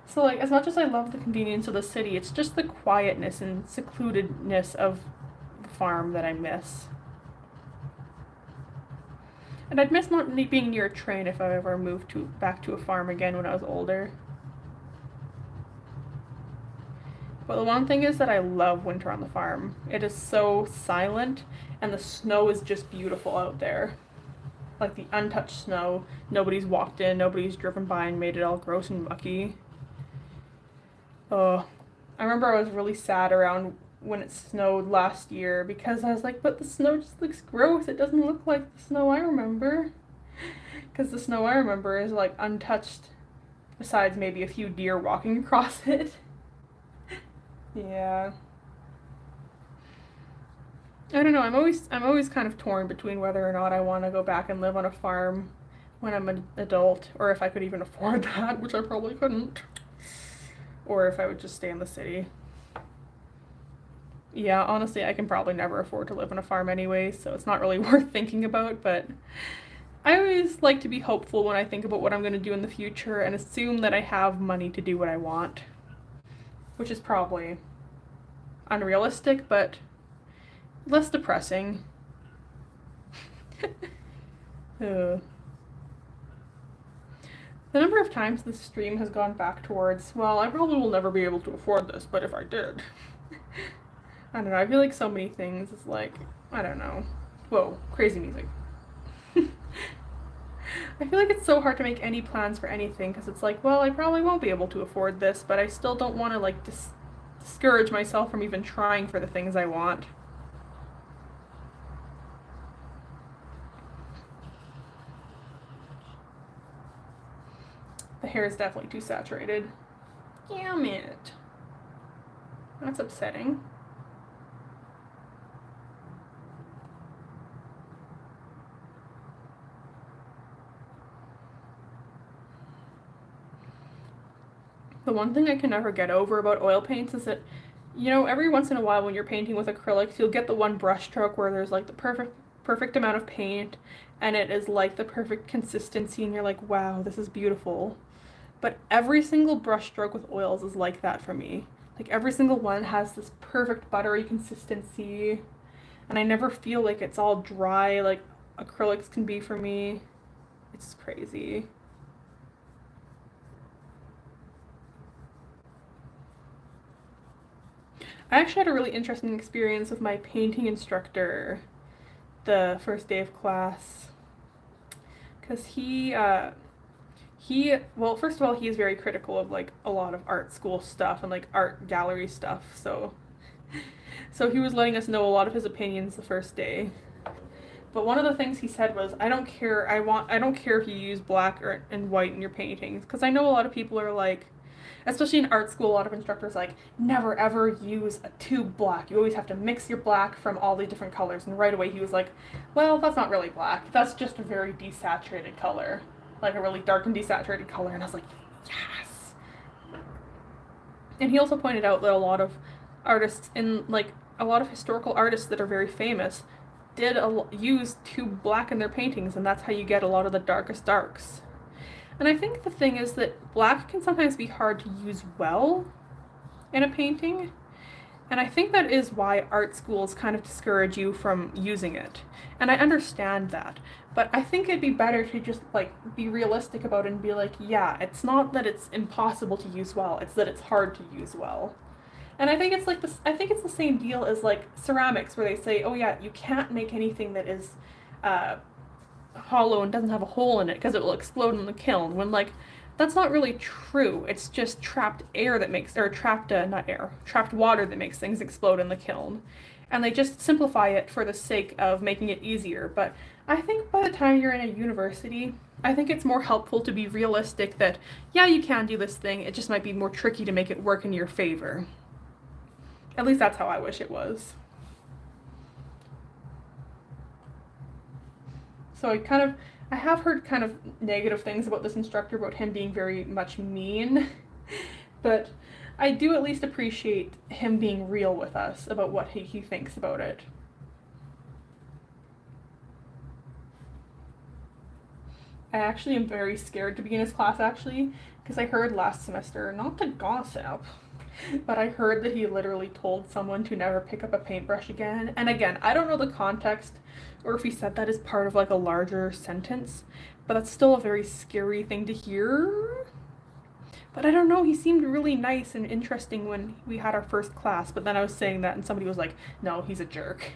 So, like, as much as I love the convenience of the city, it's just the quietness and secludedness of the farm that I miss. And I'd miss not being near a train if I ever moved back to a farm again when I was older. But the one thing is that I love winter on the farm. It is so silent, and the snow is just beautiful out there. Like the untouched snow. Nobody's walked in, nobody's driven by and made it all gross and mucky. Oh, I remember I was really sad around when it snowed last year because I was like, but the snow just looks gross. It doesn't look like the snow I remember. Because the snow I remember is like untouched, besides maybe a few deer walking across it. Yeah. I don't know, I'm always kind of torn between whether or not I want to go back and live on a farm when I'm an adult, or if I could even afford that, which I probably couldn't. Or if I would just stay in the city. Yeah, honestly, I can probably never afford to live on a farm anyway, so it's not really worth thinking about, but I always like to be hopeful when I think about what I'm going to do in the future and assume that I have money to do what I want. Which is probably unrealistic, but less depressing. The number of times this stream has gone back towards, well, I probably will never be able to afford this, but if I did. I don't know, I feel like so many things is like, I don't know. Whoa, crazy music. I feel like it's so hard to make any plans for anything because it's like, well, I probably won't be able to afford this, but I still don't want to, like, discourage myself from even trying for the things I want. The hair is definitely too saturated. Damn it. That's upsetting. The one thing I can never get over about oil paints is that, every once in a while when you're painting with acrylics, you'll get the one brush stroke where there's like the perfect amount of paint and it is like the perfect consistency and you're like, wow, this is beautiful. But every single brush stroke with oils is like that for me. Like every single one has this perfect buttery consistency and I never feel like it's all dry like acrylics can be for me. It's crazy. I actually had a really interesting experience with my painting instructor the first day of class because well, first of all, he is very critical of like a lot of art school stuff and like art gallery stuff. So he was letting us know a lot of his opinions the first day. But one of the things he said was, I don't care if you use black or and white in your paintings because I know a lot of people are like, especially in art school, a lot of instructors like never ever use a tube black. You always have to mix your black from all the different colors. And right away he was like, well, that's not really black. That's just a very desaturated color, like a really dark and desaturated color. And I was like, yes. And he also pointed out that a lot of artists in like a lot of historical artists that are very famous did use tube black in their paintings, and that's how you get a lot of the darkest darks. And I think the thing is that black can sometimes be hard to use well in a painting. And I think that is why art schools kind of discourage you from using it. And I understand that. But I think it'd be better to just like be realistic about it and be like, yeah, it's not that it's impossible to use well, it's that it's hard to use well. And I think it's like this I think it's the same deal as like ceramics where they say, "Oh yeah, you can't make anything that is uh hollow and doesn't have a hole in it because it will explode in the kiln." When like that's not really true. It's just trapped air that makes or trapped not air, trapped water that makes things explode in the kiln. And they just simplify it for the sake of making it easier. But I think by the time you're in a university, I think it's more helpful to be realistic that yeah, you can do this thing. It just might be more tricky to make it work in your favor. At least that's how I wish it was. So I have heard kind of negative things about this instructor, about him being very much mean, but I do at least appreciate him being real with us about what he thinks about it. I actually am very scared to be in his class actually, because I heard last semester, not to gossip, but I heard that he literally told someone to never pick up a paintbrush again. And again, I don't know the context or if he said that as part of like a larger sentence, but that's still a very scary thing to hear. But I don't know, he seemed really nice and interesting when we had our first class, but then I was saying that and somebody was like, no, he's a jerk.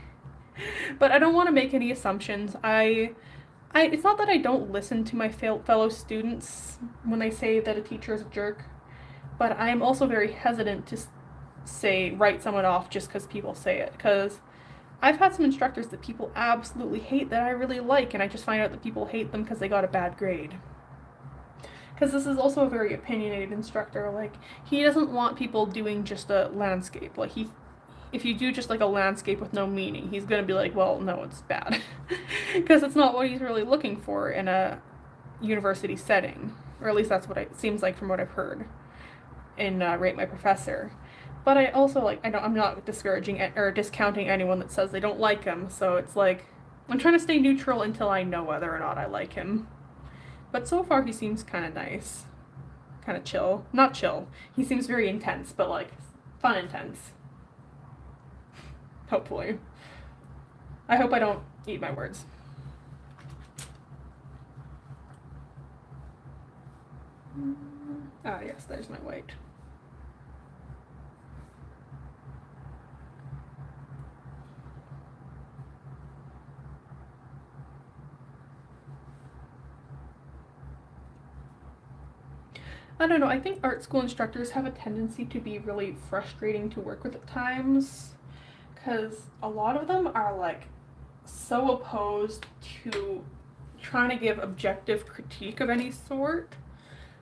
But I don't want to make any assumptions. It's not that I don't listen to my fellow students when they say that a teacher is a jerk, but I am also very hesitant to say write someone off just because people say it. Because I've had some instructors that people absolutely hate that I really like, and I just find out that people hate them because they got a bad grade. Because this is also a very opinionated instructor. Like, he doesn't want people doing just a landscape. Like, if you do just like a landscape with no meaning, he's gonna be like, well, no, it's bad. Because it's not what he's really looking for in a university setting. Or at least that's what it seems like from what I've heard in Rate My Professor. But I also like I'm not discouraging or discounting anyone that says they don't like him. So it's like I'm trying to stay neutral until I know whether or not I like him. But so far he seems kind of nice, kind of chill. Not chill. He seems very intense, but like fun intense. Hopefully. I hope I don't eat my words. Ah, yes, there's my white. I don't know, I think art school instructors have a tendency to be really frustrating to work with at times, because a lot of them are like so opposed to trying to give objective critique of any sort.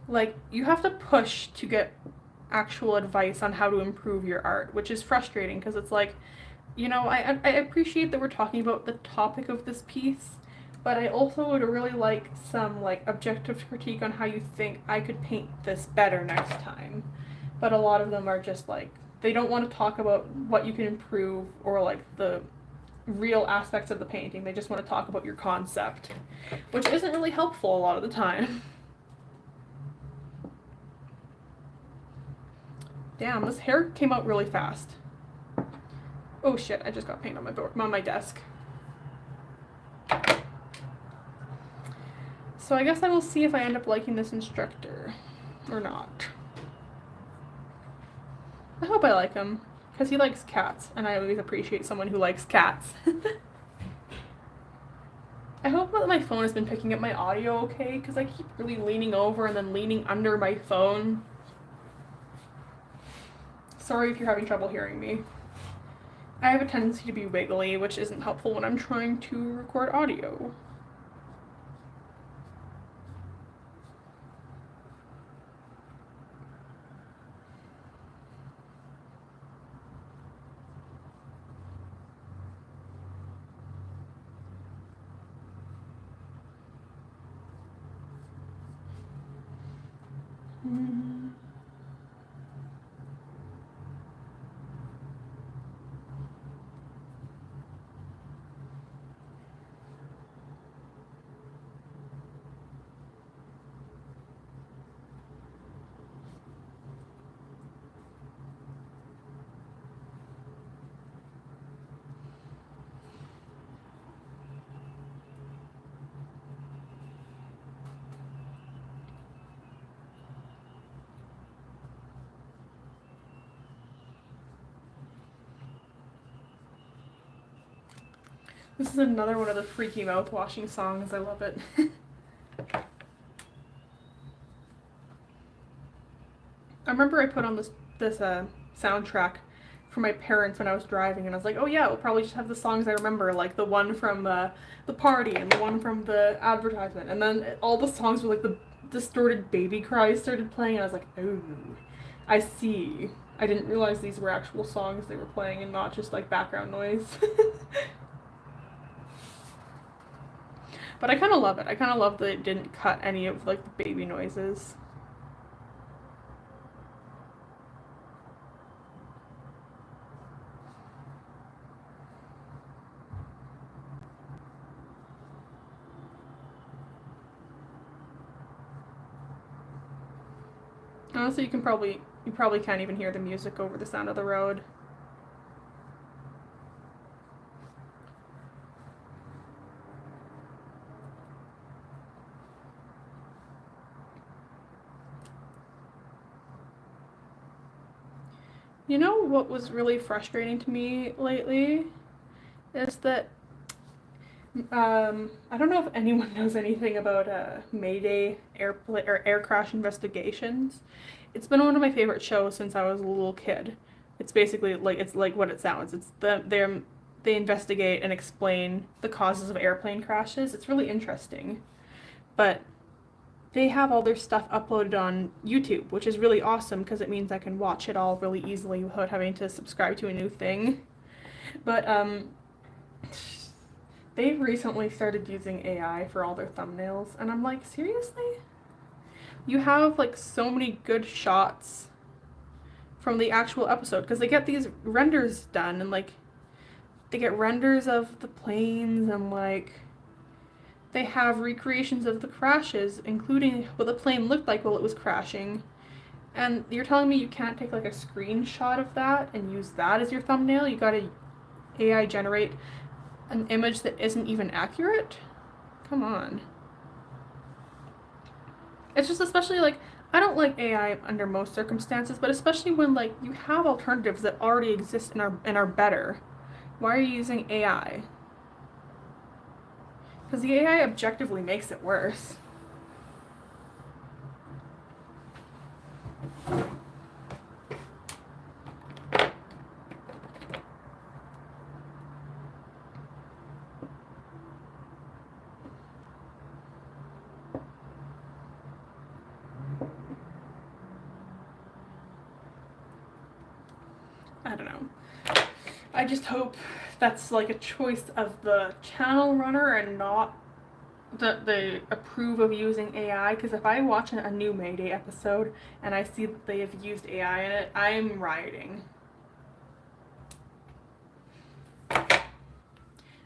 Like, you have to push to get actual advice on how to improve your art, which is frustrating because it's like, I appreciate that we're talking about the topic of this piece, but I also would really like some like objective critique on how you think I could paint this better next time. But a lot of them are just like they don't want to talk about what you can improve or like the real aspects of the painting. They just want to talk about your concept, which isn't really helpful a lot of the time. Damn, this hair came out really fast. Oh shit, I just got paint on my desk. So I guess I will see if I end up liking this instructor or not. I hope I like him, because he likes cats, and I always appreciate someone who likes cats. I hope that my phone has been picking up my audio okay, because I keep really leaning over and then leaning under my phone. Sorry if you're having trouble hearing me. I have a tendency to be wiggly, which isn't helpful when I'm trying to record audio. This is another one of the freaky mouthwashing songs. I love it. I remember I put on this soundtrack for my parents when I was driving, and I was like, oh yeah, we'll probably just have the songs I remember, like the one from the party and the one from the advertisement, and then all the songs with like the distorted baby cries started playing, and I was like, oh, I see. I didn't realize these were actual songs they were playing and not just like background noise. But I kind of love it. I kind of love that it didn't cut any of like the baby noises. Honestly, you probably can't even hear the music over the sound of the road. You know what was really frustrating to me lately is that I don't know if anyone knows anything about Mayday air crash investigations. It's been one of my favorite shows since I was a little kid. It's basically like it's like what it sounds. It's they investigate and explain the causes of airplane crashes. It's really interesting, but they have all their stuff uploaded on YouTube, which is really awesome because it means I can watch it all really easily without having to subscribe to a new thing. But they've recently started using AI for all their thumbnails, and I'm like, seriously? You have like so many good shots from the actual episode because they get these renders done, and like they get renders of the planes, and like they have recreations of the crashes, including what the plane looked like while it was crashing. And you're telling me you can't take like a screenshot of that and use that as your thumbnail? You gotta AI generate an image that isn't even accurate? Come on. It's just especially like I don't like AI under most circumstances, but especially when like you have alternatives that already exist and are better. Why are you using AI? Because the AI objectively makes it worse. I don't know. I just hope that's like a choice of the channel runner and not they approve of using AI, because if I watch a new Mayday episode and I see that they have used AI in it, I'm rioting.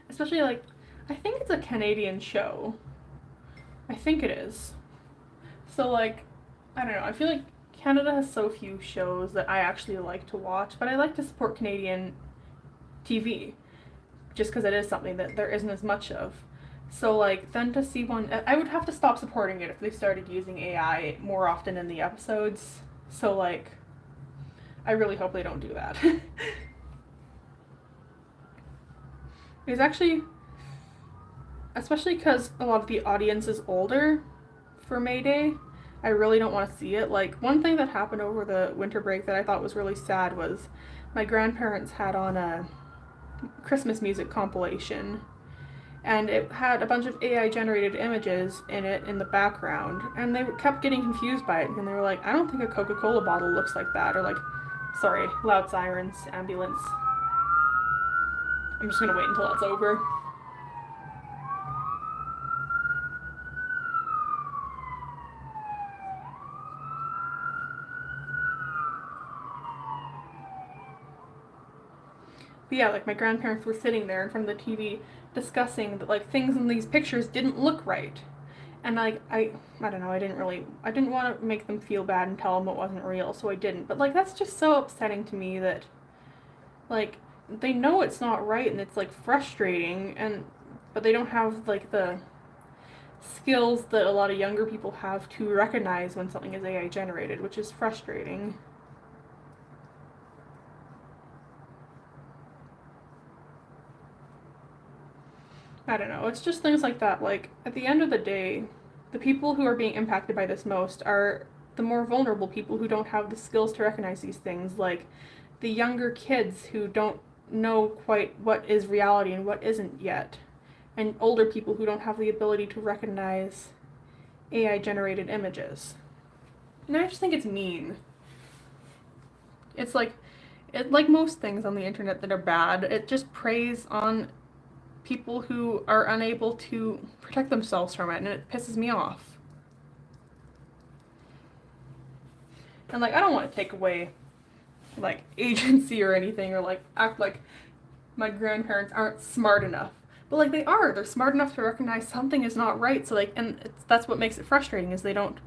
Especially, like, I think it's a Canadian show. I think it is. So, like, I don't know, I feel like Canada has so few shows that I actually like to watch, but I like to support Canadian TV, just because it is something that there isn't as much of. So, like, then to see one, I would have to stop supporting it if they started using AI more often in the episodes. So, like, I really hope they don't do that. It's actually, especially because a lot of the audience is older for Mayday, I really don't want to see it. Like, one thing that happened over the winter break that I thought was really sad was my grandparents had on a Christmas music compilation, and it had a bunch of AI generated images in it in the background, and they kept getting confused by it, and they were like, I don't think a Coca-Cola bottle looks like that, or like, sorry, loud sirens, ambulance. I'm just gonna wait until that's over. But yeah, like, my grandparents were sitting there in front of the TV discussing that, like, things in these pictures didn't look right. And, like, I don't know, I didn't want to make them feel bad and tell them it wasn't real, so I didn't. But, like, that's just so upsetting to me that, like, they know it's not right, and it's, like, frustrating, but they don't have, like, the skills that a lot of younger people have to recognize when something is AI generated, which is frustrating. I don't know, it's just things like that. Like, at the end of the day, the people who are being impacted by this most are the more vulnerable people who don't have the skills to recognize these things, like the younger kids who don't know quite what is reality and what isn't yet, and older people who don't have the ability to recognize AI generated images. And I just think it's mean. It's like most things on the internet that are bad, it just preys on people who are unable to protect themselves from it, and it pisses me off. And, like, I don't want to take away, like, agency or anything, or, like, act like my grandparents aren't smart enough. But, like, they are. They're smart enough to recognize something is not right. So, like, and that's what makes it frustrating, is they don't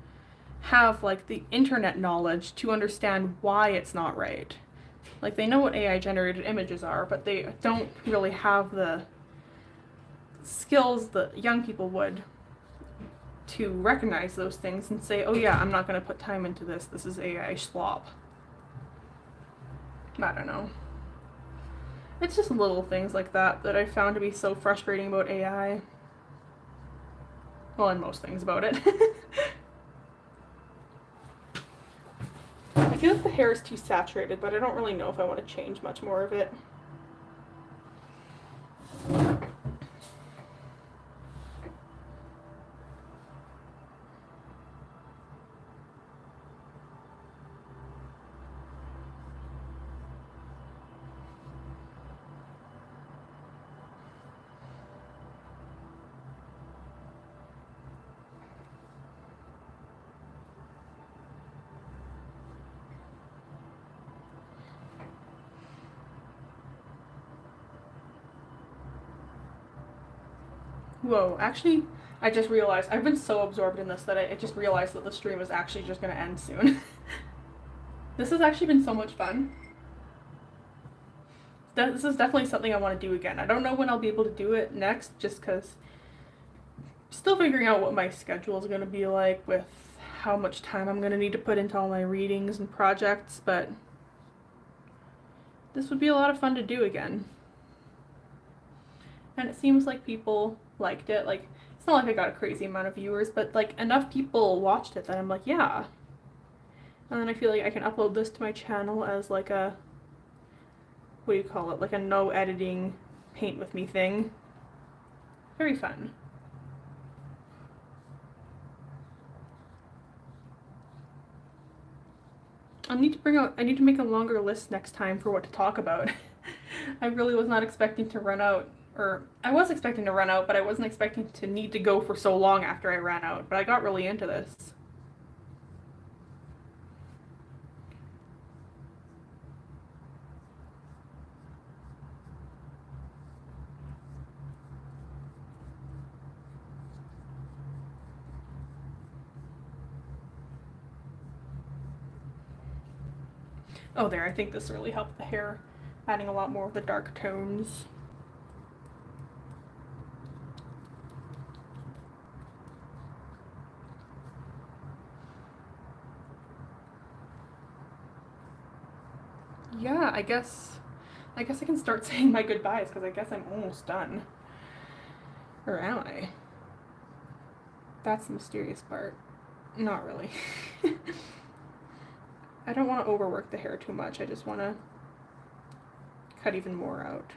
have, like, the internet knowledge to understand why it's not right. Like, they know what AI generated images are, but they don't really have the skills that young people would to recognize those things and say, oh yeah, I'm not going to put time into this. This is AI slop. I don't know. It's just little things like that that I found to be so frustrating about AI. Well, and most things about it. I feel like the hair is too saturated, but I don't really know if I want to change much more of it. Whoa, actually, I just realized, I've been so absorbed in this that I just realized that the stream is actually just going to end soon. This has actually been so much fun. This is definitely something I want to do again. I don't know when I'll be able to do it next, just because I'm still figuring out what my schedule is going to be like with how much time I'm going to need to put into all my readings and projects, but this would be a lot of fun to do again. And it seems like people liked it. Like, it's not like I got a crazy amount of viewers, but, like, enough people watched it that I'm like, yeah. And then I feel like I can upload this to my channel as, like, a, what do you call it, like a no editing paint with me thing. Very fun. I need to make a longer list next time for what to talk about. I really was not expecting to run out Or I was expecting to run out, but I wasn't expecting to need to go for so long after I ran out. But I got really into this. Oh, there, I think this really helped the hair, adding a lot more of the dark tones. Yeah, I guess I can start saying my goodbyes because I guess I'm almost done. Or am I? That's the mysterious part. Not really. I don't want to overwork the hair too much. I just want to cut even more out.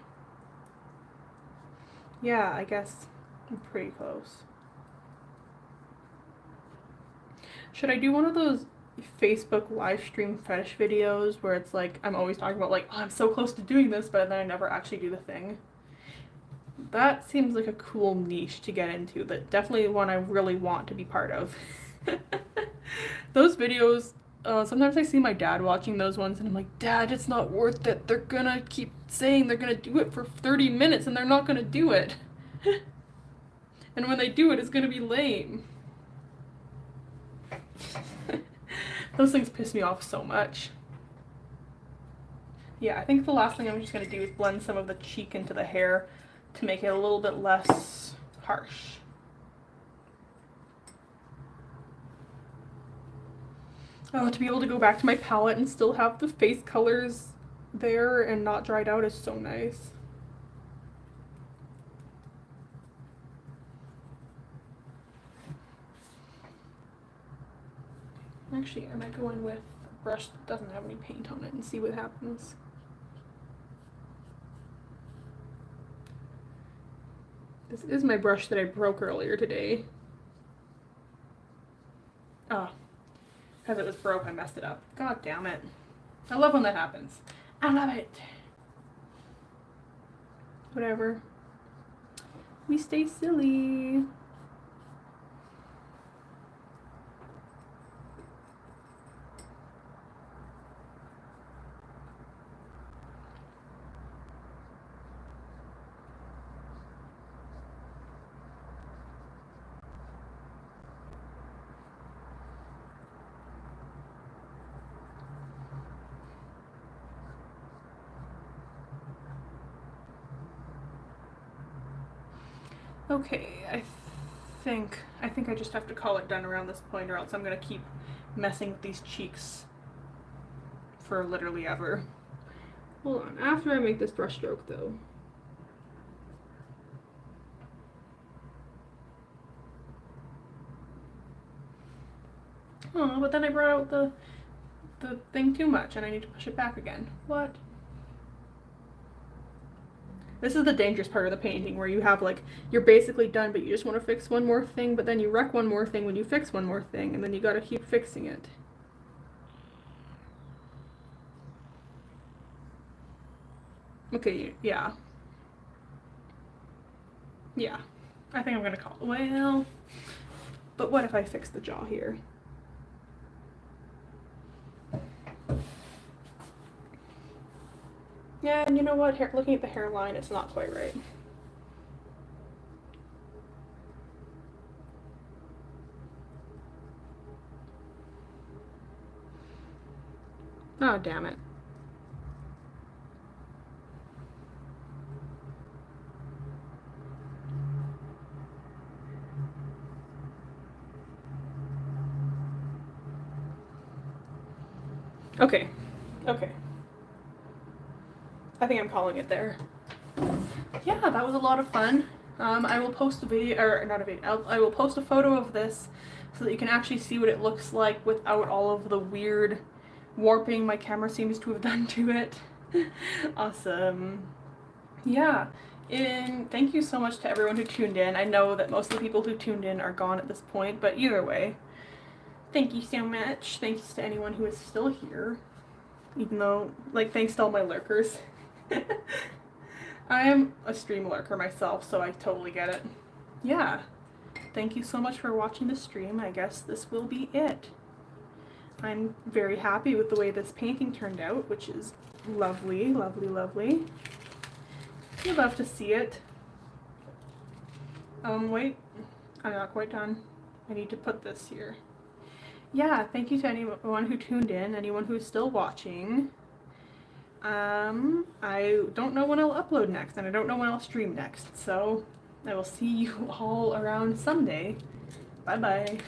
Yeah, I guess I'm pretty close. Should I do one of those Facebook live stream fetish videos where it's like I'm always talking about like, oh, I'm so close to doing this, but then I never actually do the thing? That seems like a cool niche to get into, that definitely one I really want to be part of. Those videos, sometimes I see my dad watching those ones and I'm like, Dad, it's not worth it. They're gonna keep saying they're gonna do it for 30 minutes and they're not gonna do it. And when they do it, it's gonna be lame. Those things piss me off so much. Yeah, I think the last thing I'm just gonna do is blend some of the cheek into the hair to make it a little bit less harsh. Oh, to be able to go back to my palette and still have the face colors there and not dried out is so nice. Actually, I might go in with a brush that doesn't have any paint on it and see what happens. This is my brush that I broke earlier today. Oh, because it was broke, I messed it up. God damn it. I love when that happens. I love it. Whatever. We stay silly. Okay, I think I just have to call it done around this point, or else I'm gonna keep messing with these cheeks for literally ever. Hold on, after I make this brush stroke though. Oh, but then I brought out the thing too much and I need to push it back again. What? This is the dangerous part of the painting, where you have like, you're basically done, but you just want to fix one more thing, but then you wreck one more thing when you fix one more thing, and then you gotta keep fixing it. Okay, yeah. Yeah. I think I'm gonna call it. Well, but what if I fix the jaw here? Yeah, and you know what? Looking at the hairline, it's not quite right. Oh, damn it. Okay. Okay. I think I'm calling it there. Yeah, that was a lot of fun. I will post a video, or not a video, I will post a photo of this so that you can actually see what it looks like without all of the weird warping my camera seems to have done to it. Awesome. Yeah, and thank you so much to everyone who tuned in. I know that most of the people who tuned in are gone at this point, but either way, thank you so much. Thanks to anyone who is still here, even though, like, thanks to all my lurkers. I am a stream lurker myself, so I totally get it. Yeah. Thank you so much for watching the stream. I guess this will be it. I'm very happy with the way this painting turned out, which is lovely, lovely, lovely. You love to see it. Wait, I'm not quite done. I need to put this here. Yeah, thank you to anyone who tuned in, anyone who's still watching. I don't know when I'll upload next, and I don't know when I'll stream next, so I will see you all around Sunday. Bye-bye.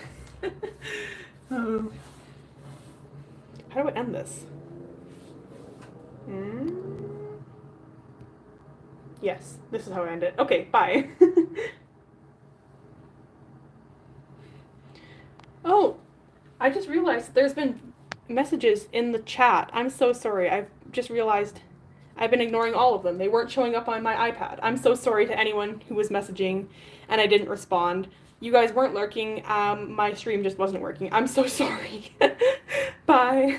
How do I end this? Yes, this is how I end it. Okay, bye. Oh, I just realized there's been messages in the chat. I'm so sorry. I've just realized I've been ignoring all of them. They weren't showing up on my iPad. I'm so sorry to anyone who was messaging and I didn't respond. You guys weren't lurking. My stream just wasn't working. I'm so sorry. Bye.